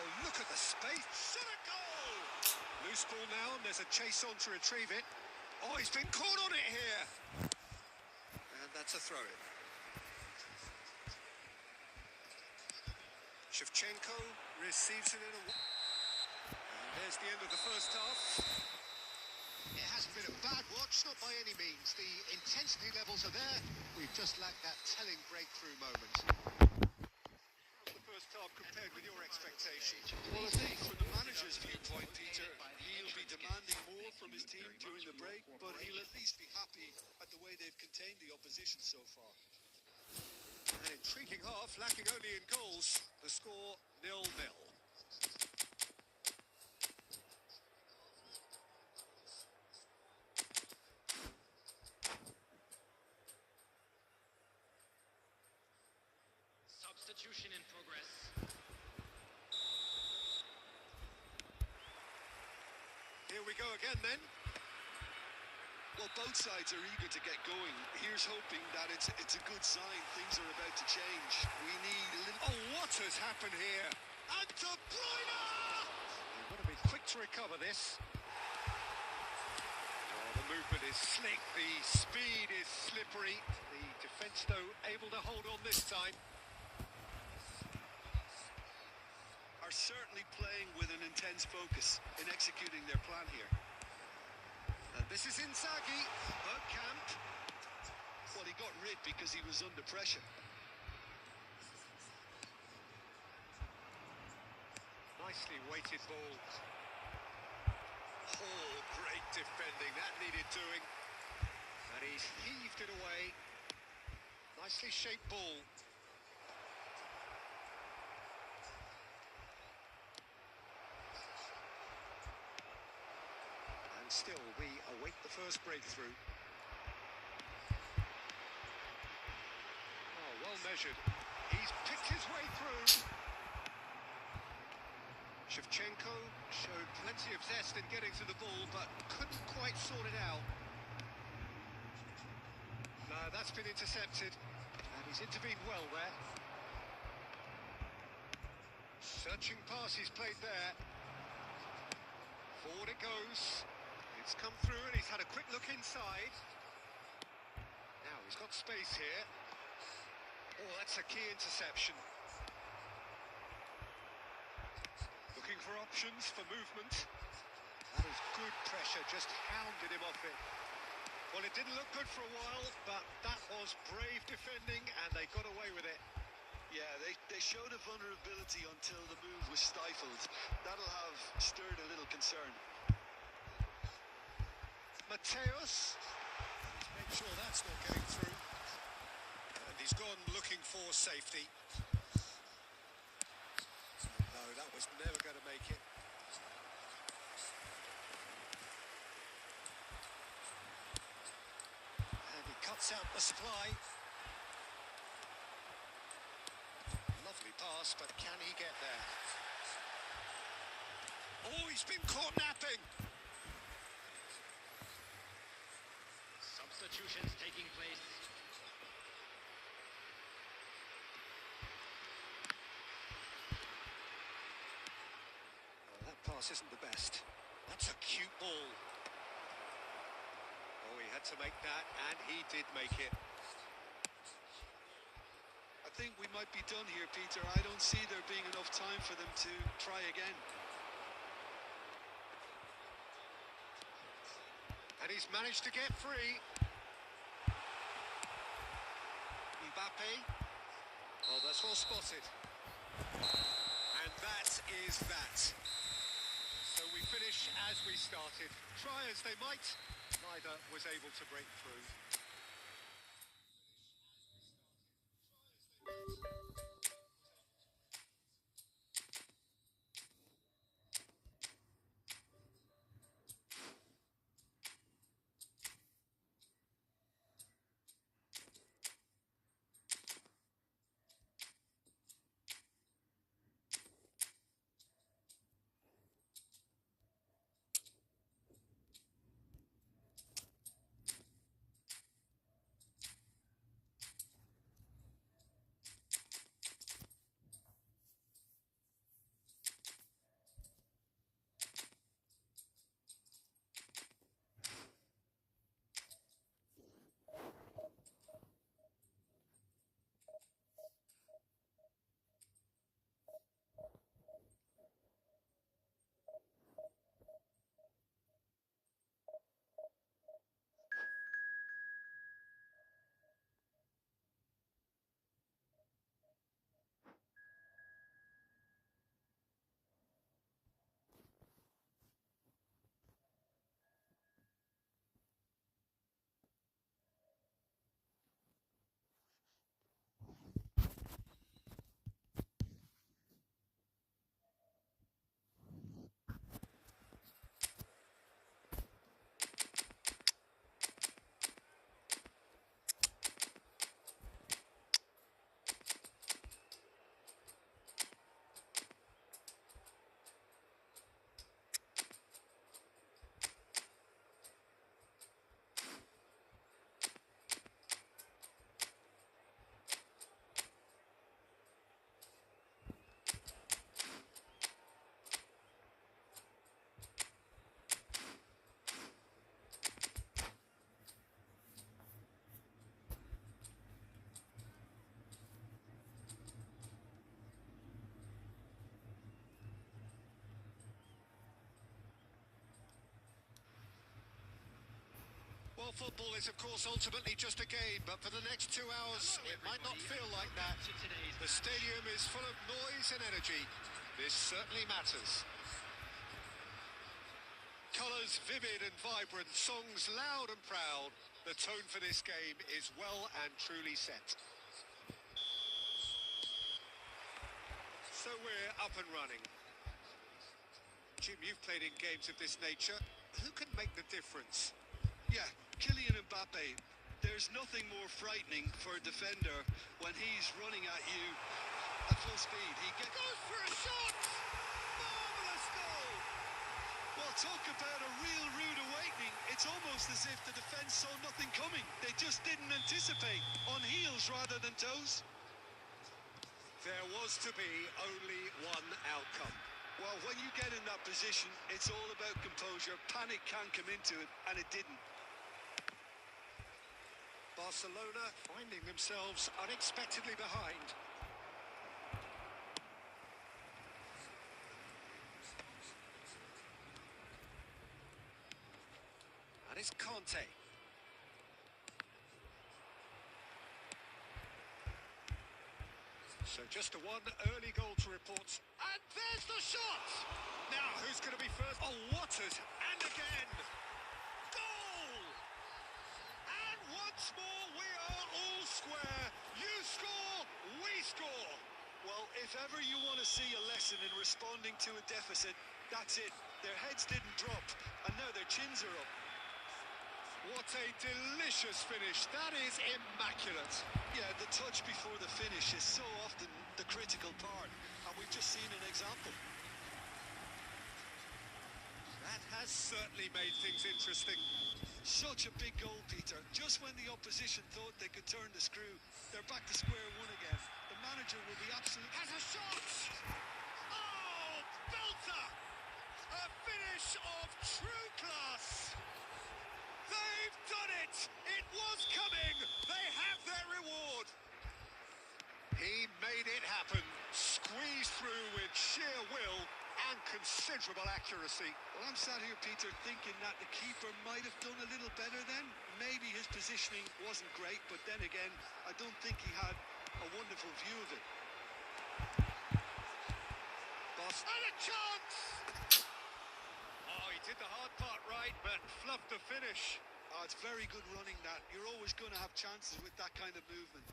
S3: Oh, look at the space. Shot a goal! Loose ball now, and there's a chase on to retrieve it. Oh, he's been caught on it here. And that's a throw-in. Shevchenko receives it in a... And there's the end of the first half. It hasn't been a bad watch, not by any means. The intensity levels are there. We've just lacked that telling breakthrough moment. How's the first half compared with your expectations?
S2: Well, I think from the manager's viewpoint, Peter, he'll be demanding more from his team during the break, but he'll at least be happy at the way they've contained the opposition so far.
S3: An intriguing half, lacking only in goals. The score 0-0. again then.
S2: Well, both sides are eager to get going. Here's hoping that it's a good sign. Things are about to change. We need a little...
S3: Oh, what has happened here? And De Bruyne! They've got to be quick to recover this. Oh, the movement is slick, the speed is slippery. The defence, though, able to hold on this time.
S2: Are certainly playing with an intense focus in executing their plan here.
S3: And this is Inzaghi, Bergkamp.
S2: Well, he got rid because he was under pressure.
S3: Nicely weighted ball. Oh, great defending, that needed doing. And he's heaved it away. Nicely shaped ball. And still, we await the first breakthrough. Oh, well measured. He's picked his way through. Shevchenko showed plenty of zest in getting to the ball, but couldn't quite sort it out. No, that's been intercepted, and he's intervened well there. Searching pass he's played there. Forward it goes. It's come through and he's had a quick look inside. Now he's got space here. Oh, that's a key interception. Looking for options for movement. That is good pressure, just hounded him off it. Well, it didn't look good for a while, but that was brave defending and they got away with it.
S2: Yeah, they showed a vulnerability until the move was stifled. That'll have stirred a little concern.
S3: Mateus. Make sure that's not going through. And he's gone looking for safety. No, that was never going to make it. And he cuts out the supply. Lovely pass, but can he get there? Oh, he's been caught napping.
S4: Substitutions taking place.
S3: That pass isn't the best. That's a cute ball. Oh, he had to make that, and he did make it.
S2: I think we might be done here, Peter. I don't see there being enough time for them to try again.
S3: And he's managed to get free. Mbappe. Oh, that's well spotted. And that is that. So we finish as we started. Try as they might, neither was able to break through. Well, football is, of course, ultimately just a game, but for the next 2 hours, it might not feel like that. The stadium is full of noise and energy. This certainly matters. Colours vivid and vibrant, songs loud and proud. The tone for this game is well and truly set. So we're up and running. Jim, you've played in games of this nature. Who can make the difference?
S2: Yeah, Kylian Mbappe. There's nothing more frightening for a defender when he's running at you at full speed. He
S3: Goes for a shot! Marvellous goal!
S2: Well, talk about a real rude awakening. It's almost as if the defence saw nothing coming. They just didn't anticipate. On heels rather than toes.
S3: There was to be only one outcome.
S2: Well, when you get in that position, it's all about composure. Panic can come into it, and it didn't.
S3: Barcelona finding themselves unexpectedly behind. And it's Conte. So just a one early goal to report. And there's the shot! Now, who's going to be first? Oh, what has... And again! Goal! And once more, we are all square. You score, we score.
S2: Well, if ever you want to see a lesson in responding to a deficit, that's it. Their heads didn't drop, and now their chins are up.
S3: What a delicious finish. That is immaculate.
S2: Yeah, the touch before the finish is so often the critical part, and we've just seen an example.
S3: That has certainly made things interesting.
S2: Such a big goal, Peter. Just when the opposition thought they could turn the screw, they're back to square one again. The manager will be absolutely...
S3: Has a shot! Oh, belter! A finish of true class! They've done it! It was coming! They have their reward! He made it happen, squeezed through with sheer will and considerable accuracy.
S2: Well, I'm sat here, Peter, thinking that the keeper might have done a little better then. Maybe his positioning wasn't great, but then again, I don't think he had a wonderful view of it.
S3: Boss. And a chance! Oh, he did the hard part right, but fluffed the finish.
S2: Oh, it's very good running, that. You're always going to have chances with that kind of movement.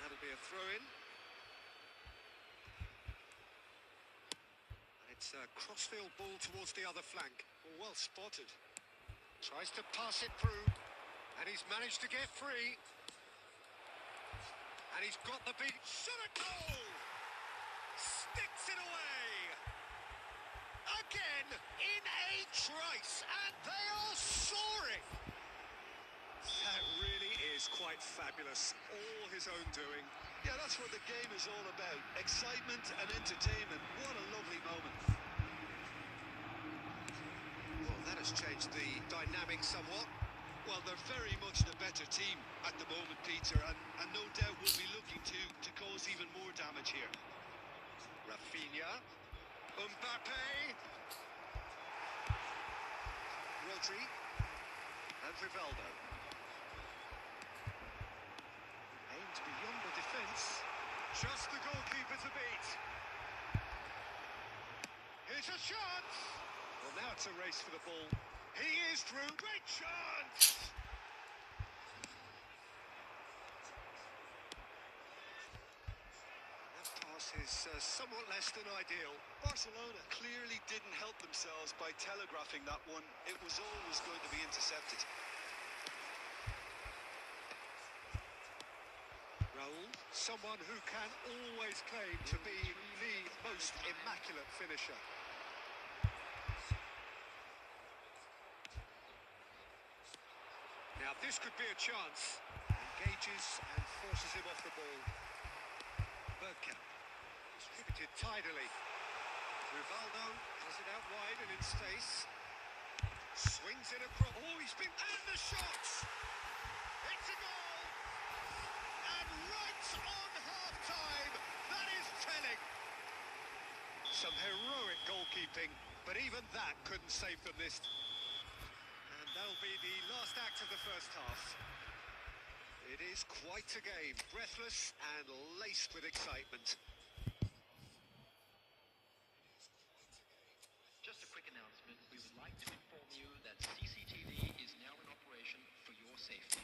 S3: That'll be a throw-in. It's a crossfield ball towards the other flank.
S2: Well spotted.
S3: Tries to pass it through, and he's managed to get free. And he's got the beat. Shot a goal! Sticks it away! Again, in a trice, and they are soaring! That really is quite fabulous. All his own doing.
S2: Yeah, that's what the game is all about. Excitement and entertainment. What a lovely moment.
S3: Well, that has changed the dynamic somewhat.
S2: Well, they're very much the better team at the moment, Peter, and no doubt will be looking to cause even more damage here.
S3: Rafinha. Mbappe. Rodri. And Rivaldo. Aimed beyond the defence. Just the goalkeeper to beat. Here's a chance. Well, now it's a race for the ball. He is through. Great chance. That pass is somewhat less than ideal.
S2: Barcelona clearly didn't help themselves by telegraphing that one. It was always going to be intercepted.
S3: Raul, someone who can always claim to be the most immaculate finisher. Now this could be a chance. Engages and forces him off the ball. Bergkamp distributed tidily. Rivaldo has it out wide and in space. Swings it across. Oh, he's been... And the shots! It's a Some heroic goalkeeping, but even that couldn't save them this. And that'll be the last act of the first half. It is quite a game, breathless and laced with excitement.
S4: Just a quick announcement. We would like to inform you that CCTV is now in operation for your safety.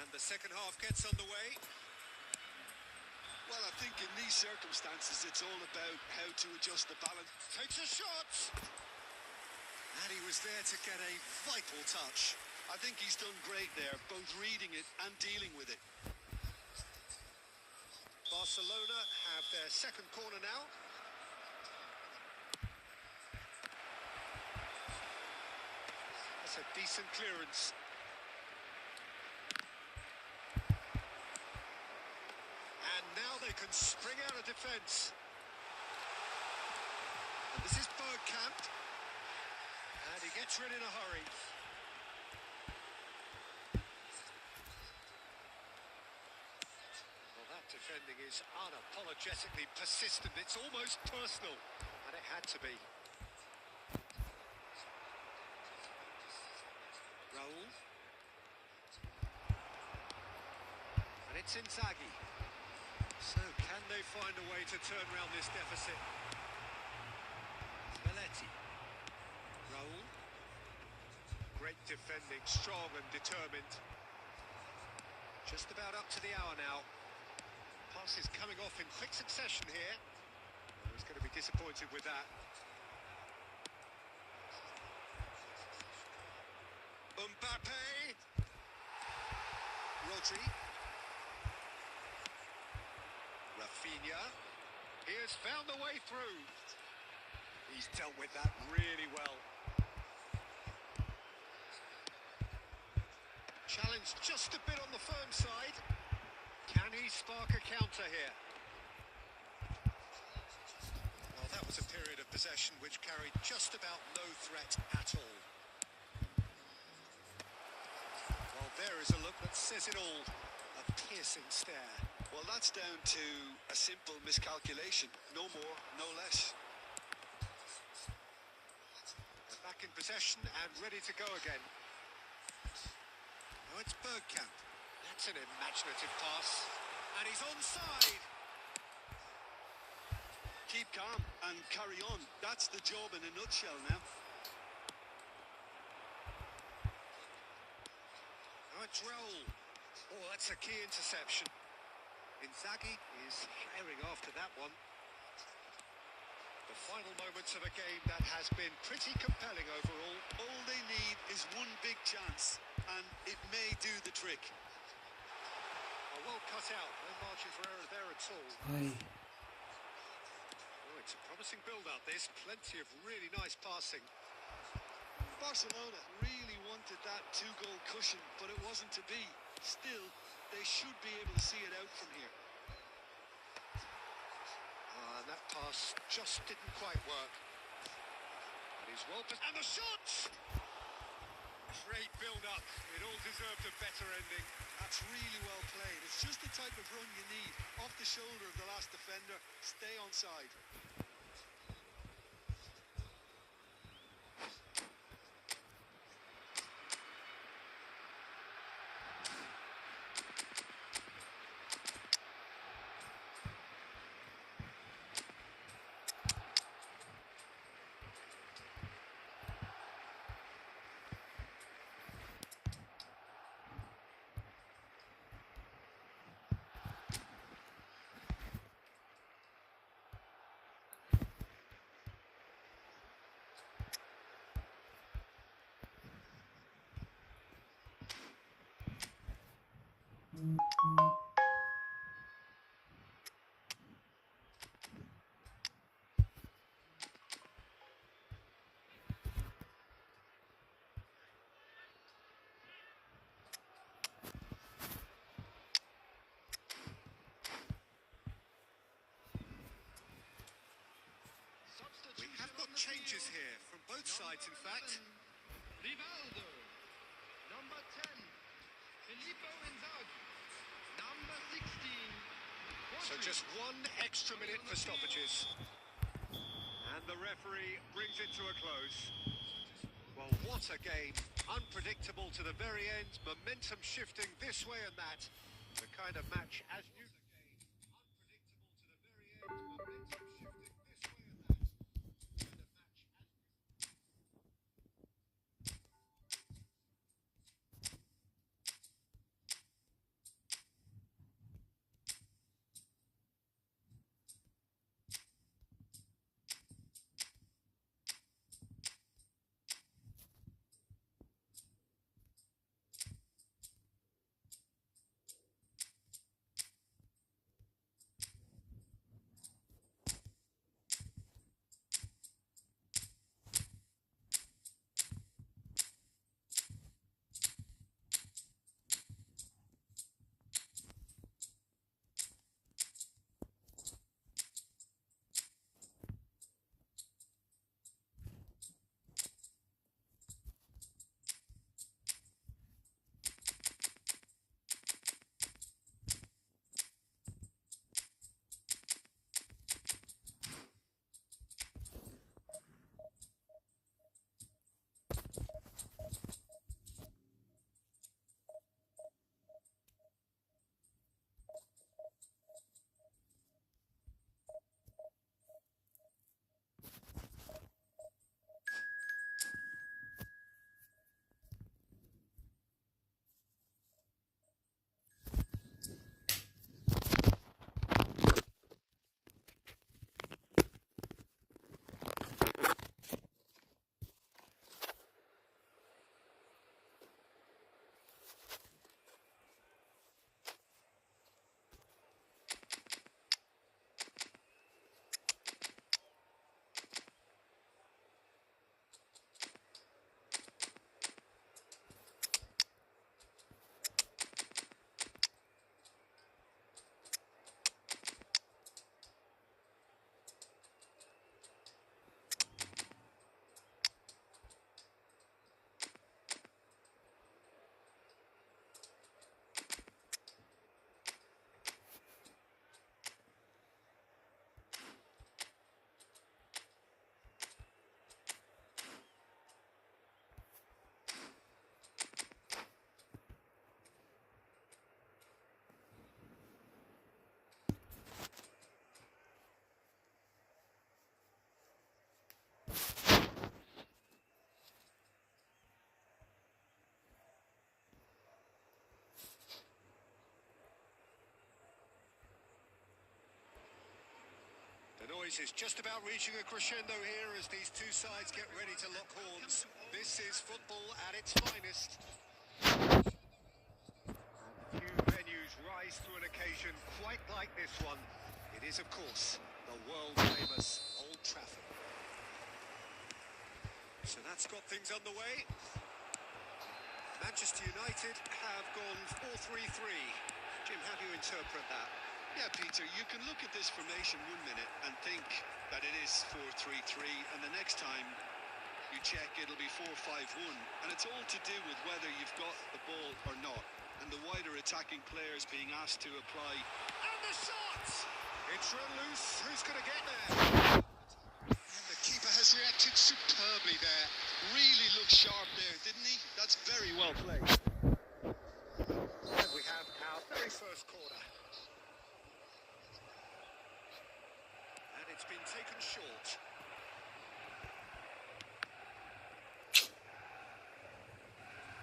S3: And the second half gets underway.
S2: Well, I think in these circumstances, it's all about how to adjust the balance.
S3: Takes a shot. And he was there to get a vital touch.
S2: I think he's done great there, both reading it and dealing with it.
S3: Barcelona have their second corner now. That's a decent clearance. And now they can spring out of defence. And this is Bergkamp. And he gets rid in a hurry. Well, that defending is unapologetically persistent. It's almost personal. And it had to be. Raul. And it's Inzaghi. So, can they find a way to turn around this deficit? Belletti. Raul. Great defending, strong and determined. Just about up to the hour now. Pass is coming off in quick succession here. Oh, he's going to be disappointed with that. Mbappe. Rodri. Rafinha. He has found the way through. He's dealt with that really well. Challenge just a bit on the firm side. Can he spark a counter here? Well, that was a period of possession which carried just about no threat at all. Well, there is a look that says it all. A piercing stare.
S2: Well, that's down to a simple miscalculation. No more, no less.
S3: They're back in possession and ready to go again. Now it's Bergkamp. That's an imaginative pass. And he's onside.
S2: Keep calm and carry on. That's the job in a nutshell now.
S3: Now it's Raul. Oh, that's a key interception. Inzaghi is herring after that one. The final moments of a game that has been pretty compelling overall.
S2: All they need is one big chance, and it may do the trick.
S3: Well cut out, no margin for error there at all.
S1: Aye.
S3: Oh, it's a promising build-up. There's plenty of really nice passing.
S2: Barcelona really wanted that two-goal cushion, but it wasn't to be. Still, they should be able to see it out from here.
S3: And that pass just didn't quite work. And he's well... And the shot! Great build-up. It all deserved a better ending.
S2: That's really well played. It's just the type of run you need. Off the shoulder of the last defender. Stay onside.
S3: We have got changes here from both sides, in fact.
S4: Rivaldo. Number 10, Filippo Inzaghi. Number 16,
S3: So just one extra minute for stoppages. And the referee brings it to a close. Well, what a game. Unpredictable to the very end. Momentum shifting this way and that. The kind of match as you... The noise is just about reaching a crescendo here as these two sides get ready to lock horns. This is football at its finest. And few venues rise to an occasion quite like this one. It is, of course, the world-famous Old Trafford. So that's got things underway. Manchester United have gone 4-3-3. Jim, how do you interpret that?
S2: Yeah, Peter, you can look at this formation 1 minute and think that it is 4-3-3, and the next time you check, it'll be 4-5-1. And it's all to do with whether you've got the ball or not, and the wider attacking players being asked to apply.
S3: And the shot! It's run loose. Who's going to get there?
S2: And the keeper has reacted superbly there. Really looked sharp there, didn't he? That's very well played.
S3: And we have our very first corner. And it's been taken short.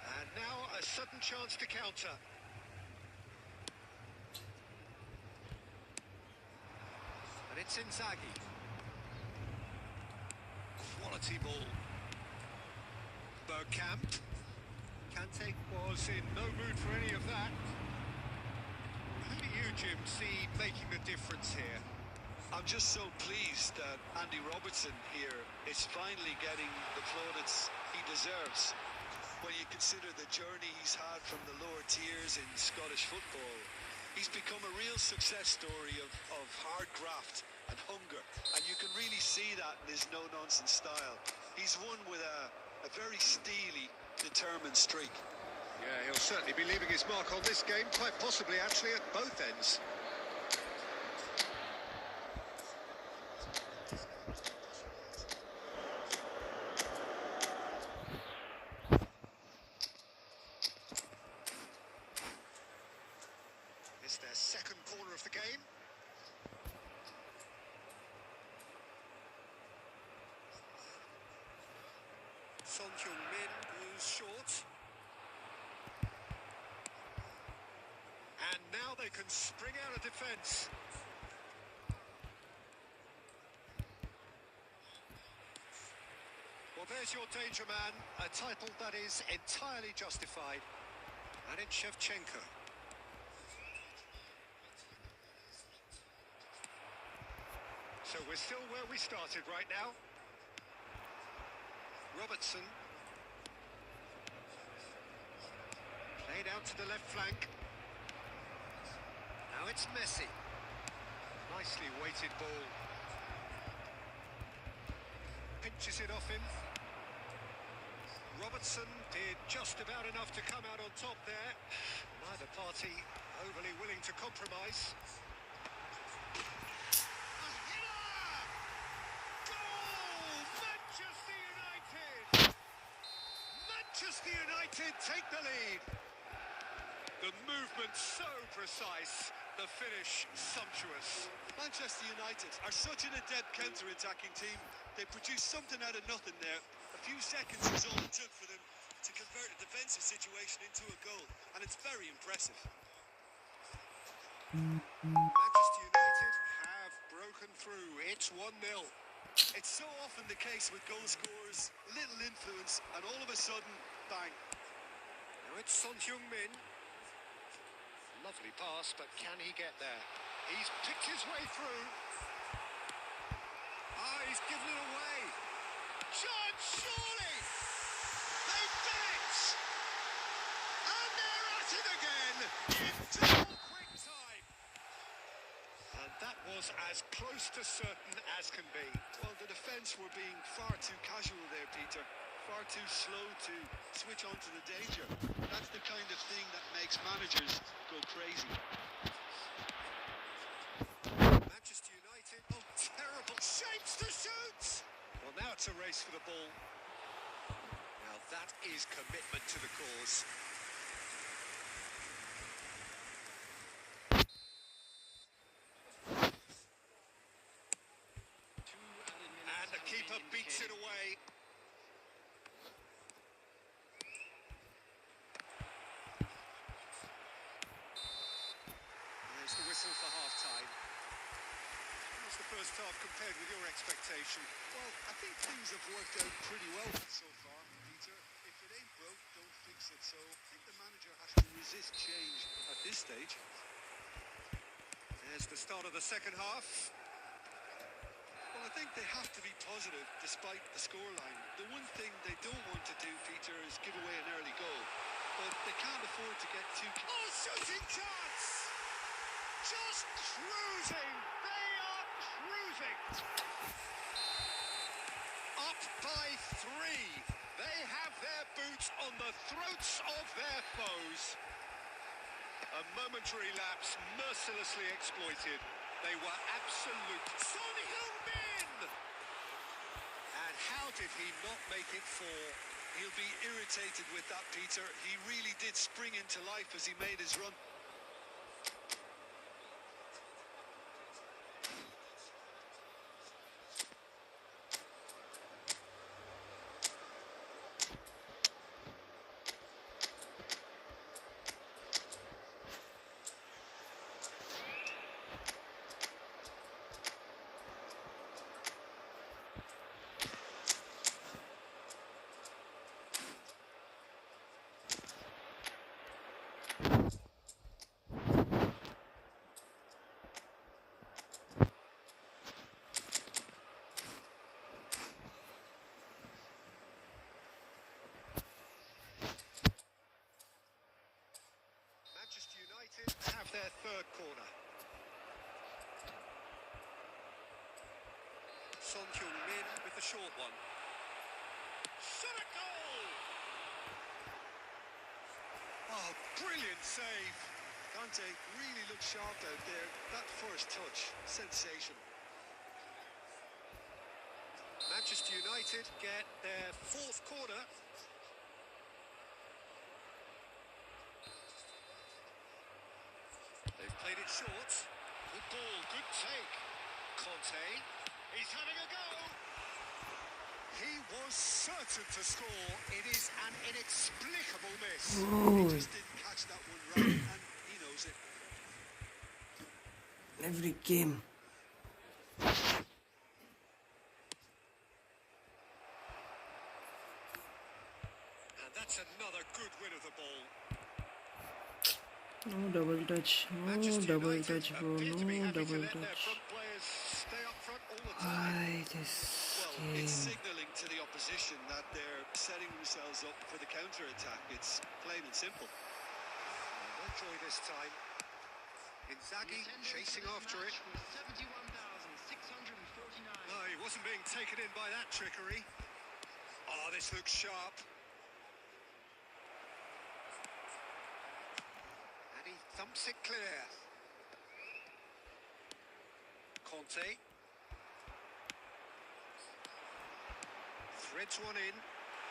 S3: And now a sudden chance to counter. And it's Inzaghi. Quality ball. Bergkamp. Kante was in no mood for any of that. see making the difference here.
S2: I'm just so pleased that Andy Robertson here is finally getting the plaudits he deserves. When you consider the journey he's had from the lower tiers in Scottish football, he's become a real success story of hard graft and hunger, and you can really see that in his no-nonsense style. He's won with a very steely, determined streak.
S3: Yeah, he'll certainly be leaving his mark on this game, quite possibly actually at both ends. It's their second corner of the game. Son Heung-min goes short. And now they can spring out of defence. Well, there's your danger man, a title that is entirely justified. And it's Shevchenko. So we're still where we started right now. Robertson. Played out to the left flank. Now it's Messi. Nicely weighted ball. Pinches it off him. Robertson did just about enough to come out on top there. Neither party overly willing to compromise. A header! Goal! Manchester United! Manchester United take the lead. The movement so precise, the finish sumptuous.
S2: Manchester United are such an adept counter-attacking team. They produced something out of nothing there. A few seconds is all it took for them to convert a defensive situation into a goal, and it's very impressive.
S3: Manchester United have broken through. It's 1-0.
S2: It's so often the case with goal scorers, little influence, and all of a sudden, bang.
S3: Now it's Son Heung-min. Lovely pass, but can he get there? He's picked his way through. Ah, he's given it away. Chance, surely! They've done it! And they're at it again! In double quick time! And that was as close to certain as can be.
S2: Well, the defence were being far too casual there, Peter. Far too slow to switch on to the danger. That's the kind of thing that makes managers go crazy.
S3: Manchester United, oh, terrible shapes to shoot! Well, now it's a race for the ball. Now that is commitment to the cause. And the keeper beats it away. There's the whistle for half-time. How's the first half compared with your expectation?
S2: Well, I think things have worked out pretty well so far, Peter. If it ain't broke, don't fix it. So I think the manager has to resist change at this stage.
S3: There's the start of the second half.
S2: Well, I think they have to be positive despite the scoreline. The one thing they don't want to do, Peter, is give away an early goal. But they can't afford to get too...
S3: Oh, shooting chance! Just cruising! They are cruising! Up by 3. They have their boots on the throats of their foes. A momentary lapse mercilessly exploited. They were absolute. Son Heung-min! And how did he not make it 4?
S2: He'll be irritated with that, Peter. He really did spring into life as he made his run.
S3: Son Heung-min with the short one. Shot a goal! Oh, brilliant save.
S2: Conte really looked sharp out there. That first touch, sensational.
S3: Manchester United get their fourth corner. They've played it short. Good ball, good take. Conte, he's having a go. He was certain to score. It is an inexplicable miss.
S2: He just didn't catch that one right, and he knows it.
S1: Every game.
S3: And that's another good win of the ball.
S1: No double touch. No
S3: Manchester
S1: double
S3: United
S1: touch, bro.
S3: appear to be
S1: No
S3: happy to
S1: double
S3: let their
S1: touch.
S3: front players stay up front all the time.
S1: Why this
S2: Well, it's
S1: game?
S2: signalling to the opposition that they're setting themselves up for the counter-attack. It's plain and simple.
S3: No joy this time. Inzaghi chasing after it.
S4: 71,649.
S3: No, he wasn't being taken in by that trickery. Oh, this looks sharp. And he thumps it clear. Conte. Threads one in.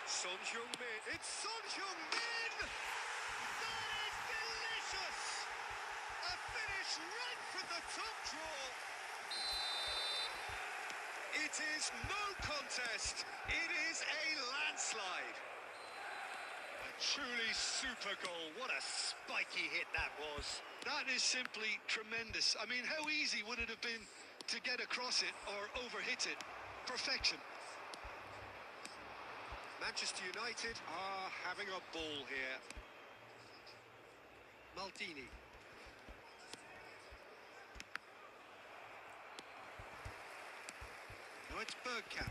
S3: Son Heung-min. It's Son Heung-min! That is delicious! A finish right from the top draw. It is no contest. It is a landslide. A truly super goal. What a spiky hit that was.
S2: That is simply tremendous. I mean, how easy would it have been to get across it or overhit it? Perfection.
S3: Manchester United are having a ball here. Maldini. No, it's Bergkamp.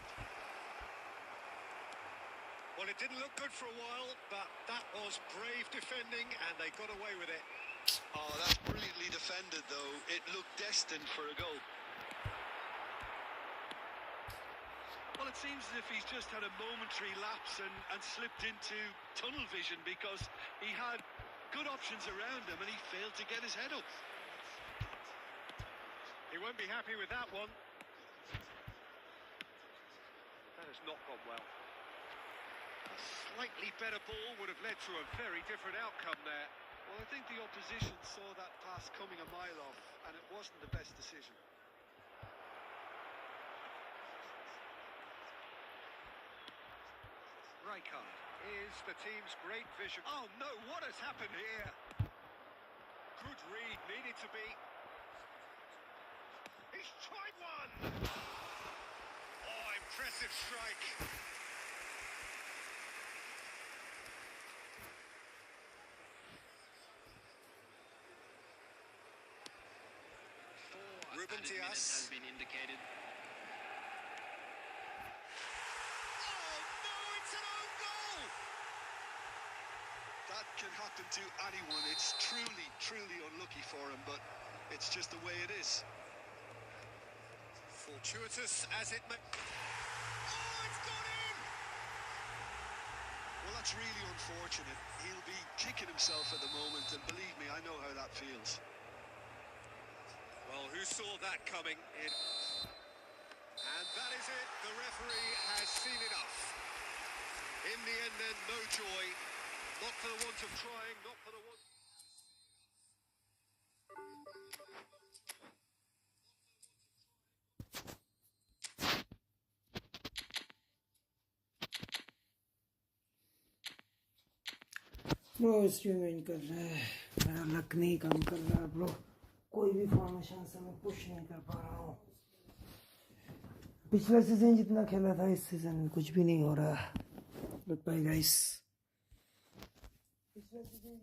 S3: Well, it didn't look good for a while, but that was brave defending, and they got away with it.
S2: Oh, that's brilliantly defended, though. It looked destined for a goal. Well, it seems as if he's just had a momentary lapse and slipped into tunnel vision because he had good options around him and he failed to get his head up.
S3: He won't be happy with that one. That has not gone well. A slightly better ball would have led to a very different outcome there.
S2: Well, I think the opposition saw that pass coming a mile off and it wasn't the best decision.
S3: Rijkaard is the team's great vision. Oh no, what has happened here? Good read, needed to be. He's tried one! Oh, impressive strike. Ruben
S4: Added minutes
S3: Dias.
S4: has been indicated.
S3: Oh no, it's an own goal!
S2: That can happen to anyone. It's truly, truly unlucky for him, but it's just the way it is.
S3: Fortuitous as it may. Oh, it's gone in!
S2: Well, that's really unfortunate. He'll be kicking himself at the moment, and believe me, I know how that feels.
S3: Well, who saw that coming in? And that is it. The referee has seen enough. In the end, then, no joy. Not for the want of trying, not for the want...
S1: bro stream in कर रहा है, मेरा luck नहीं काम कर रहा bro. कोई भी फॉर्मेशन से मैं पुश नहीं कर पा रहा हूँ. पिछला सीजन जितना खेला था इस सीजन कुछ भी नहीं हो रहा. Goodbye guys. पिछला सीजन